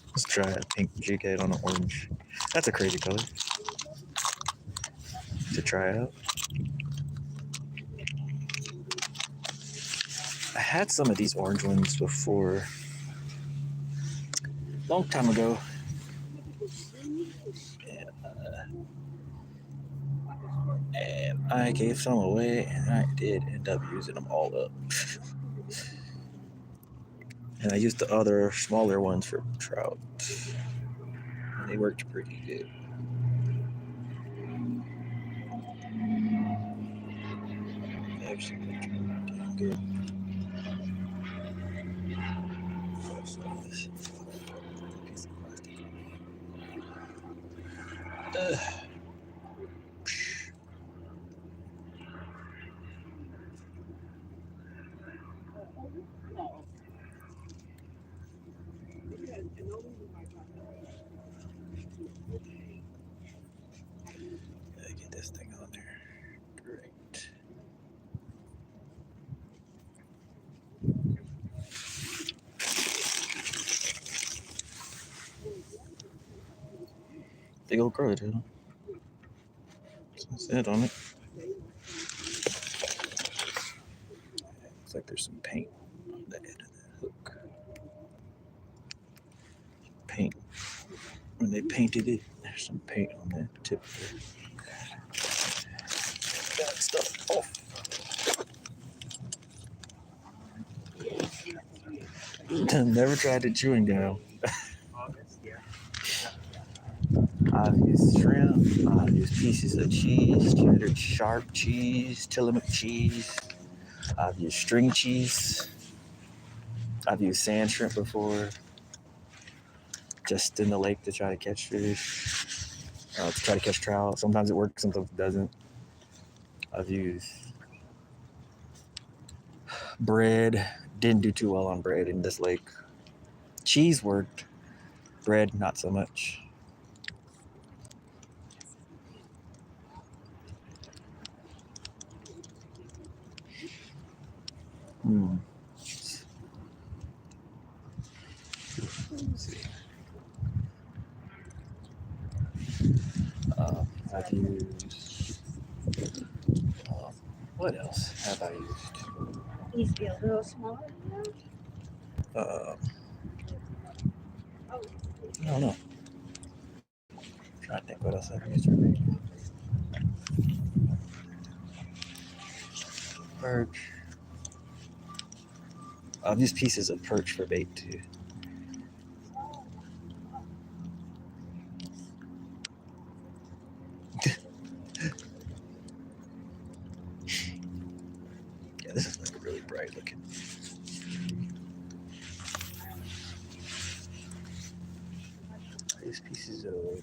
Let's try a pink jig head on an orange. That's a crazy color to try out. I had some of these orange ones before, long time ago. And I gave some away, and I did end up using them all up. And I used the other smaller ones for trout. And they worked pretty good. They actually worked pretty damn good. What's this? Piece of plastic. Gotta get this thing on there. Great. Big old curly tail. That's it on it. Looks like there's some paint on the end of the hook. Paint. When they painted it, there's some paint on the tip there. That stuff off. Never tried it chewing gum. I've used shrimp. I've used pieces of cheese, cheddar sharp cheese, Tillamook cheese. I've used string cheese. I've used sand shrimp before, just in the lake to try to catch fish, to try to catch trout. Sometimes it works, sometimes it doesn't. I've used bread. Didn't do too well on bread in this lake. Cheese worked. Bread, not so much. Let's see. I've used. What else have I used? Needs to be a little smaller. I don't know. Trying to think what else I've used for bait. Perch. I've used pieces of perch for bait too. Yeah, this is like really bright looking. I use pieces of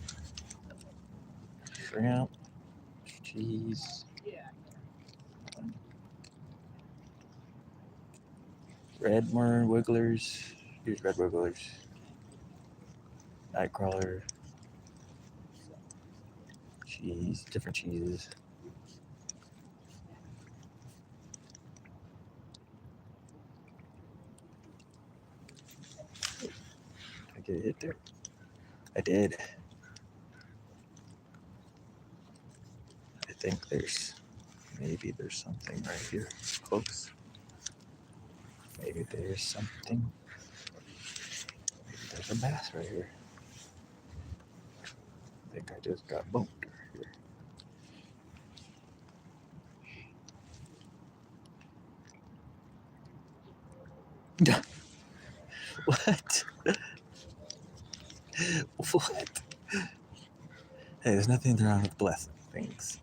shrimp, cheese, red worm wigglers. Here's red wigglers. Nightcrawler. Cheese, different cheeses. Did I get a hit there? I did. I think maybe there's something right here. Close. Maybe there's something. Maybe there's a bass right here. I think I just got bumped right here. What? What? Hey, there's nothing wrong with blessing things.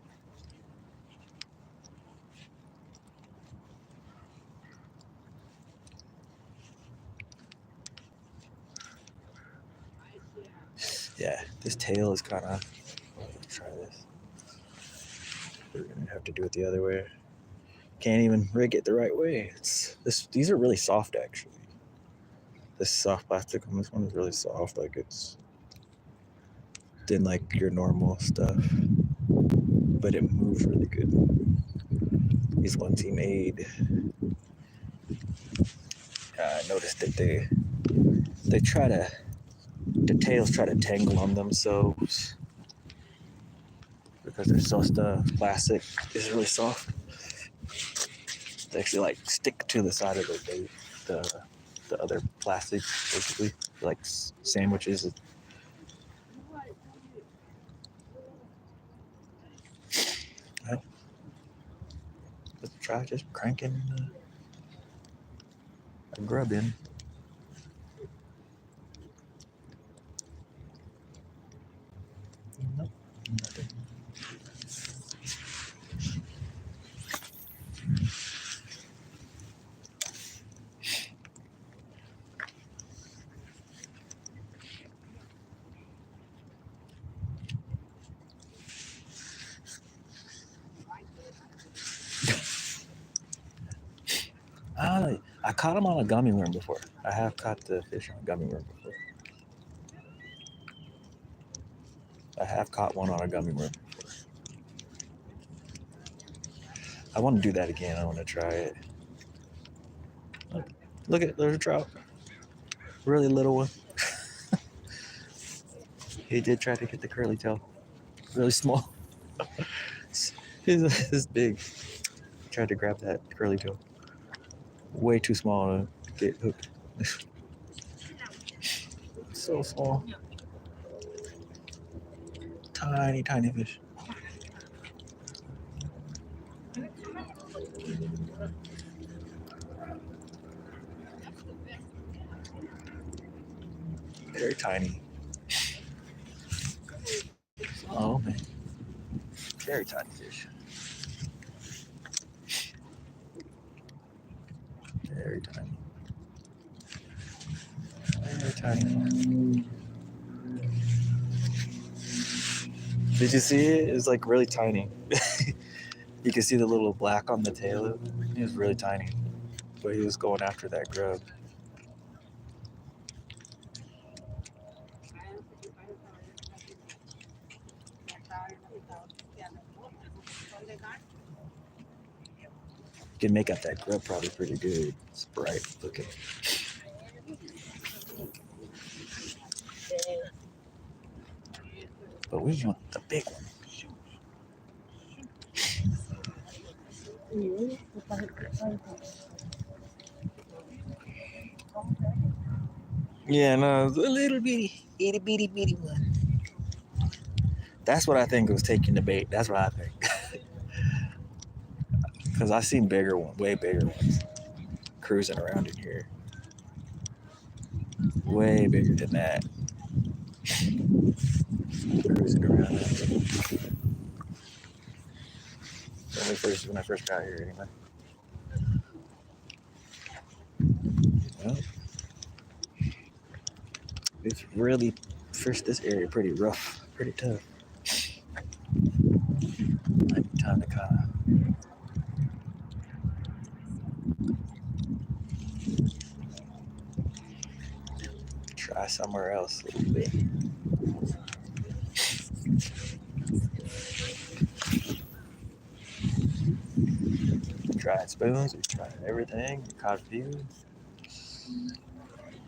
Yeah, this tail is kind of. Let's try this. We're gonna have to do it the other way. Can't even rig it the right way. These are really soft actually. This soft plastic on this one is really soft, like it's than like your normal stuff. But it moves really good. These ones he made. I noticed that they try to. The tails try to tangle on themselves because they're so stuffed. Plastic is really soft. They actually like stick to the side of the bait, the other plastic, basically, like sandwiches. try just cranking a grub in. Nope, nothing. I caught him on a gummy worm before. I have caught the fish on a gummy worm before. I have caught one on a gummy worm before. I want to do that again. I want to try it. Look at, there's a trout. Really little one. He did try to get the curly tail. Really small. He's this big. Tried to grab that curly tail. Way too small to get hooked. So small. Tiny, tiny fish. Very tiny. Oh man. Very tiny fish. Very tiny. Very tiny. Did you see it? It was like really tiny. You can see the little black on the tail. He was really tiny. But he was going after that grub. You can make out that grub probably pretty good. It's bright looking. But we want the big one. Yeah, no, the little itty bitty one. That's what I think was taking the bait. That's what I think. Because I've seen bigger ones, way bigger ones, cruising around in here. Way bigger than that. Cruising around. When I first got here, anyway. Well, it's really, first this area pretty rough, pretty tough. Might be time to kind of try somewhere else a little bit. Tried spoons, we tried everything. We caught a few.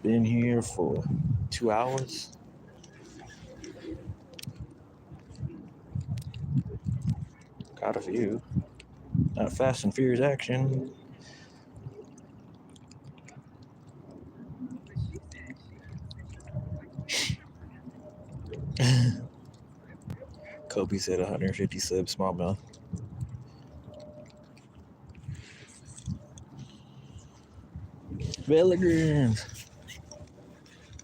Been here for 2 hours. Caught a few. Not Fast and Furious action. Kobe said 150 subs, smallmouth. Milligrams.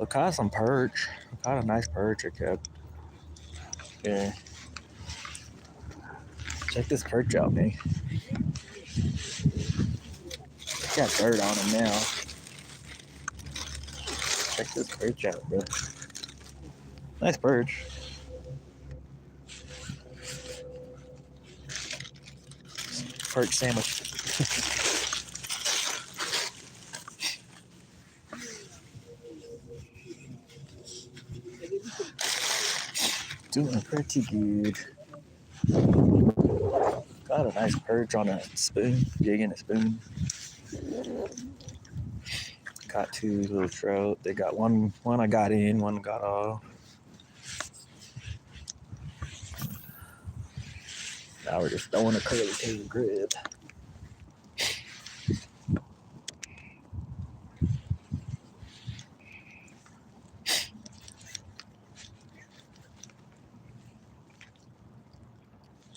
I caught some perch. I caught a nice perch I kept. Yeah. Check this perch out, man. Got dirt on him now. Check this perch out, bro. Nice perch. Perch sandwich. Doing pretty good. Got a nice perch on a spoon, jig in a spoon. Got 2 little trout. They got one I got in, one got off. Now we're just throwing a curly tail grib.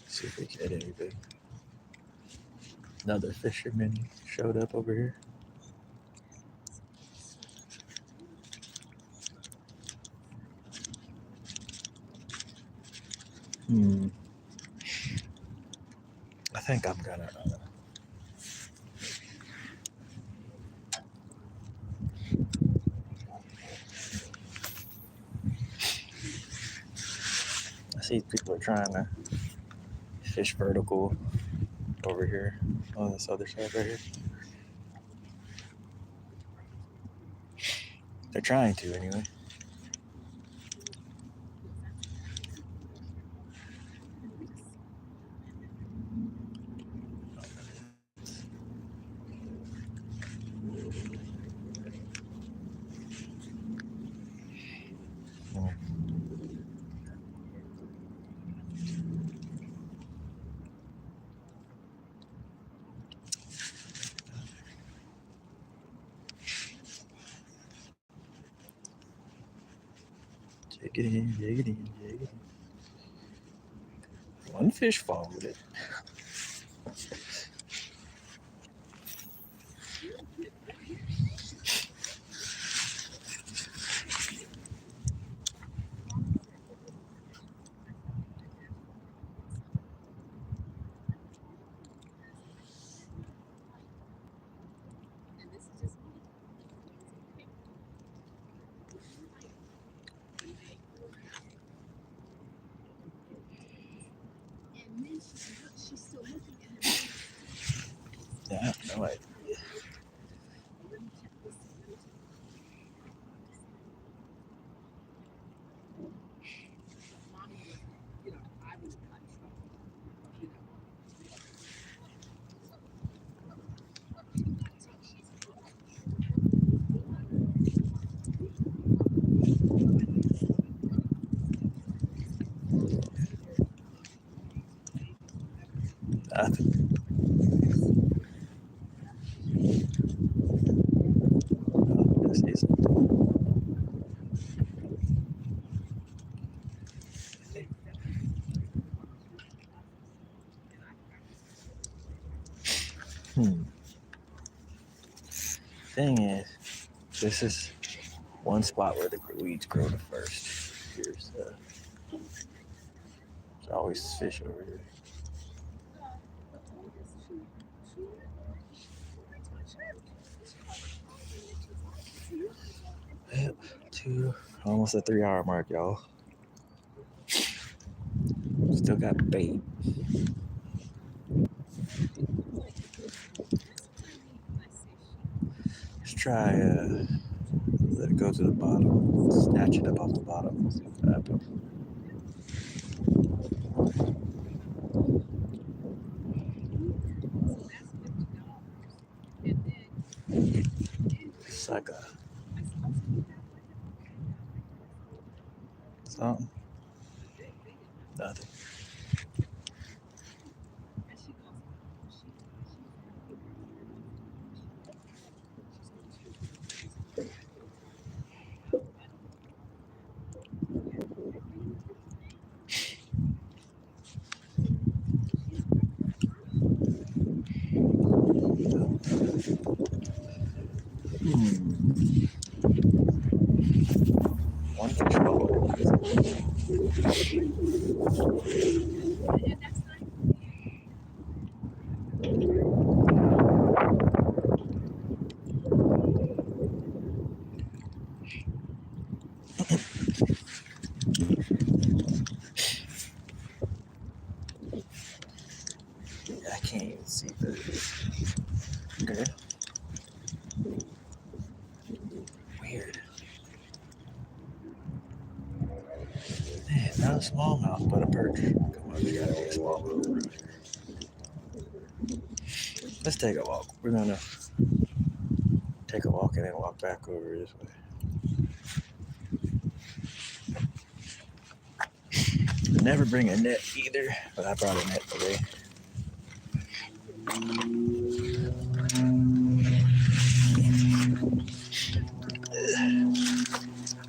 See if we can hit anything. Another fisherman showed up over here. I think I'm gonna. I see people are trying to fish vertical over here on this other side right here. They're trying to anyway. Take it in, dig it in, dig it in. One fish followed it. Yeah, I have no idea. Nothing. Oh, I see something. Thing is, this is one spot where the weeds grow the first. Here's there's always fish over here. Yep, almost a 3-hour mark, y'all. Still got bait. Let's try let it go to the bottom. Snatch it up off the bottom. See what happens. It's like a something. Nothing. One fish follow. I can't even see the. Okay. Weird. Man, not a smallmouth, but a perch. Come on, we gotta be a smallmouth. Let's take a walk. We're gonna take a walk and then walk back over this way. Never bring a net either, but I brought a net today. I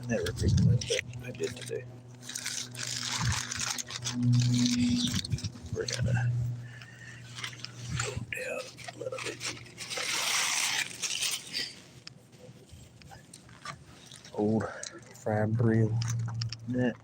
never bring a net, but I did today. We're gonna go down Fabril net.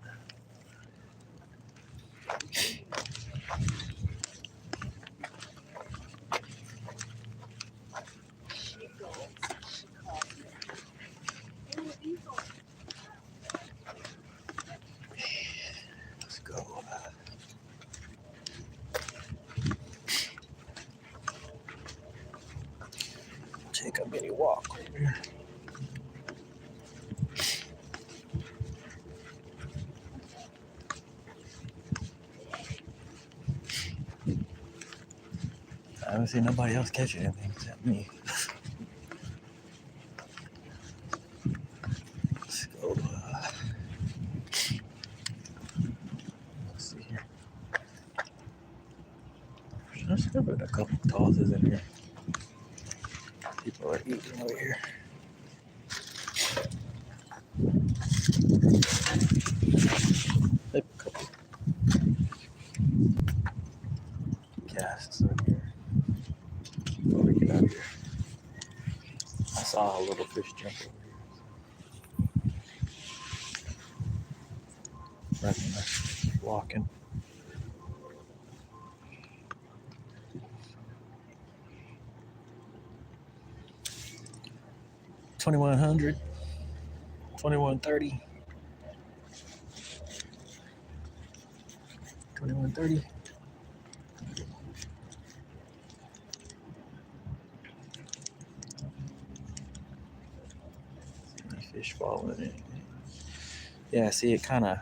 Let's go. Take a mini walk over here. I haven't seen nobody else catch anything except me. Let's go. Let's see here. There's still been a couple tosses in here. People are eating over here. A couple casts in here. Before we get out of here. I saw a little fish jump over here. Right when I was walking. $2,100, $2,130, $2,130. Fish falling in. Yeah, see, it kind of,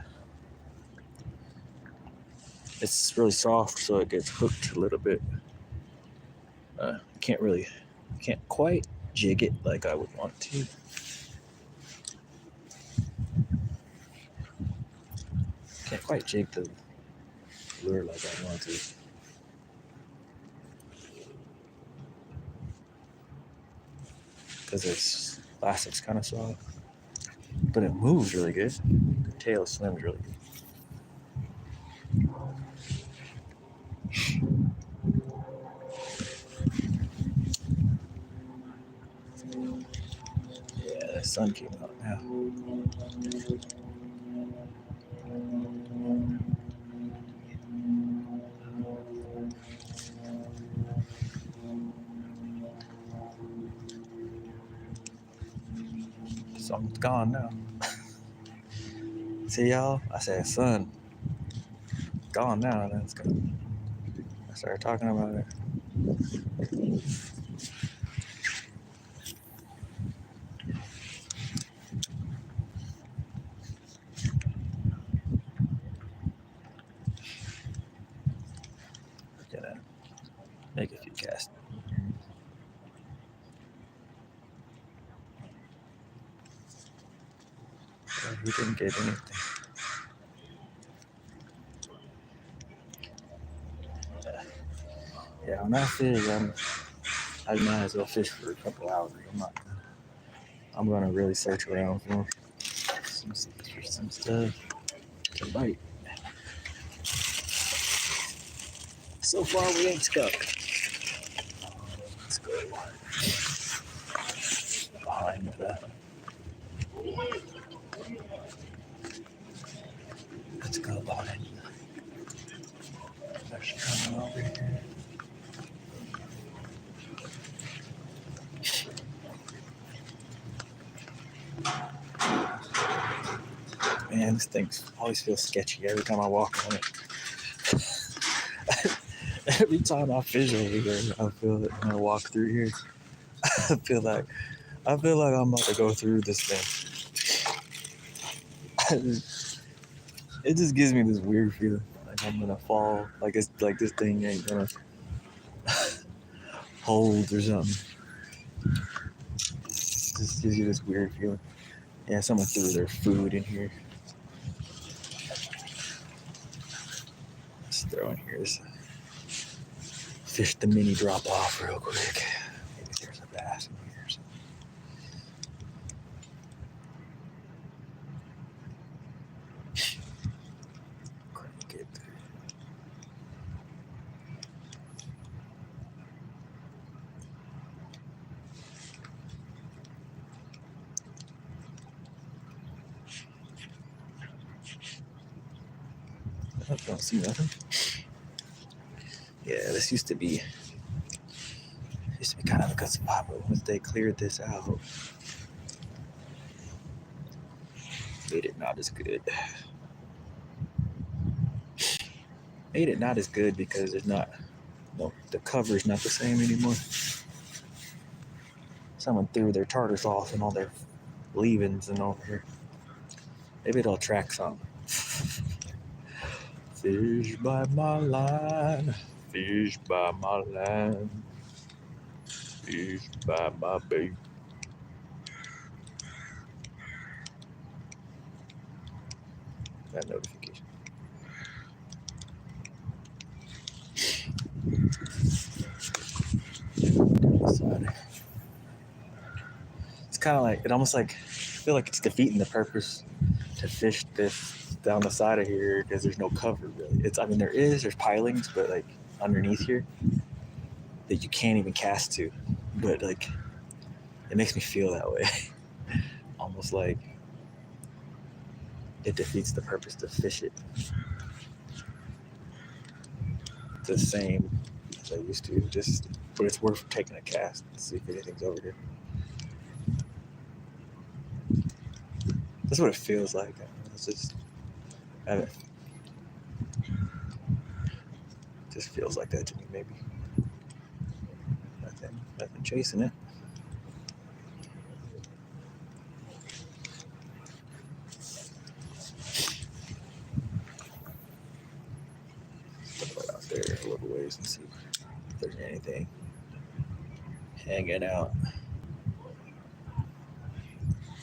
it's really soft, so it gets hooked a little bit. Can't quite jig it like I would want to. Can't quite jig the lure like I want to. Because its plastic's kind of soft. But it moves really good. The tail swims really good. Yeah, the sun came out now. Sun's gone now. See y'all? I said sun. Gone now. Then it's gone. I started talking about it. We're gonna make a few casts. We didn't get anything. Yeah, when I fish, I might as well fish for a couple hours. I'm gonna really search around for some stuff to bite. So far, we ain't stuck. Let's go behind the. Let's go behind the. Fish coming over here. Man, this thing always feels sketchy every time I walk on it. Every time I fish over here, I feel it when I walk through here. I feel like I'm about to go through this thing. It just gives me this weird feeling, like I'm gonna fall, like it's like this thing ain't gonna hold or something. It just gives you this weird feeling. Yeah, someone threw their food in here. Let's throw in here. Fish the mini drop off real quick. Maybe there's a bass in here or something. Crank it. I don't see nothing. Yeah, this used to be kind of a good spot, but once they cleared this out, made it not as good. Made it not as good because there's not, the cover's not the same anymore. Someone threw their tartars off and all their leavings and over here. Maybe it'll attract some. Fish by my line, fish by my line, fish by my bait. That notification. It's kind of like, it almost like, I feel like it's defeating the purpose to fish this down the side of here because there's no cover really. There's pilings, but like underneath here that you can't even cast to. But like, it makes me feel that way. Almost like it defeats the purpose to fish it the same as I used to. But it's worth taking a cast to see if anything's over here. That's what it feels like. It's just, it just feels like that to me. Maybe nothing chasing it. Put it out there a little ways and see if there's anything hanging out,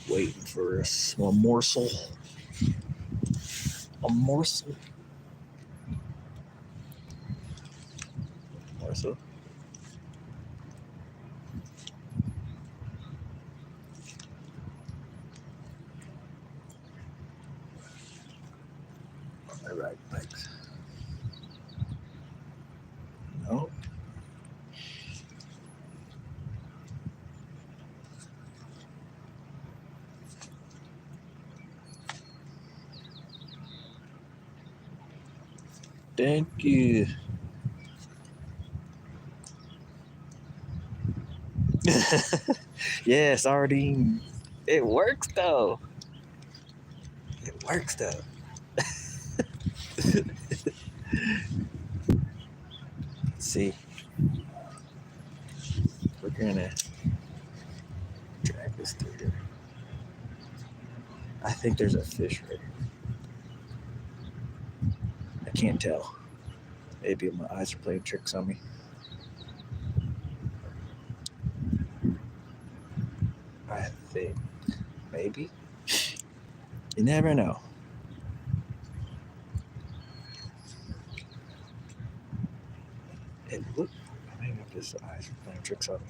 waiting for a small morsel. A morsel. Morsel. All right, thanks. No. Thank you. Yeah, sardine. It works though. Let's see. We're gonna drag this through here. I think there's a fish right here. I can't tell. Maybe my eyes are playing tricks on me. I think maybe. You never know. It looked. Maybe his eyes are playing tricks on me.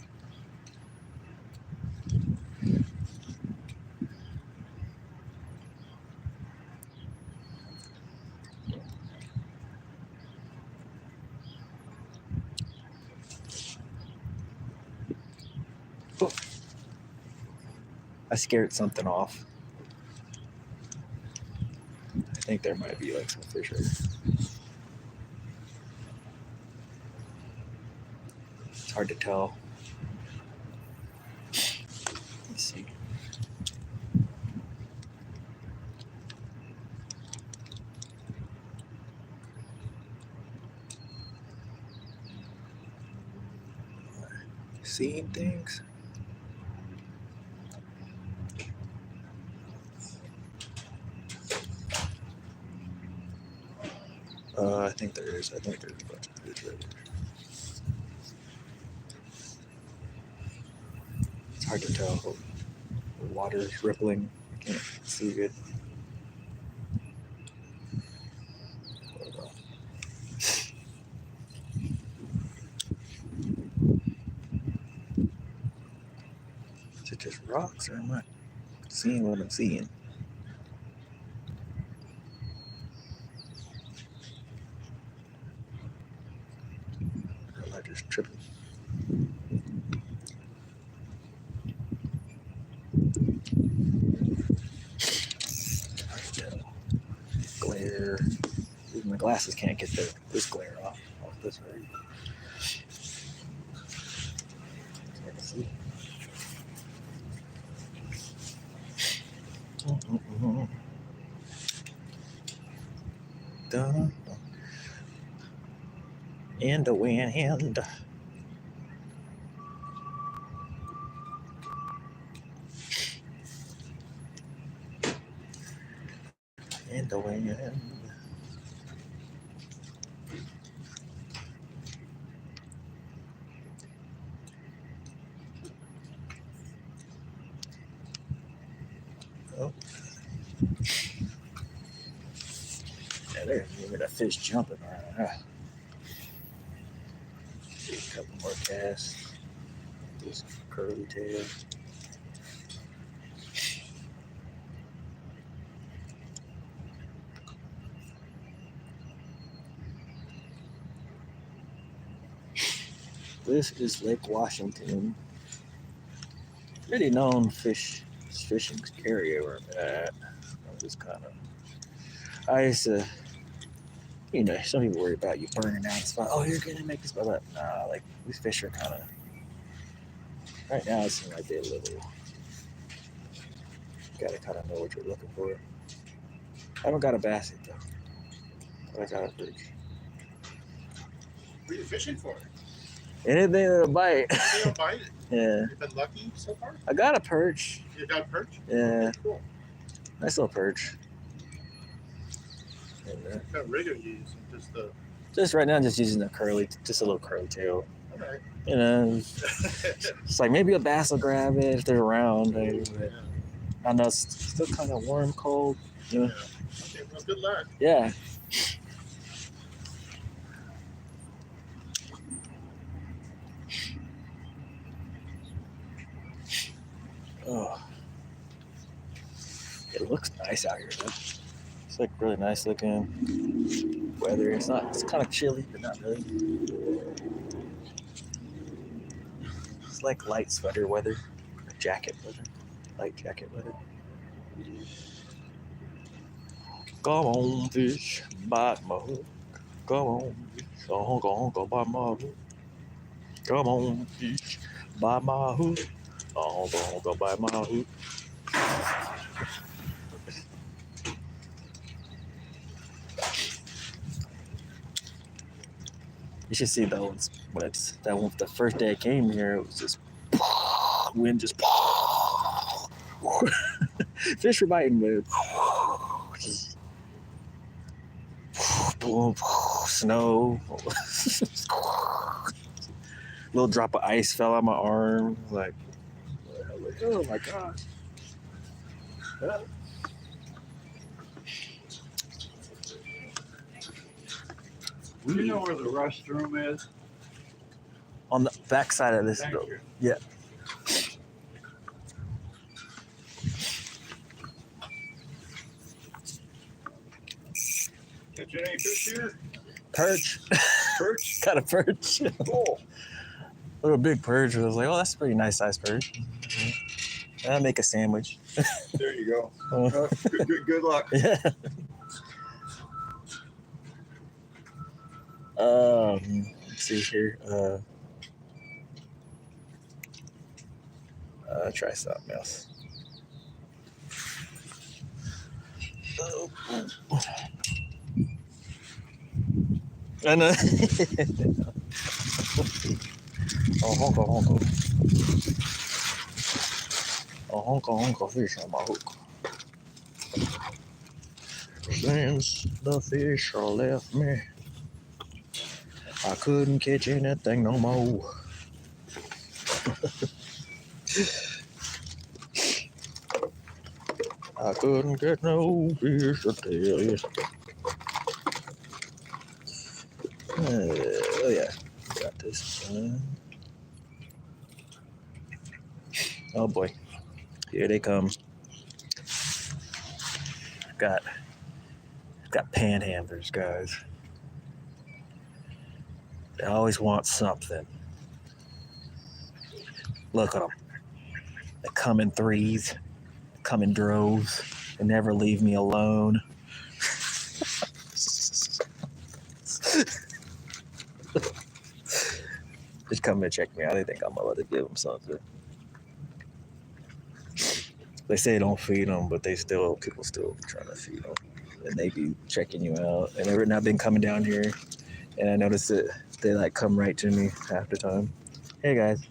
Oh. I scared something off. I think there might be like some fish right here. It's hard to tell. Let's see. Seeing things? I think there is. I think there's a bunch of fish right here. It's hard to tell. The water is rippling. I can't see good. Is it just rocks or am I seeing what I'm seeing? Or am I just tripping? Glare. Even glasses can't get this glare off this way. See. Dun, dun. In the wind. In the wind. Oh. Yeah, there's even a fish jumping around. See a couple more casts. This curly tail. This is Lake Washington. Pretty known fishing area where I'm at. I'm just kind of. I used to, some people worry about you burning out the spot. Oh, you're gonna make this, but nah, like these fish are kind of. Right now, it seems like they're a little. Gotta kind of know what you're looking for. I haven't got a basset though. But I got a perch. What are you fishing for? Anything that'll bite. You don't bite it? Yeah. You've been lucky so far? I got a perch. You got a perch? Yeah. Okay, cool. Nice little perch. And, What kind of rig are you using? just right now, I'm just using just a little curly tail. Alright. It's like maybe a bass will grab it if they're around. Maybe, but I know it's still kind of warm, cold. Yeah. Okay, well, good luck. Yeah. Oh, it looks nice out here, though. It's like really nice looking weather. It's kind of chilly, but not really. It's like light sweater weather, jacket weather, light jacket weather. Come on, fish, bite my hook. Come on, fish, go bite my hook. Come on, fish, bite my hook. Go bite my hook. You should see those when it's that one. The first day I came here, it was just wind, just fish were biting, but just boom, snow. Little drop of ice fell on my arm. Like, oh my gosh. Do you know where the restroom is? On the back side of this Thank building. you. Yeah. Catch any fish here? Perch. Perch? Got a perch. Cool. Little big perch. I was like, oh, that's a pretty nice size perch. I'll make a sandwich. There you go. Good luck. Yeah. Let's see here. Try something else. I know. Oh, honko. Oh, honko fish on my hook. Since the fish left me, I couldn't catch anything no more. I couldn't get no fish to tell you. Oh yeah, got this one. Oh boy, here they come. Got panhandlers, guys. They always want something. Look at them. They come in threes, come in droves. They never leave me alone. Just come and check me out. They think I'm about to give them something. They say don't feed them, but people still trying to feed them. And they be checking you out. And I've been coming down here, and I noticed that they like come right to me half the time. Hey guys,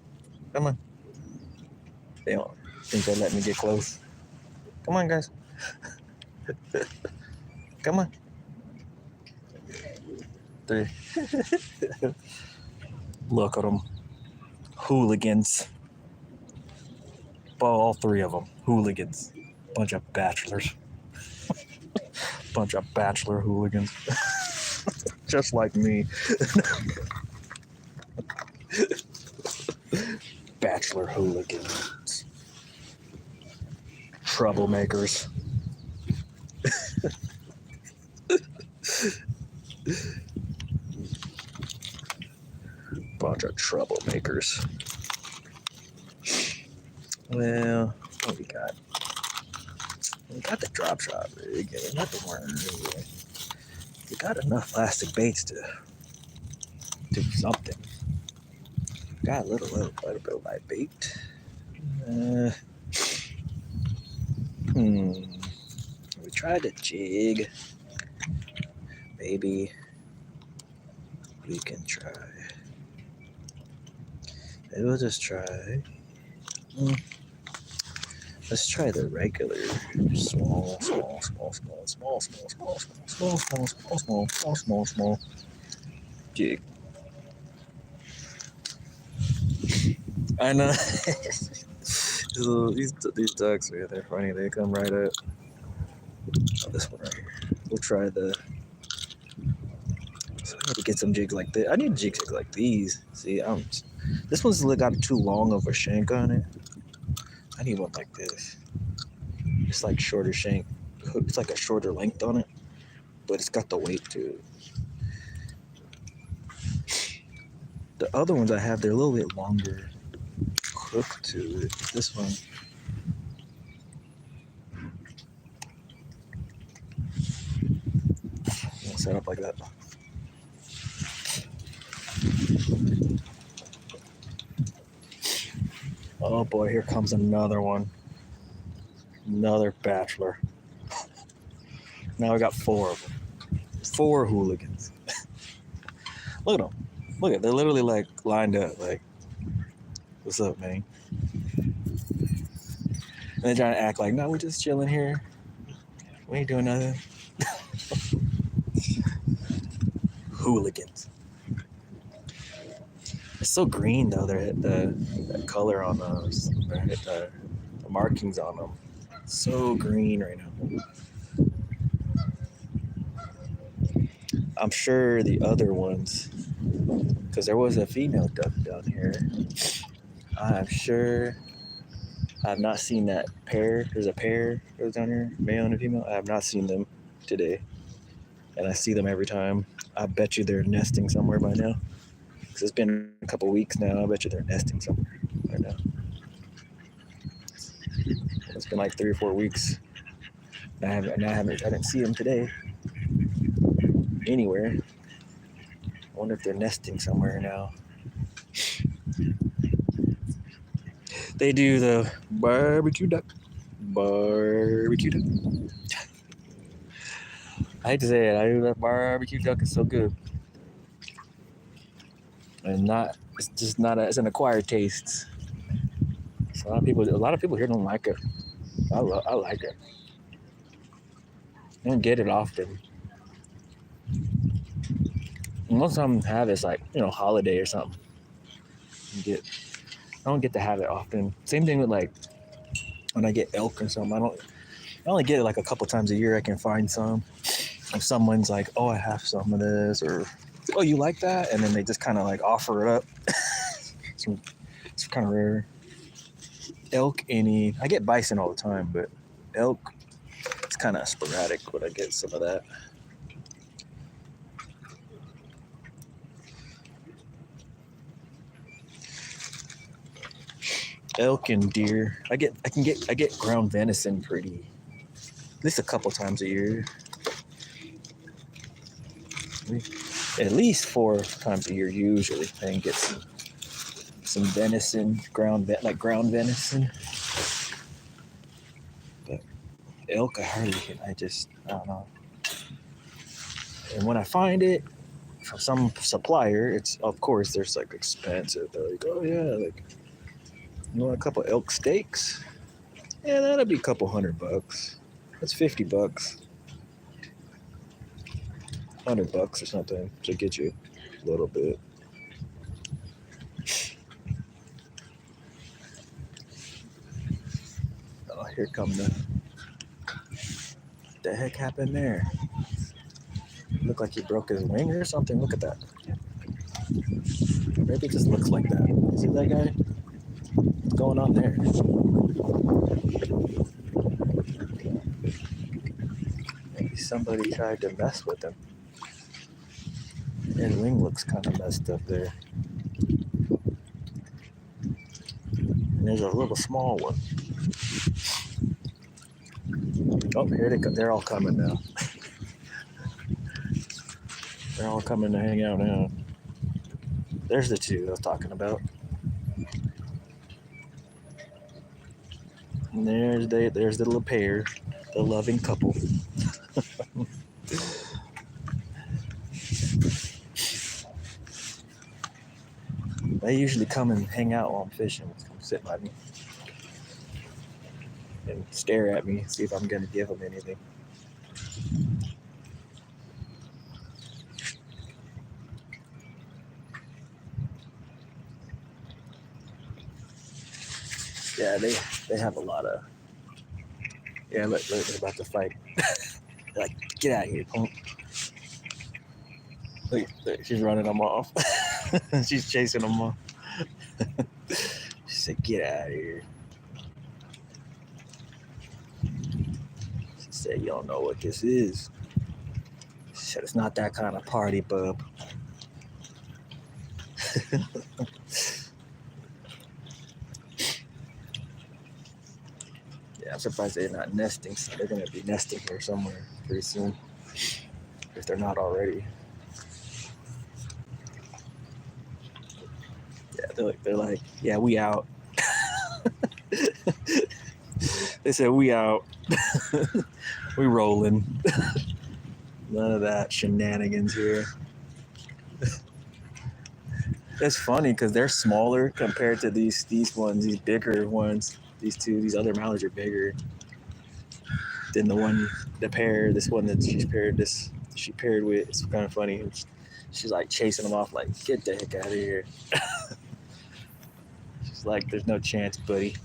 come on. They don't think they let me get close. Come on, guys. Come on. 3. Look at them. Hooligans. All 3 of them. Hooligans. Bunch of bachelors. Bunch of bachelor hooligans. Just like me. Bachelor hooligans. Troublemakers. Bunch of troublemakers. Well, what we got? We got the drop shot rig. Nothing working. We got enough plastic baits to do something. Got quite a bit of light bait. We tried to jig. Maybe we can try. Maybe we'll just try. Let's try the regular small jig. I know. These ducks, yeah, they're funny. They come right up. Oh, this one right here. We'll try the. So I need to get some jigs like this. I need jigs like these. See, this one's got too long of a shank on it. I need one like this. It's like shorter shank. It's like a shorter length on it, but it's got the weight to it. The other ones I have, they're a little bit longer hook to it. This one. I'll set up like that. Oh boy, here comes another one. Another bachelor. Now we got 4 of them. 4 hooligans. Look at them. Look at, they're literally like lined up. Like, what's up, man? And they're trying to act like, no, we're just chilling here. We ain't doing nothing. Hooligans. It's so green though. The color on those, the markings on them, so green right now. I'm sure the other ones, because there was a female duck down here. I'm sure I've not seen that pair. There's a pair that was down here, male and a female. I have not seen them today, and I see them every time. I bet you they're nesting somewhere by now. Because it's been a couple weeks now. I bet you they're nesting somewhere right now. It's been like 3 or 4 weeks. I didn't see them today anywhere. I wonder if they're nesting somewhere now. They do the barbecue duck. Barbecue duck. I hate to say it, I do that barbecue duck is so good. And it's just not it's an acquired taste. So a lot of people here don't like it. I like it. I don't get it often. And most of them have it's like, holiday or something. I don't get to have it often. Same thing with like when I get elk or something. I only get it like a couple times a year. I can find some. If someone's like, oh, I have some of this, or oh, you like that? And then they just kind of like offer it up. It's kind of rare. Elk, I get bison all the time, but elk, it's kind of sporadic, but I get some of that. Elk and deer. I get ground venison at least a couple times a year. at least 4 times a year usually, and get some venison, ground venison. But elk, I hardly hit. I don't know. And when I find it from some supplier, it's of course there's like expensive. They're like, oh yeah, like you want a couple elk steaks? Yeah, that'll be a couple $100. That's $50. $100 or something to get you a little bit. Oh, here come the heck happened there? Looked like he broke his wing or something. Look at that. Maybe it just looks like that. See that guy? What's going on there? Maybe somebody tried to mess with him. His wing looks kind of messed up there. And there's a little small one. Oh, here they come. They're all coming now. They're all coming to hang out now. There's the 2 I was talking about. And there's the little pair, the loving couple. They usually come and hang out while I'm fishing. Come sit by me and stare at me, see if I'm going to give them anything. Yeah, they have a lot of. Yeah, look, they're about to fight. Like, get out of here, punk. Look, she's running them off. She's chasing them off. She said, get out of here. She said, you don't know what this is. She said, it's not that kind of party, bub. Yeah, I'm surprised they're not nesting. So they're going to be nesting here somewhere pretty soon, if they're not already. Yeah, they're like, yeah, we out. They said, we out. We rolling. None of that shenanigans here. It's funny because they're smaller compared to these ones, these bigger ones. These other mallards are bigger than the pair. This one that she paired with. It's kind of funny. She's like chasing them off, like, get the heck out of here. She's like, there's no chance, buddy.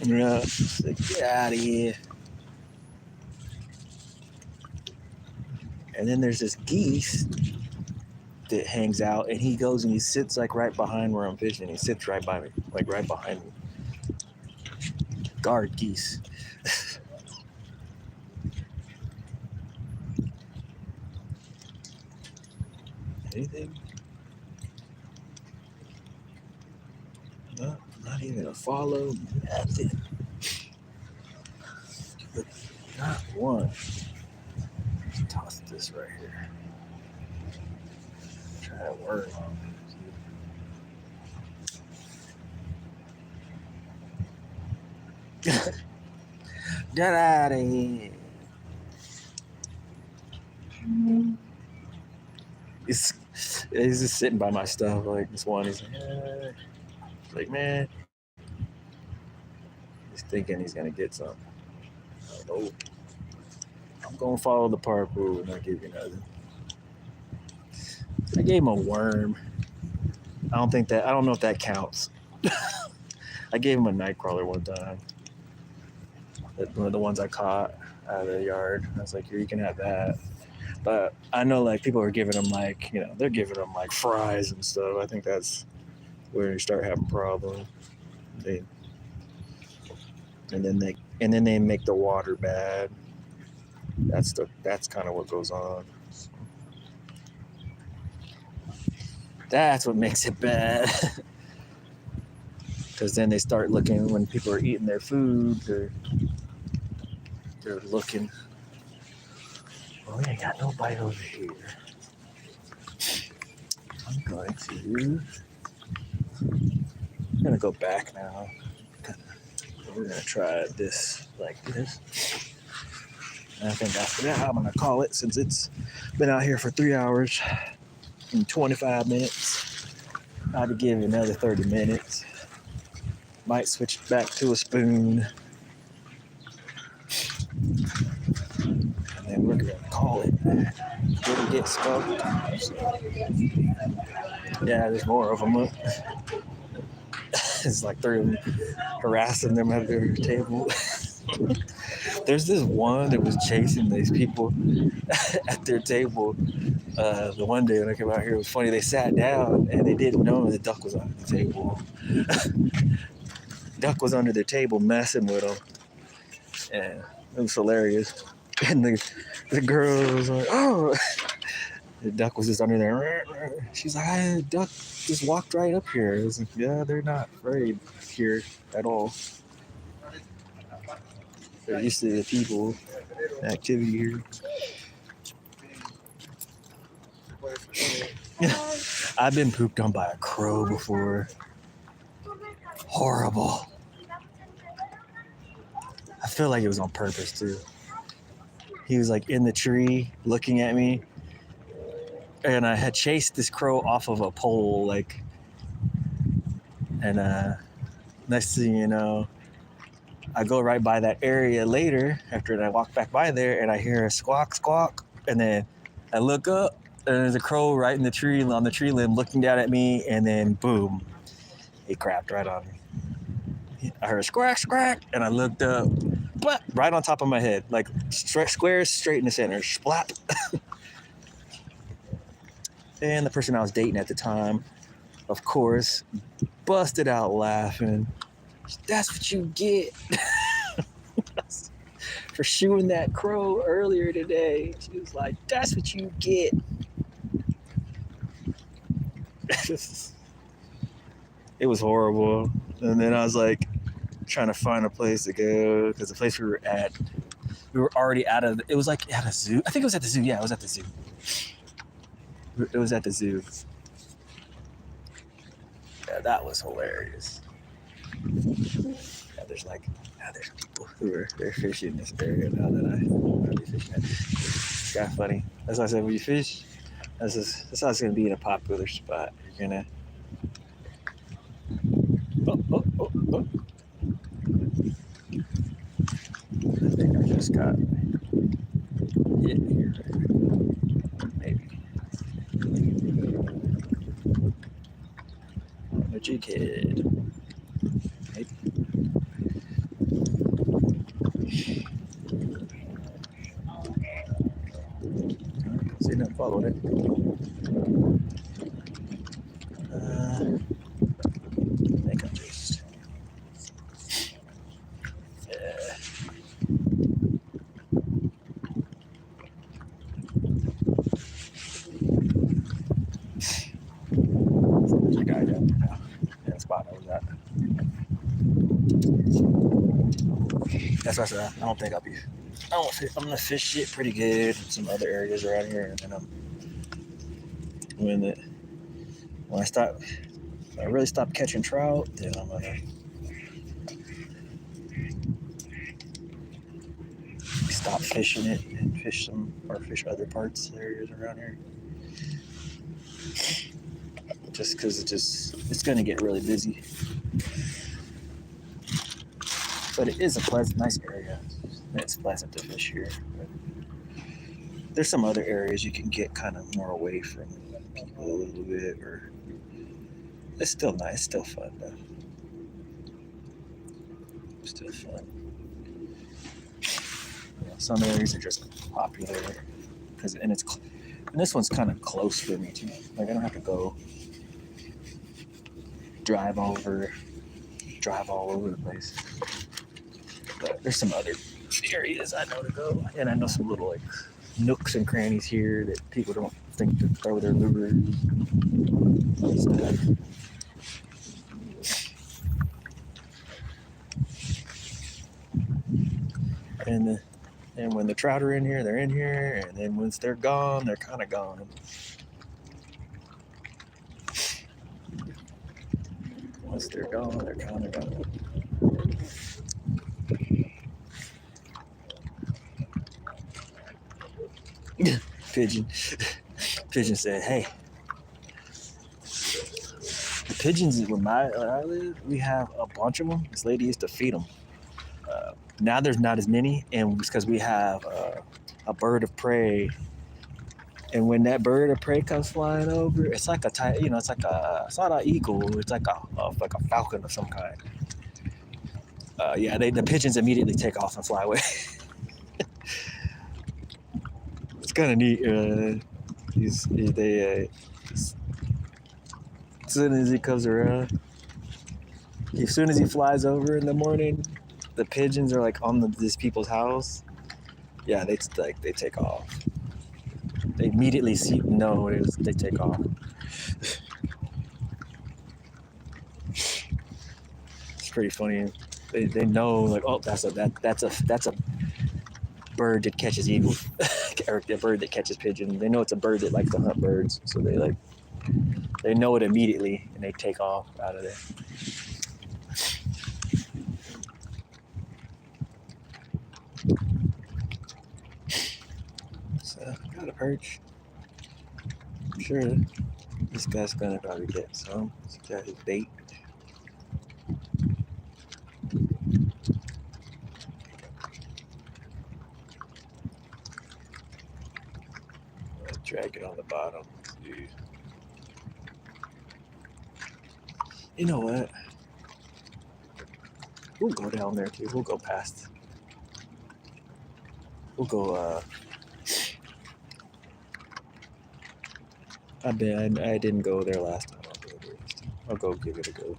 Yeah, she's like, get out of here. And then there's this geese that hangs out, and he goes and he sits like right behind where I'm fishing. He sits right by me, like right behind me. Guard geese. Anything? No, not even a follow. Nothing. Not one. Let's toss this right here. Try to work. Get out of here. He's just sitting by my stuff. Like this one, he's like, man, he's thinking he's gonna get something. I don't know. I'm gonna follow the park rule and not give you nothing. I gave him a worm. I don't know if that counts. I gave him a nightcrawler one time. One of the ones I caught out of the yard. I was like, here, you can have that. But I know like people are giving them like, they're giving them like fries and stuff. I think that's where you start having problems. And then they make the water bad. That's kind of what goes on. That's what makes it bad. Because then they start looking when people are eating their food. They're looking. Well, we ain't got no bite over here. I'm gonna go back now. We're gonna try this like this. And I think after that, I'm gonna call it since it's been out here for 3 hours and 25 minutes. I'll give it another 30 minutes. Might switch back to a spoon. And then we're gonna call it. Didn't get skunked. Yeah, there's more of them. Look. It's like 3 of them harassing them at their table. There's this one that was chasing these people at their table. The one day when I came out here, it was funny. They sat down and they didn't know the duck was on the table. Duck was under their table messing with them. And it was hilarious. And the girl was like, oh. The duck was just under there. She's like, the duck just walked right up here. I was like, yeah, they're not afraid here at all. They're used to the people activity here. I've been pooped on by a crow before. Horrible. I feel like it was on purpose too. He was like in the tree looking at me. And I had chased this crow off of a pole, like, and next thing you know, I go right by that area later after I walk back by there, and I hear a squawk, squawk, and then I look up, and there's a crow right in the tree, on the tree limb, looking down at me, and then boom, he crapped right on me. I heard a squawk, squawk, and I looked up, but right on top of my head, like square straight in the center, splat. And the person I was dating at the time, of course, busted out laughing. That's what you get for shooting that crow earlier today. She was like, that's what you get. It was horrible. And then I was like trying to find a place to go because the place we were at, we were already out of, it was like at a zoo. I think it was at the zoo. Yeah, it was at the zoo. It was at the zoo. Yeah, that was hilarious. Yeah, there's people who are they're fishing in this area now that I'll be fishing at. It's kind of funny. That's why I said when you fish, that's how it's gonna be in a popular spot. You're gonna oh. I think I just got hit here. Maybe. A jighead. Maybe. See, not followed it. I think I'm just. Yeah. There's a guy down there now. In the spot I was at. That's what I said. I don't think I'll be. I'm gonna fish it pretty good in some other areas around here, and then when I really stop catching trout, then I'm gonna stop fishing it and fish other parts areas around here. Just because it's gonna get really busy. But it is a nice area. It's pleasant to fish here. But there's some other areas you can get kind of more away from people a little bit, or it's still nice, it's still fun though. Still fun. Yeah, some areas are just popular and this one's kind of close for me too. Like I don't have to go drive all over the place. But there's some other areas I know to go, and I know some little like nooks and crannies here that people don't think to throw their lures. And when the trout are in here, they're in here, and then once they're gone, they're kind of gone. Once they're gone, they're kind of gone. Pigeon said, "Hey, the pigeons where I live, we have a bunch of them. This lady used to feed them. Now there's not as many, and it's because we have a bird of prey. And when that bird of prey comes flying over, it's like it's not an eagle. It's like a falcon of some kind. The pigeons immediately take off and fly away. It's kind of neat. As soon as he comes around, as soon as he flies over in the morning, the pigeons are like on this people's house. Yeah, they take off. They immediately they take off. It's pretty funny. They know like, oh, that's a bird that catches eagles, or a bird that catches pigeons. They know it's a bird that likes to hunt birds, so they know it immediately and they take off out of there. So got a perch. I'm sure this guy's gonna probably get some. He's got his bait. Drag it on the bottom. Dude. You know what? We'll go down there too. We'll go past. We'll go. I didn't go there last time. I'll go there this time. I'll go give it a go.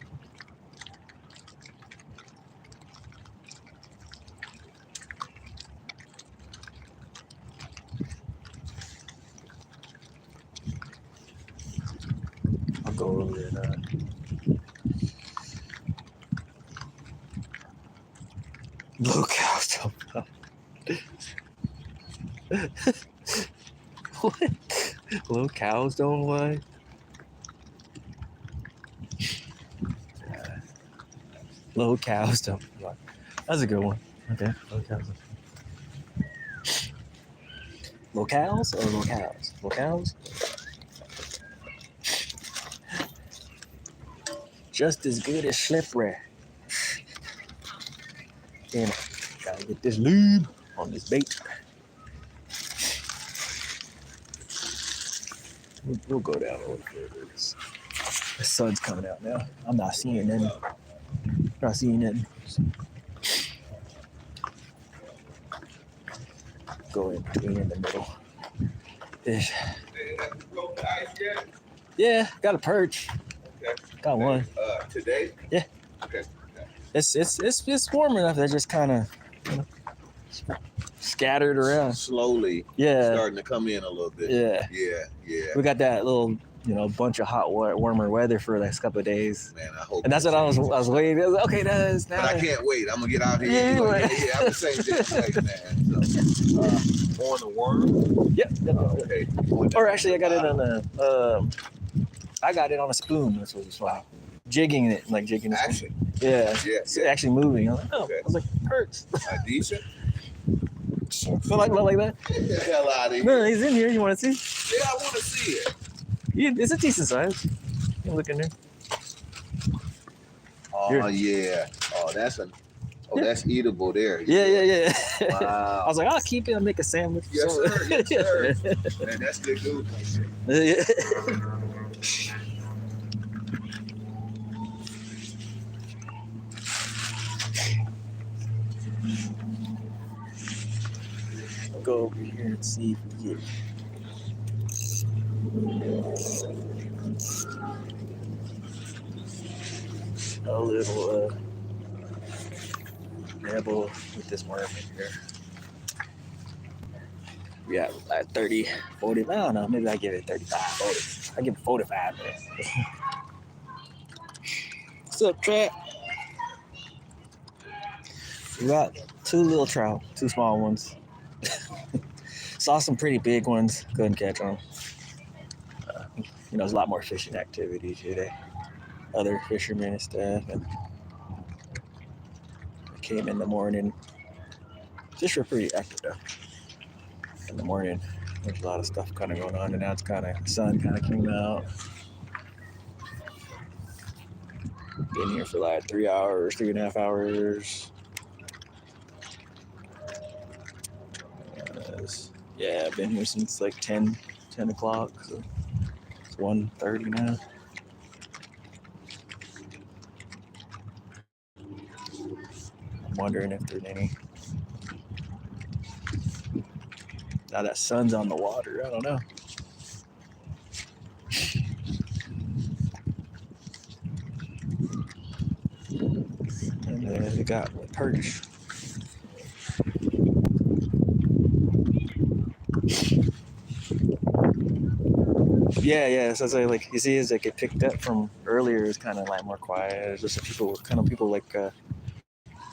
I'll go over there now. Low cows don't fly. What? Low cows don't fly? Low cows don't fly. That's a good one. Okay. Low cows. Locals or locales? Locals? Just as good as slippery. Damn it. Gotta get this lube on this bait. We'll go down a little further. The sun's coming out now. I'm not seeing nothing. Not seeing nothing. Go in between in the middle. Ish. Yeah, got a perch. Okay. Got one. Today? Yeah. Okay. It's warm enough. They're just kind of scattered around. Slowly Yeah. starting to come in a little bit. Yeah. Yeah. We got that little, bunch of hot, warmer weather for the next couple of days. Man, I hope. And that's what I was waiting. I was like, okay, that's now. But I can't wait. I'm gonna get out here. Yeah, I'm the same thing, man. So, on the worm. Yep. Okay. Or actually, I got it on a spoon. That's what it's like. Jigging it, like jigging it. Action. Yeah. Yeah. It's actually moving. I was like, oh, Okay. I was like, perks. Decent. Feel like that? Get the hell out of here. No, he's in here. You want to see? Yeah, I want to see it. Yeah, it's a decent size. You look in there. Oh Here. yeah. That's eatable there. Yeah. Wow. I was like, I'll keep it and make a sandwich. Yes, sir. Yes, sir. Man, that's good news. Yeah. I'll go over here and see if we get a little nibble with this worm in here. We got like 30, 40, I don't know, maybe I give it 35, 40. I give it 45, man. What's up, Trout? We got 2 little trout, 2 small ones. Saw some pretty big ones. Couldn't catch them. There's a lot more fishing activity today. Other fishermen and stuff. And I came in the morning. Fish were pretty active though. In the morning, there's a lot of stuff kind of going on, and now it's kind of sun kind of came out. Been here for like 3 hours, 3.5 hours. Yeah, I've been here since like 10 o'clock. So it's 1:30 now. I'm wondering if there's any. Now that sun's on the water, I don't know. And then we got perch. Yeah. So it's like you see, as like it picked up from earlier, it's kind of like more quiet. There's just people like.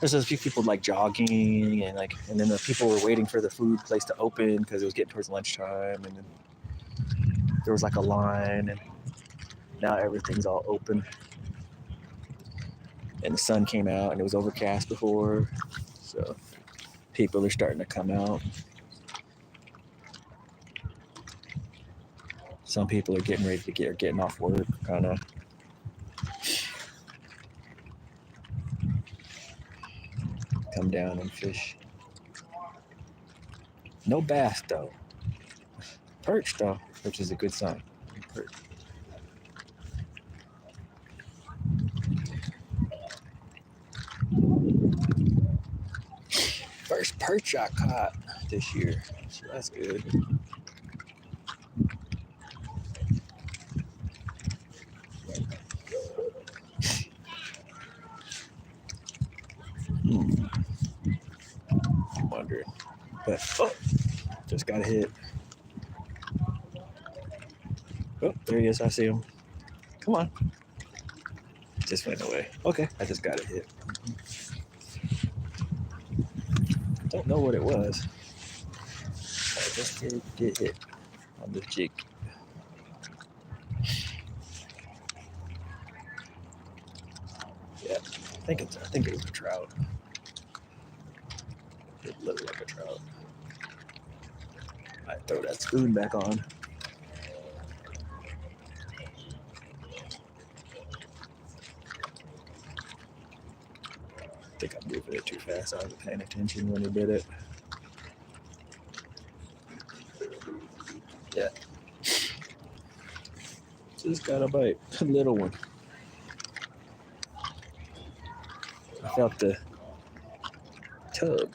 There's a few people like jogging and then the people were waiting for the food place to open because it was getting towards lunchtime, and then there was like a line, and now everything's all open. And the sun came out, and it was overcast before, so people are starting to come out. Some people are getting ready to getting off work, kind of. Come down and fish. No bass though. Perch though, which is a good sign. Perch. First perch I caught this year, so that's good. I'm wondering, but just got a hit. Oh, there he is. I see him. Come on. Just went away. Okay, I just got a hit. Don't know what it was. I just did get hit on the jig. Yeah, I think it was a trout. It looked like a trout. I throw that spoon back on. I think I'm moving it too fast. I wasn't paying attention when he did it. Yeah. Just got a bite. A little one. I felt the tug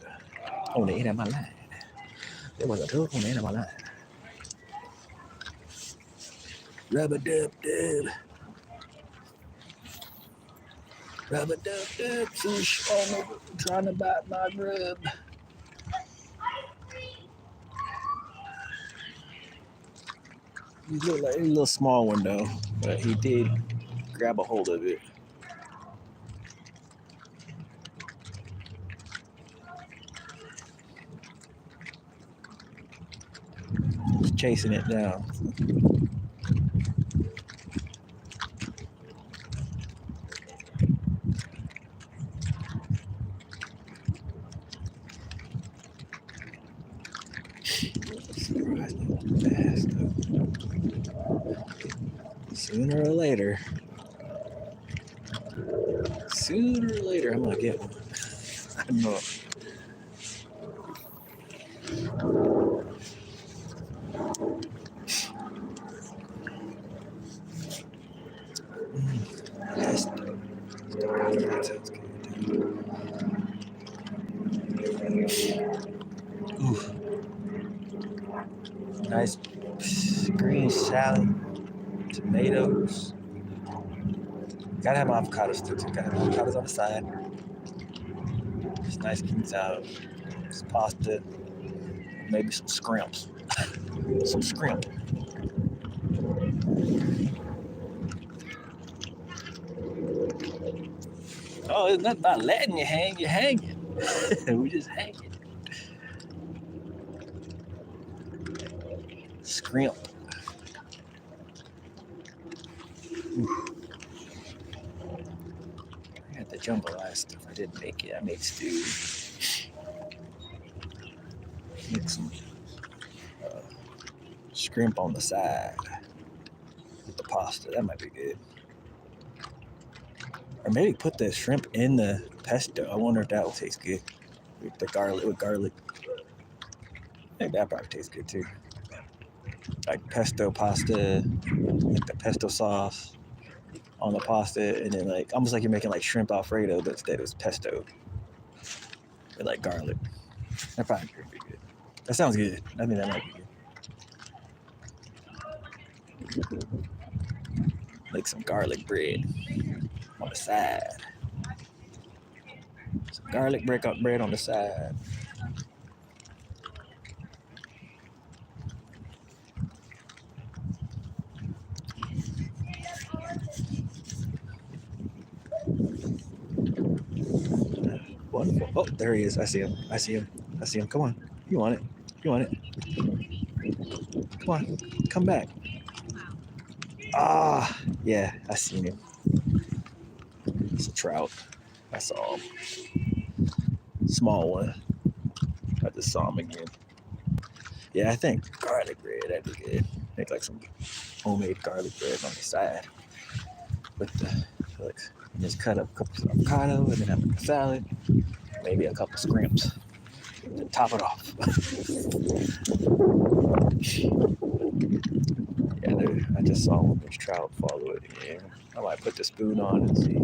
on the end of my line. There was a tug on the end of my line. Rub-a-dub-dub. Rub-a-dub-dub. Fish trying to bite my grub. He looked like a little small one though, but he did grab a hold of it. Just chasing it down. Sooner or later, I'm gonna get one. I know. That's dope. That sounds good. Ooh. Nice green salad, tomatoes. Gotta have avocados too. Gotta have avocados on the side. Just nice green salad. Some pasta. Maybe some scrimps. Some scrimp. Oh, it's not letting you hang. You're hanging. We just hanging. Scrimp. I had the jambalaya stuff. I didn't make it. I made stew. Make some scrimp on the side with the pasta. That might be good. Or maybe put the shrimp in the pesto. I wonder if that will taste good. With the garlic. I think that probably tastes good too. Like pesto pasta, like the pesto sauce on the pasta, and then like almost like you're making like shrimp Alfredo, but instead it's pesto with like garlic. That probably could be good. That sounds good. I think that might be good. Like some garlic bread on the side. Some garlic bread on the side. Wonderful. Oh, there he is. I see him. Come on. You want it. Come on. Come back. Ah, yeah, I seen him. It's a trout. I saw him. Small one. I just saw him again. Yeah, I think garlic bread, that'd be good. Make like some homemade garlic bread on the side. With the, like, just cut up a couple of avocado and then have a salad. Maybe a couple scrimps to top it off. Yeah, I just saw one of those trout follow it again. I might put the spoon on and see.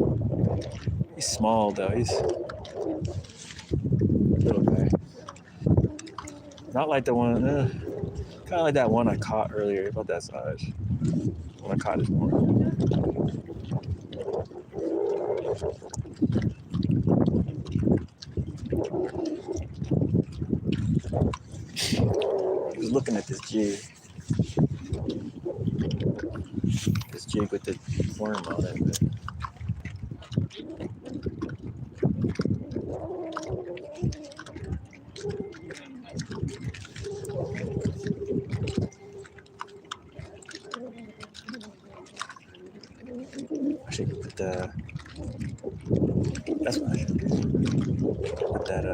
He's small though. He's a little guy. Not like the one, kind of like that one I caught earlier, about that size. The one I caught this morning. He was looking at this jig. This jig with the worm on it. I should put the. That's what I should do. Put that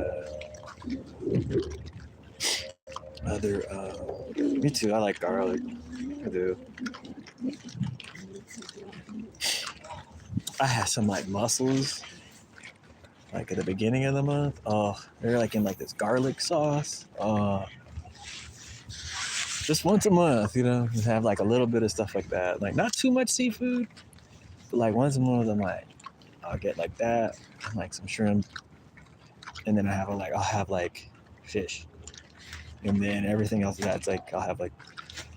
other. Me too. I like garlic. I do. I had some like mussels, like at the beginning of the month. Oh, they're like in like this garlic sauce. Just once a month, just have like a little bit of stuff like that. Like not too much seafood, but like once a month, I'll get like that, like some shrimp, and then I'll have like fish, and then everything else that's like I'll have like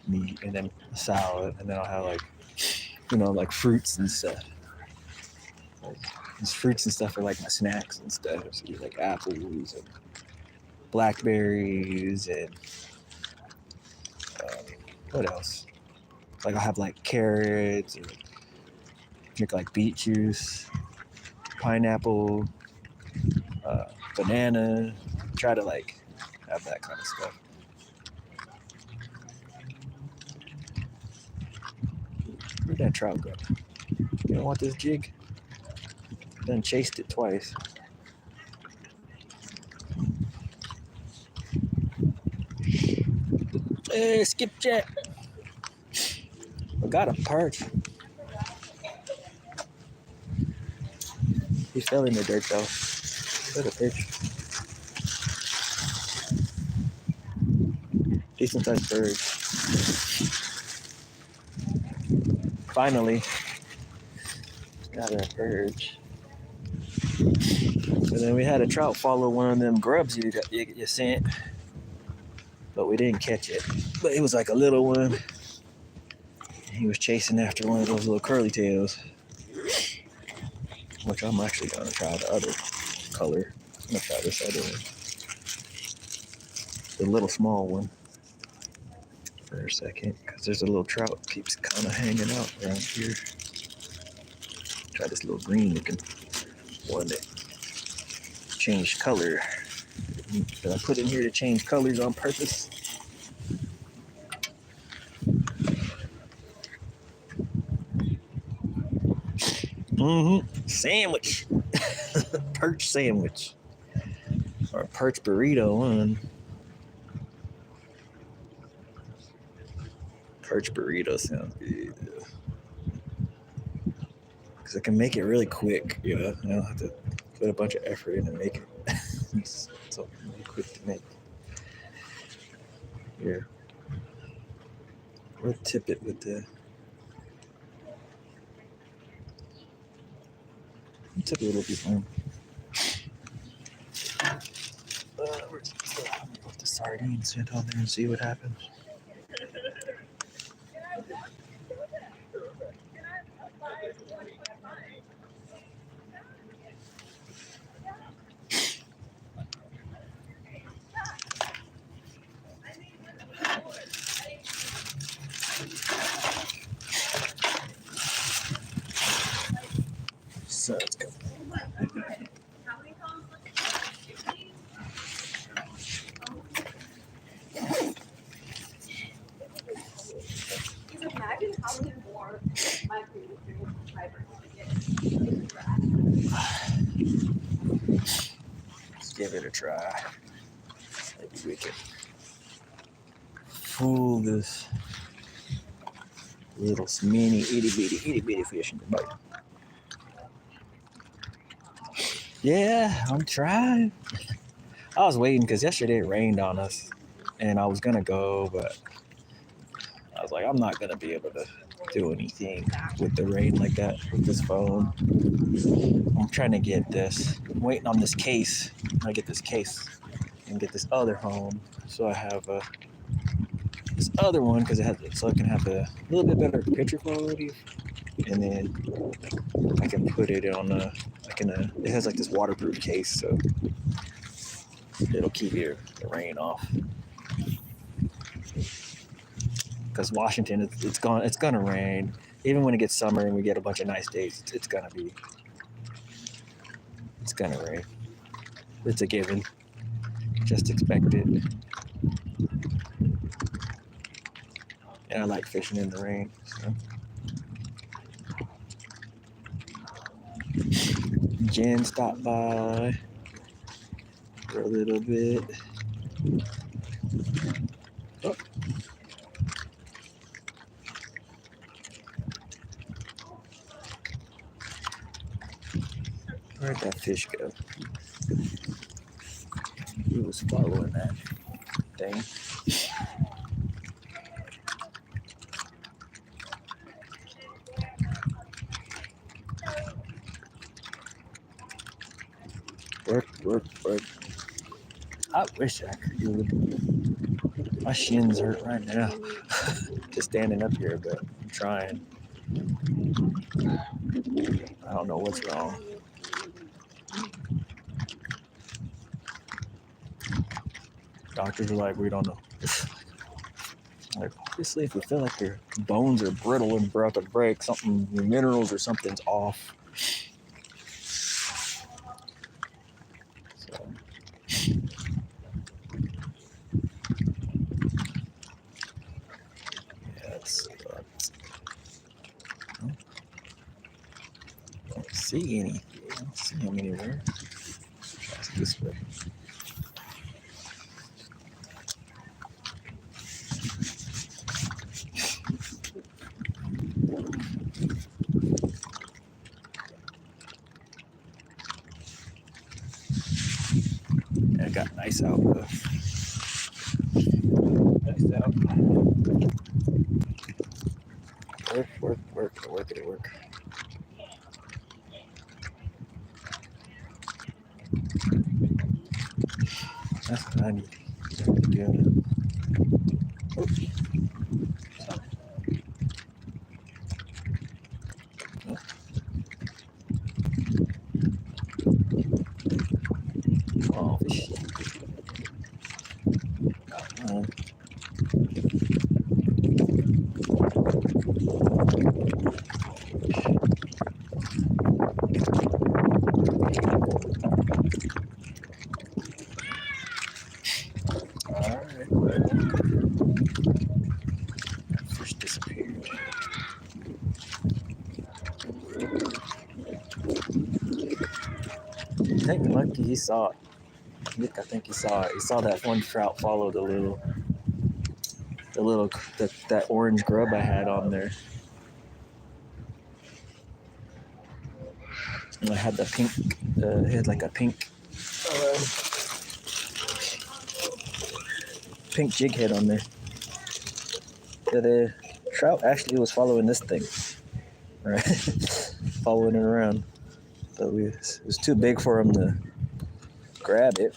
meat, and then a salad, and then I'll have like like fruits and stuff. Like these fruits and stuff are like my snacks and stuff. So like apples and blackberries and what else? Like I'll have like carrots and drink like beet juice, pineapple, banana. Try to like have that kind of stuff. Where'd that trout go? You don't want this jig? Done chased it twice. Hey, skipjack. We got a perch. He fell in the dirt though. Got a perch. Decent sized bird. Finally, got a perch. And then we had a trout follow one of them grubs you sent, but we didn't catch it. But it was like a little one. He was chasing after one of those little curly tails, which I'm actually gonna try the other color. I'm gonna try this other one, the little small one, for a second, because there's a little trout keeps kind of hanging out around here. Try this little green looking one that changed color. Did I put in here to change colors on purpose? Sandwich. Perch sandwich. Or a perch burrito one. Perch burrito sounds good. Because I can make it really quick, you know. I don't have to put a bunch of effort in to make it. It's so really quick to make. Here. We'll tip it with the. Tip it, it'll be fine. We're just put the sardines in on there and see what happens. So it's good. Imagine how many more my previous subscribers Let's give it a try. Maybe we can fool this little mini itty bitty fish in the bite. Yeah, I'm trying. I was waiting because yesterday it rained on us and I was gonna go, but I was like, I'm not gonna be able to do anything with the rain like that with this phone. I'm trying to get this. I'm waiting on this case. I get this case and get this other home, so I have this other one because it has, so I can have a little bit better picture quality, and then I can put it on it has like this waterproof case, so it'll keep the rain off. Because Washington, it's gonna rain. Even when it gets summer and we get a bunch of nice days, it's gonna rain. It's a given. Just expect it. And I like fishing in the rain. So. Jen stopped by for a little bit. Oh. Where'd that fish go? He was following that thing. Work. I wish I could do it. My shins hurt right now. Just standing up here, but I'm trying. I don't know what's wrong. Doctors are like, we don't know. Like, obviously, if you feel like your bones are brittle and about to break, your minerals or something's off. So. Yeah, it's. I don't see anything. I don't see him anywhere. That's this way. It got nice out though. Nice out. Work. That's what I need to do. Oh, fish. Okay, but that fish disappeared. I think Lucky he saw it. Nick, I think he saw it. He saw that one trout follow that orange grub I had on there. And I had the pink. It had like a pink jig head on there. The trout actually was following this thing, right? Following it around. But it was too big for him to grab it.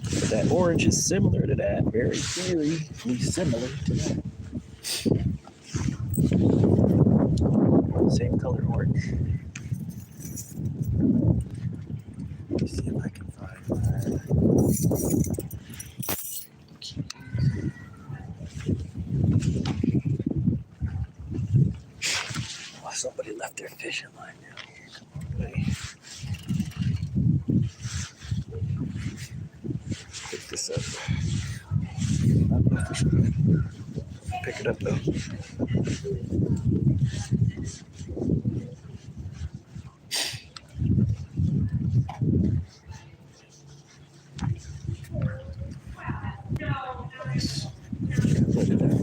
But that orange is similar to that. Very, very similar to that. Same color orange. Let's see if I can find that. Oh, somebody left their fishing line down here. Come on, buddy. Pick this up. Not no fishing line. Pick it up though. Nice. Put it down.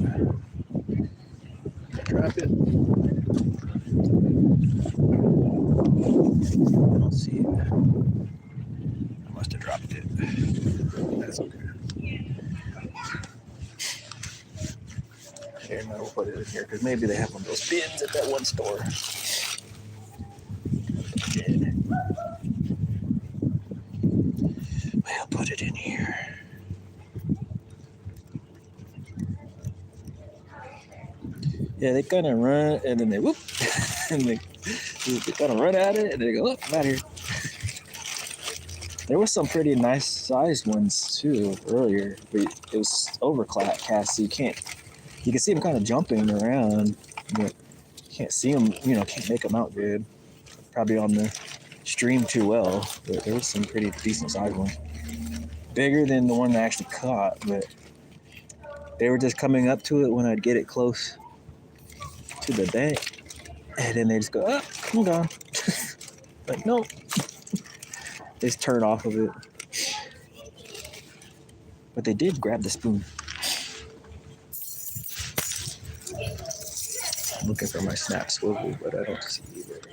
Drop it. I don't see it. I must have dropped it. That's okay. Here, now we'll put it in here because maybe they have one of those bins at that one store. We'll put it in here. Yeah, they kind of run and then they whoop, and they kind of run at it and they go, "Look, I'm out here." There was some pretty nice sized ones too earlier, but it was overcast, so you can see them kind of jumping around, but you can't see them. Can't make them out good. Probably on the stream too well, but there was some pretty decent sized ones, bigger than the one I actually caught, but they were just coming up to it when I'd get it close to the bank, and then they just go, "Oh, I'm gone." Like, no. They just turn off of it. But they did grab the spoon. I'm looking for my snap swivel, but I don't see it.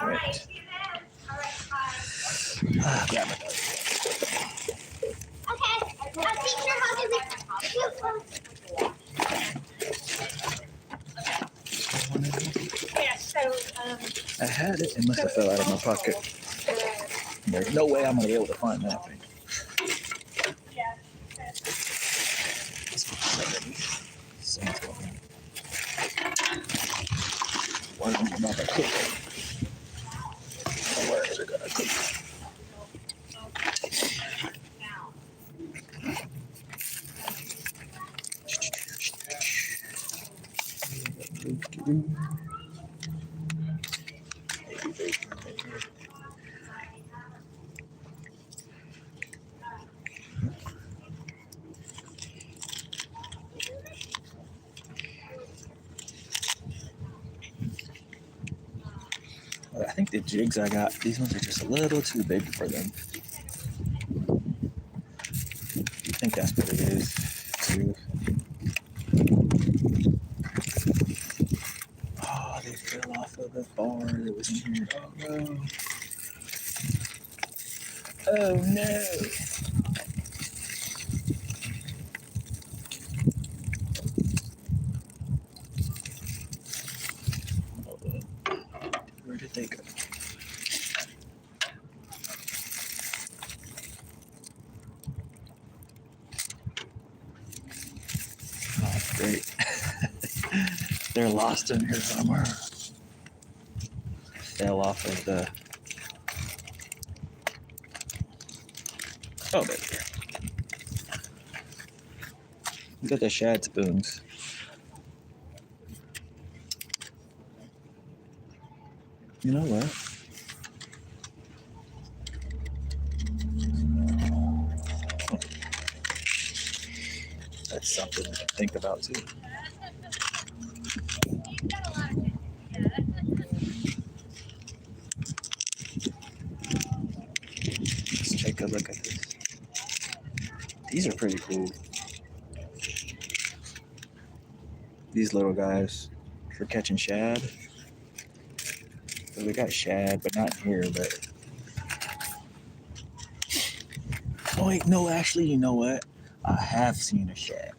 Right. Grab it. Okay. Teacher, how does I had it. It must have fell out of my pocket. There's no way I'm going to be able to find that thing. Someone's going. One of them about to cook. Where is it going to cook? I think the jigs I got, these ones are just a little too big for them. I think that's what it is, too. Oh, they fell off of the bar that was in here. Oh, no. Oh, no. Hold on. Where did they go? Oh, great. They're lost in here somewhere. Fell off of the... Oh, there. Look at the shad spoons. You know what? something to think about too. Let's take a look at this. These are pretty cool. These little guys for catching shad. So we got shad, but not here. But oh wait, no, actually, you know what? I have seen a shad.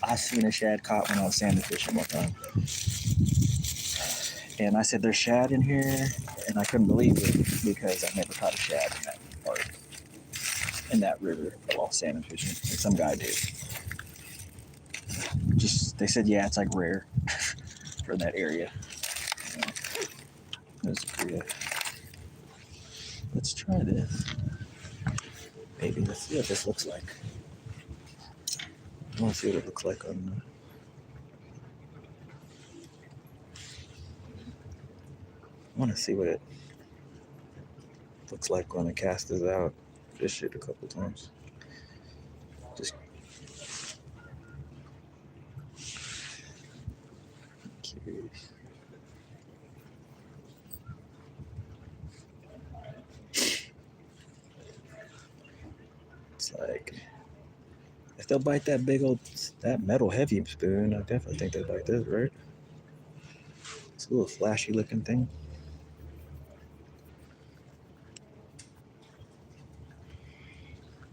I seen a shad caught when I was salmon fishing one time. And I said, there's shad in here, and I couldn't believe it because I never caught a shad in that park, in that river while salmon fishing. And some guy did. Just they said, yeah, it's like rare for that area. Yeah. Let's try this. Maybe let's see what this looks like. I want to see what it looks like on. I want to see what it looks like when the cast is out. Fished it a couple times. Just curious. It's like if they'll bite that big old that metal heavy spoon, I definitely think they'll bite this, right? It's a little flashy looking thing.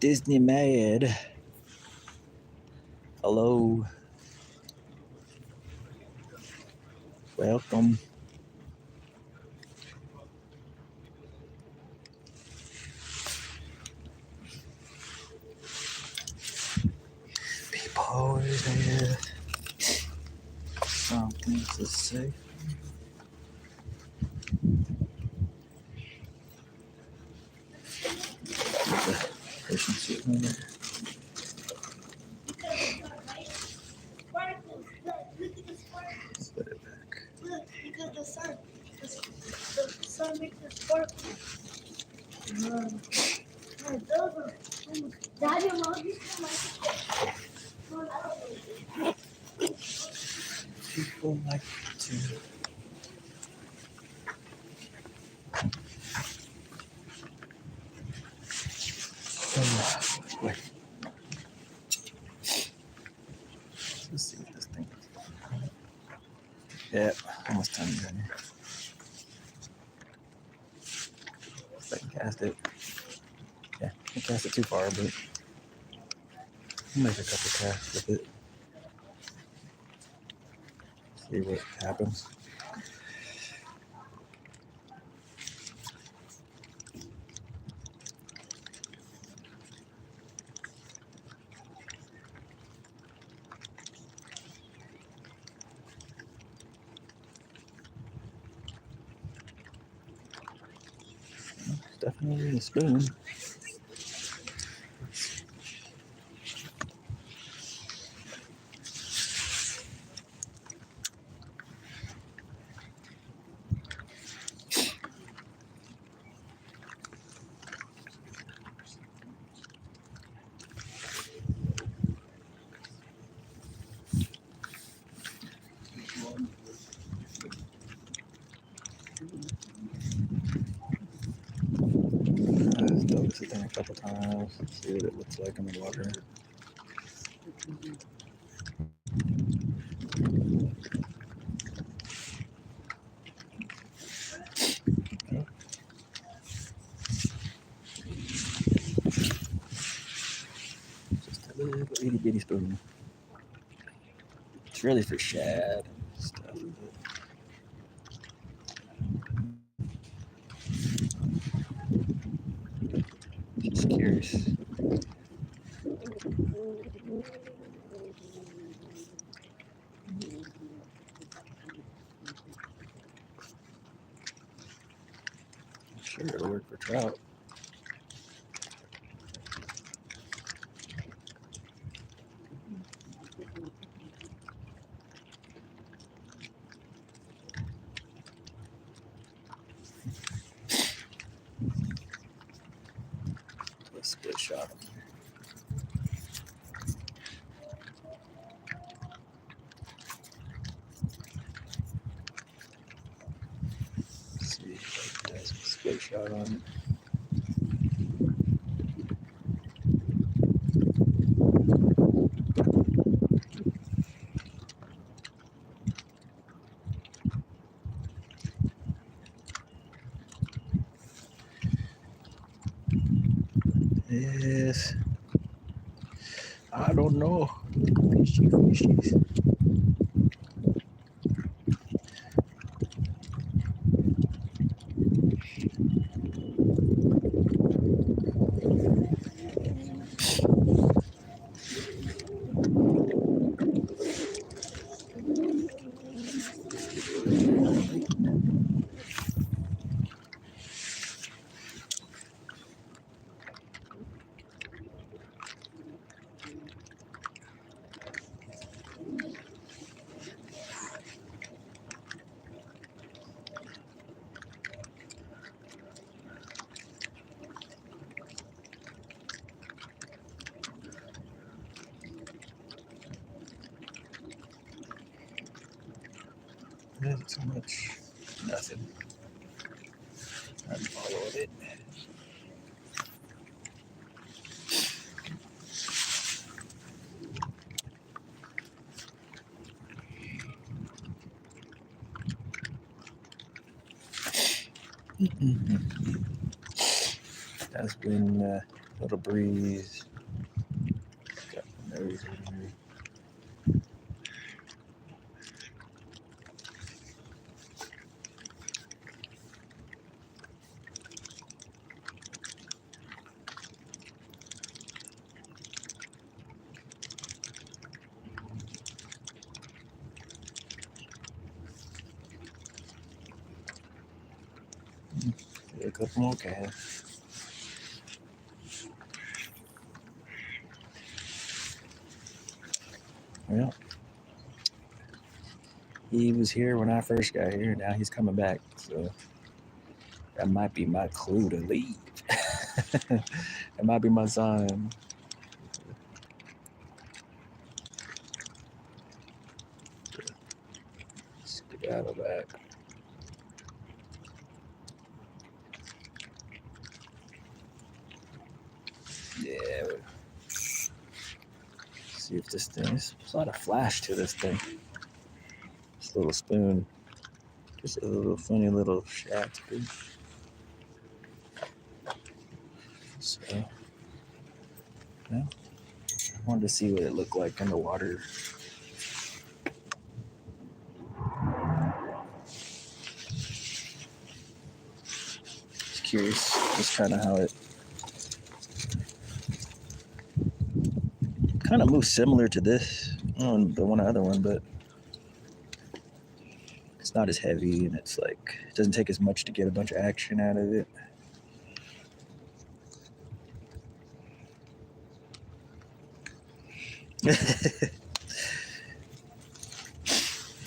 Disney Mad. Hello. Welcome. People there. Something to say. Fishing suit on there. Let's put it back. Look, because the sun makes it sparkle. Daddy, Mom, you can People like to. Wait. Let's see what this thing is. Yeah, almost time to go here. If I can cast it. Yeah, I can't cast it too far, but I'll make a couple casts with it. See what happens. Definitely a spoon. I've throw this thing a couple times. See what it looks like in the water. Okay. Just a little itty bitty spoon. It's really for shad and stuff. Just curious. I'm sure it'll work for trout. A split shot. split shot on it. Yes. I don't know. Fishies. Not too much. Nothing. I'm following it. That's been a little breeze. Got my nose in here. Get a couple more casts. Well, he was here when I first got here. Now he's coming back. So that might be my clue to leave. That might be my sign. Skedaddle back. Yeah. See if this thing is. There's a lot of flash to this thing. This little spoon. Just a little funny little shaft. So, yeah. I wanted to see what it looked like in the water. Just curious, just kind of how it kind of moves similar to this, the one other one, but it's not as heavy and it's like it doesn't take as much to get a bunch of action out of it.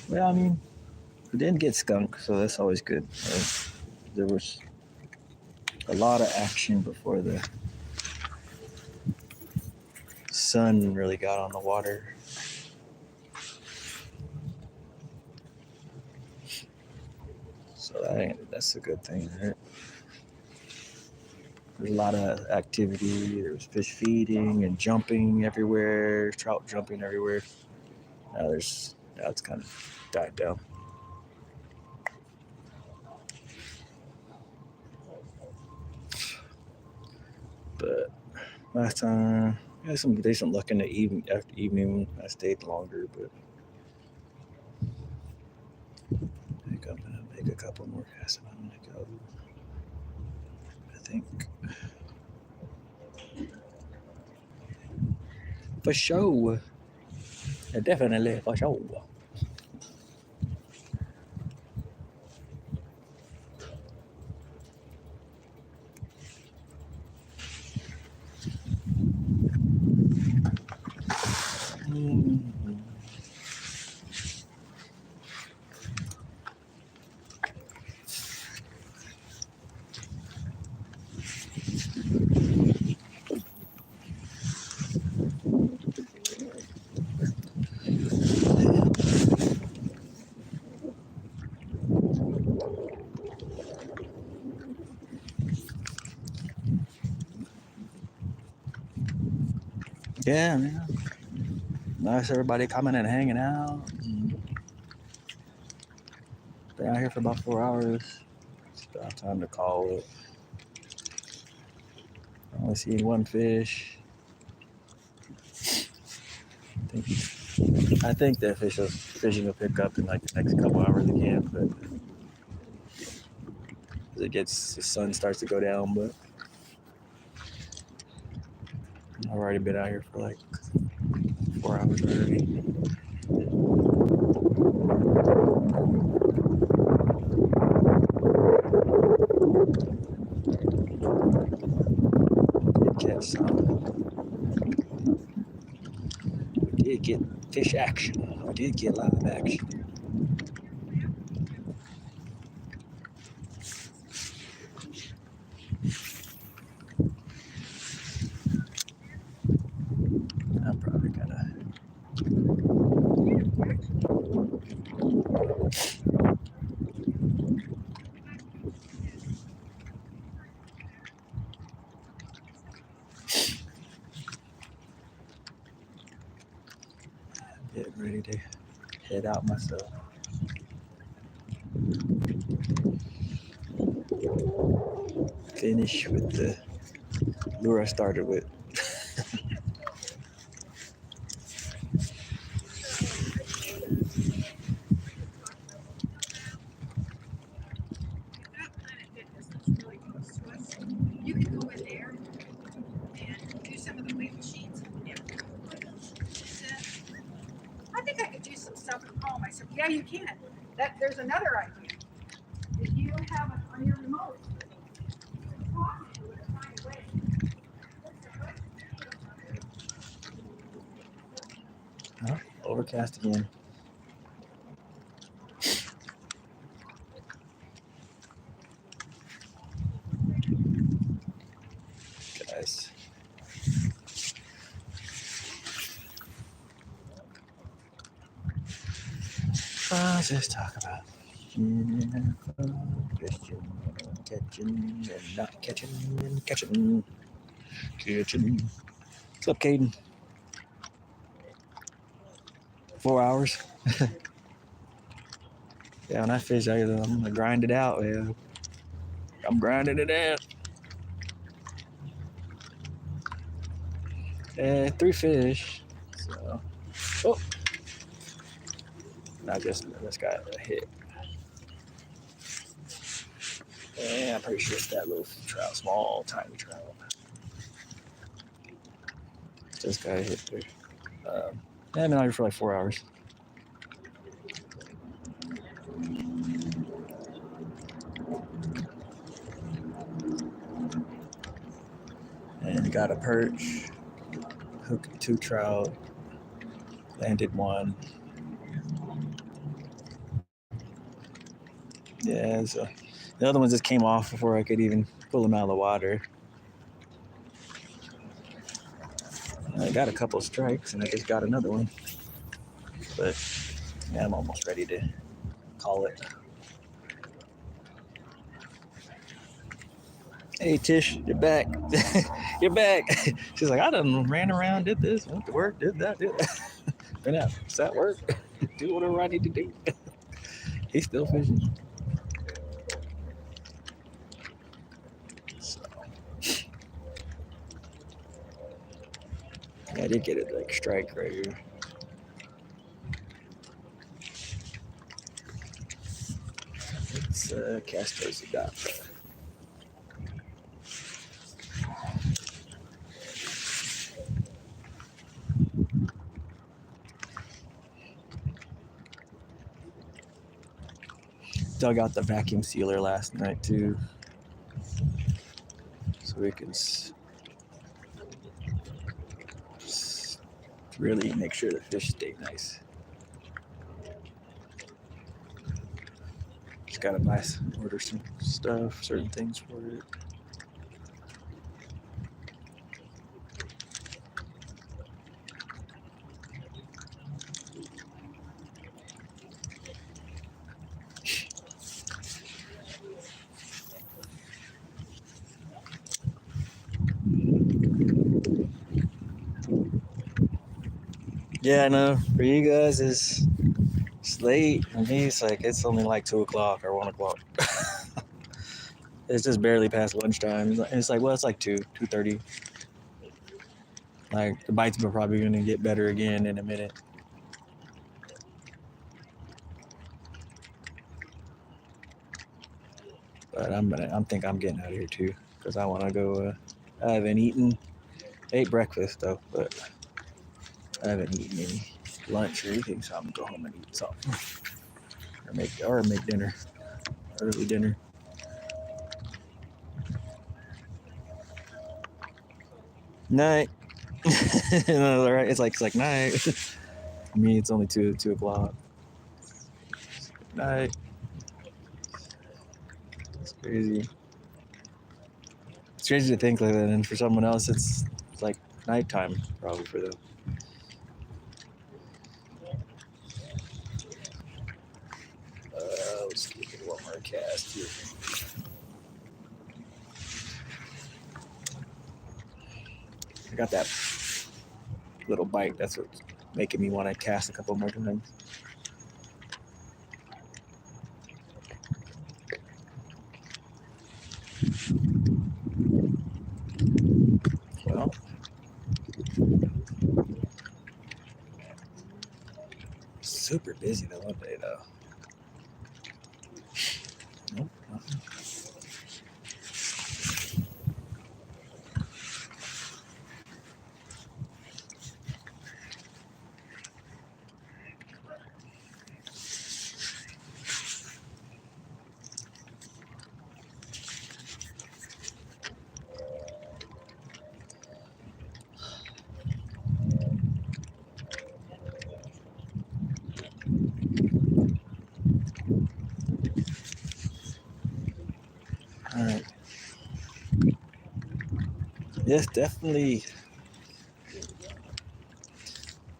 Well, I mean, we didn't get skunked, so that's always good. There was a lot of action before the sun really got on the water. So that's a good thing, right? There's a lot of activity. There was fish feeding and jumping everywhere, trout jumping everywhere. Now it's kind of died down. But last time, I had some decent luck in the after evening. I stayed longer, but I think I'm gonna make a couple more casts and I'm gonna go. I think for sure. Definitely for sure. Yeah, man. Nice everybody coming and hanging out. Been out here for about 4 hours. It's about time to call it. I only seen one fish. I think that fishing will pick up in like the next couple hours again, but as the sun starts to go down. But I've already been out here for like 4 hours already. Did catch some. We did get fish action. We did get live action. I'm probably gonna get ready to head out myself. Finish with the lure I started with. You can go in there and do some of the weight machines. Yeah. I think I could do some stuff at home. I said, yeah, you can. There's another idea. If you have it on your remote, talk to it and find a way. Oh, overcast again. Guys. Let's just talk about fishing, catching, and not catching, and catching. What's up, Caden? 4 hours. Yeah, when I fish, I'm gonna grind it out, man. I'm grinding it out. 3 fish. So, oh, I just got a hit. Yeah, I'm pretty sure it's that little trout, small, tiny trout. Just got a hit there. Yeah, I've been out here for like 4 hours. And got a perch, hooked 2 trout, landed 1. Yeah, so the other ones just came off before I could even pull them out of the water. I got a couple of strikes and I just got another one. But yeah, I'm almost ready to call it. Hey Tish, you're back. You're back. She's like, I done ran around, did this, went to work, did that, did that. Been out, it's at work. Do whatever I need to do. He's still fishing. So, yeah, I did get a like strike right here. It's Castro's got. Dug out the vacuum sealer last night too, so we can just really make sure the fish stay nice. Just gotta order some stuff, certain things for it. Yeah, I know. For you guys, it's late. For me, it's only like 2 o'clock or 1 o'clock. It's just barely past lunchtime. It's like, well, it's like 2:30. Like the bites are probably gonna get better again in a minute. But I think I'm getting out of here too because I want to go. I haven't eaten. Ate breakfast though, but I haven't eaten any lunch or anything, so I'm gonna go home and eat something or make dinner, early dinner. Night. No, right? It's like night. For me, it's only 2 o'clock. Night. It's crazy. It's crazy to think like that, and for someone else, it's like nighttime probably for them. Let's get one more cast here. I got that little bite. That's what's making me want to cast a couple more times. Well, super busy the one day though. Nope. Nothing. All right. Yes, definitely.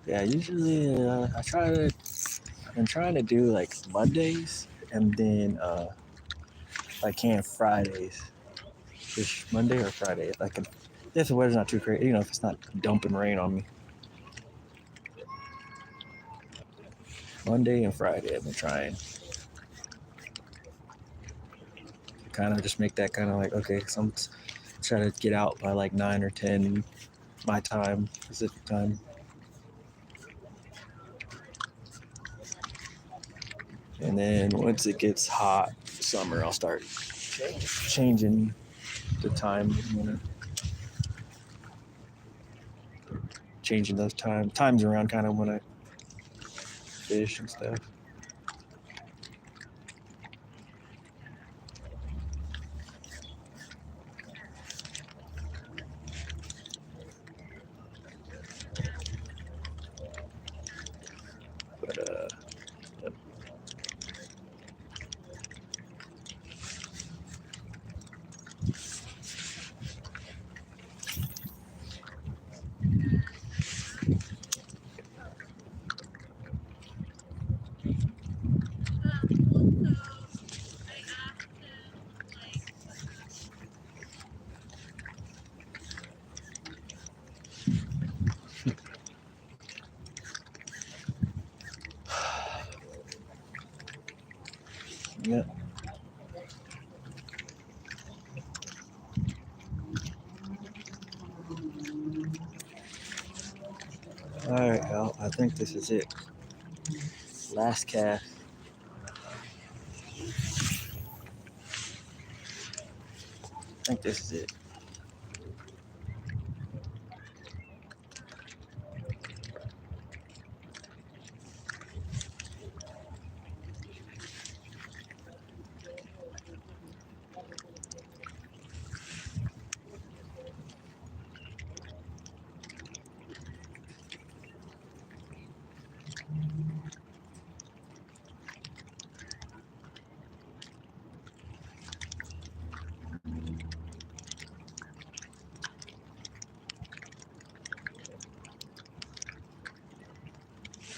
Yeah, usually I've been trying to do like Mondays and then if I can Fridays. Just Monday or Friday if I can. If the weather's not too crazy, if it's not dumping rain on me. Monday and Friday I've been trying. Kind of just make that kind of like, okay, so try to get out by like 9 or 10 my time, Pacific time. And then once it gets hot, summer, I'll start changing the time, changing those times around kind of when I fish and stuff. But yep. Yeah. All right, Al. I think this is it. Last cast. I think this is it.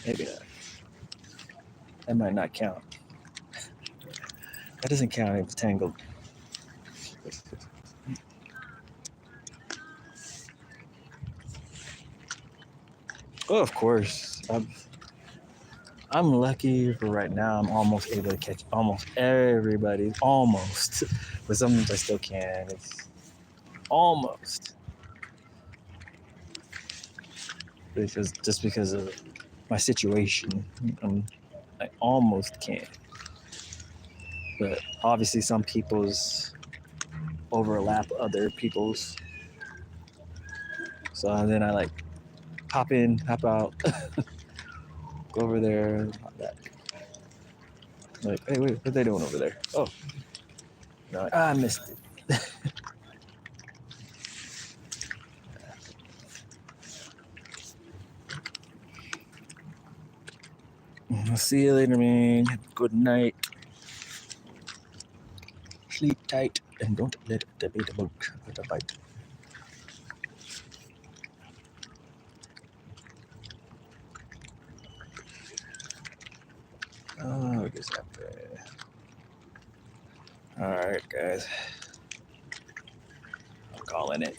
Maybe not. That might not count. That doesn't count if it's tangled. Oh, of course. I'm lucky for right now. I'm almost able to catch almost everybody, almost. But sometimes I still can. It's almost. Because of my situation, I almost can't. But obviously, some people's overlap other people's. So then I like hop in, hop out, go over there, hop back. Like, hey, wait, what are they doing over there? Oh, no, I missed it. I'll see you later, man. Good night. Sleep tight and don't let the bait boat with a bite. Oh, I guess after. All right, guys. I'm calling it.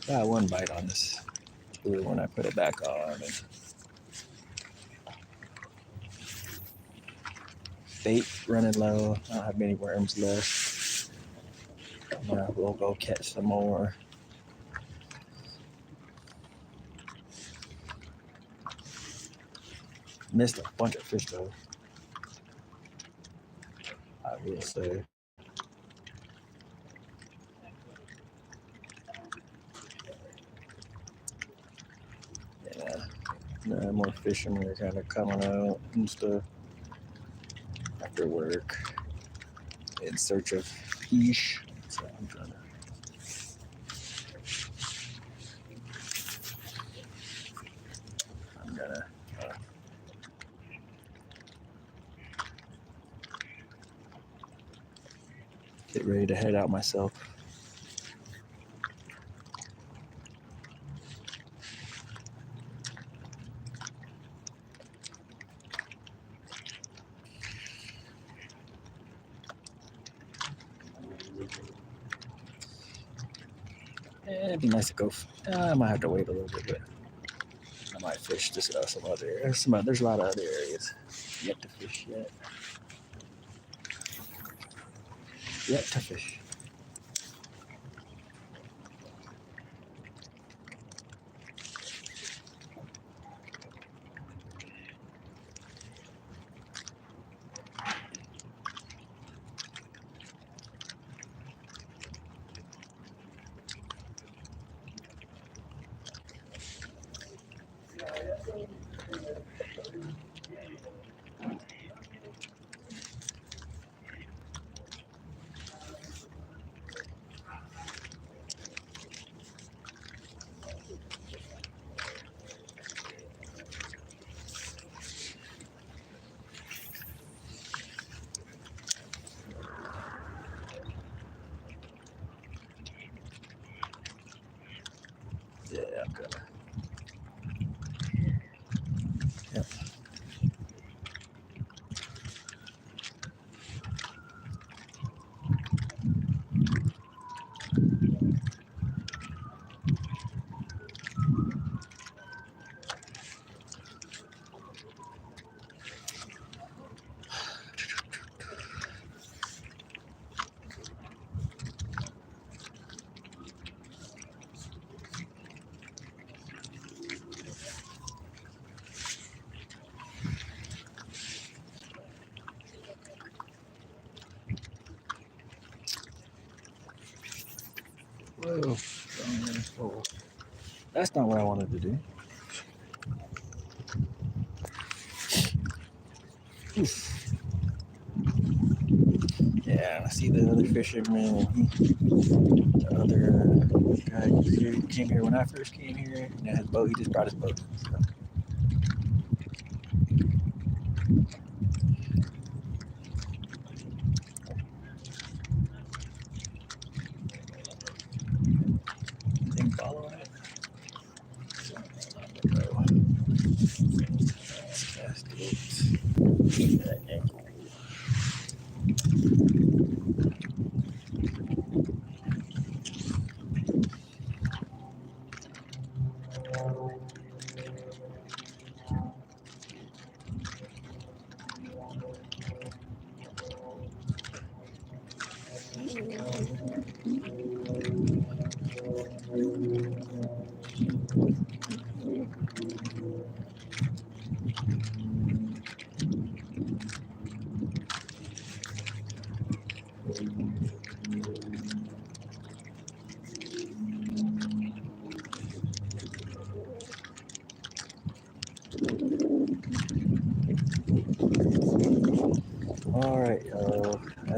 Got one bite on this blue when I put it back on. And bait running low. I don't have many worms left. We'll go catch some more. Missed a bunch of fish though, I will say. Yeah, more fishing. We're kind of coming out and stuff after work in search of fish. So I'm trying to. I'm gonna get ready to head out myself. It'd be nice to go. I might have to wait a little bit, but I might fish just some other areas. There's a lot of other areas yet to fish yet. Yet to fish. Yeah, I'm gonna. Yep. Whoa. Whoa. That's not what I wanted to do. Oof. Yeah, I see the other fisherman. The other guy who came here when I first came here. And his boat, he just brought his boat. So. Anything following it? Let's cast it. That ankle.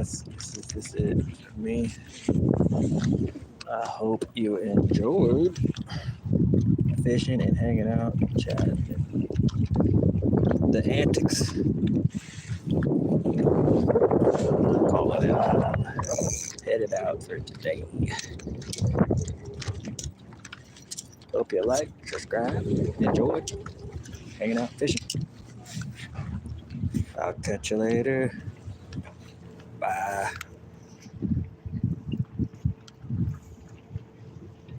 guys, this is it for me. I hope you enjoyed fishing and hanging out, chatting, the antics. Call it out. Headed out for today. Hope you like, subscribe, enjoy, hanging out, fishing. I'll catch you later. Bye.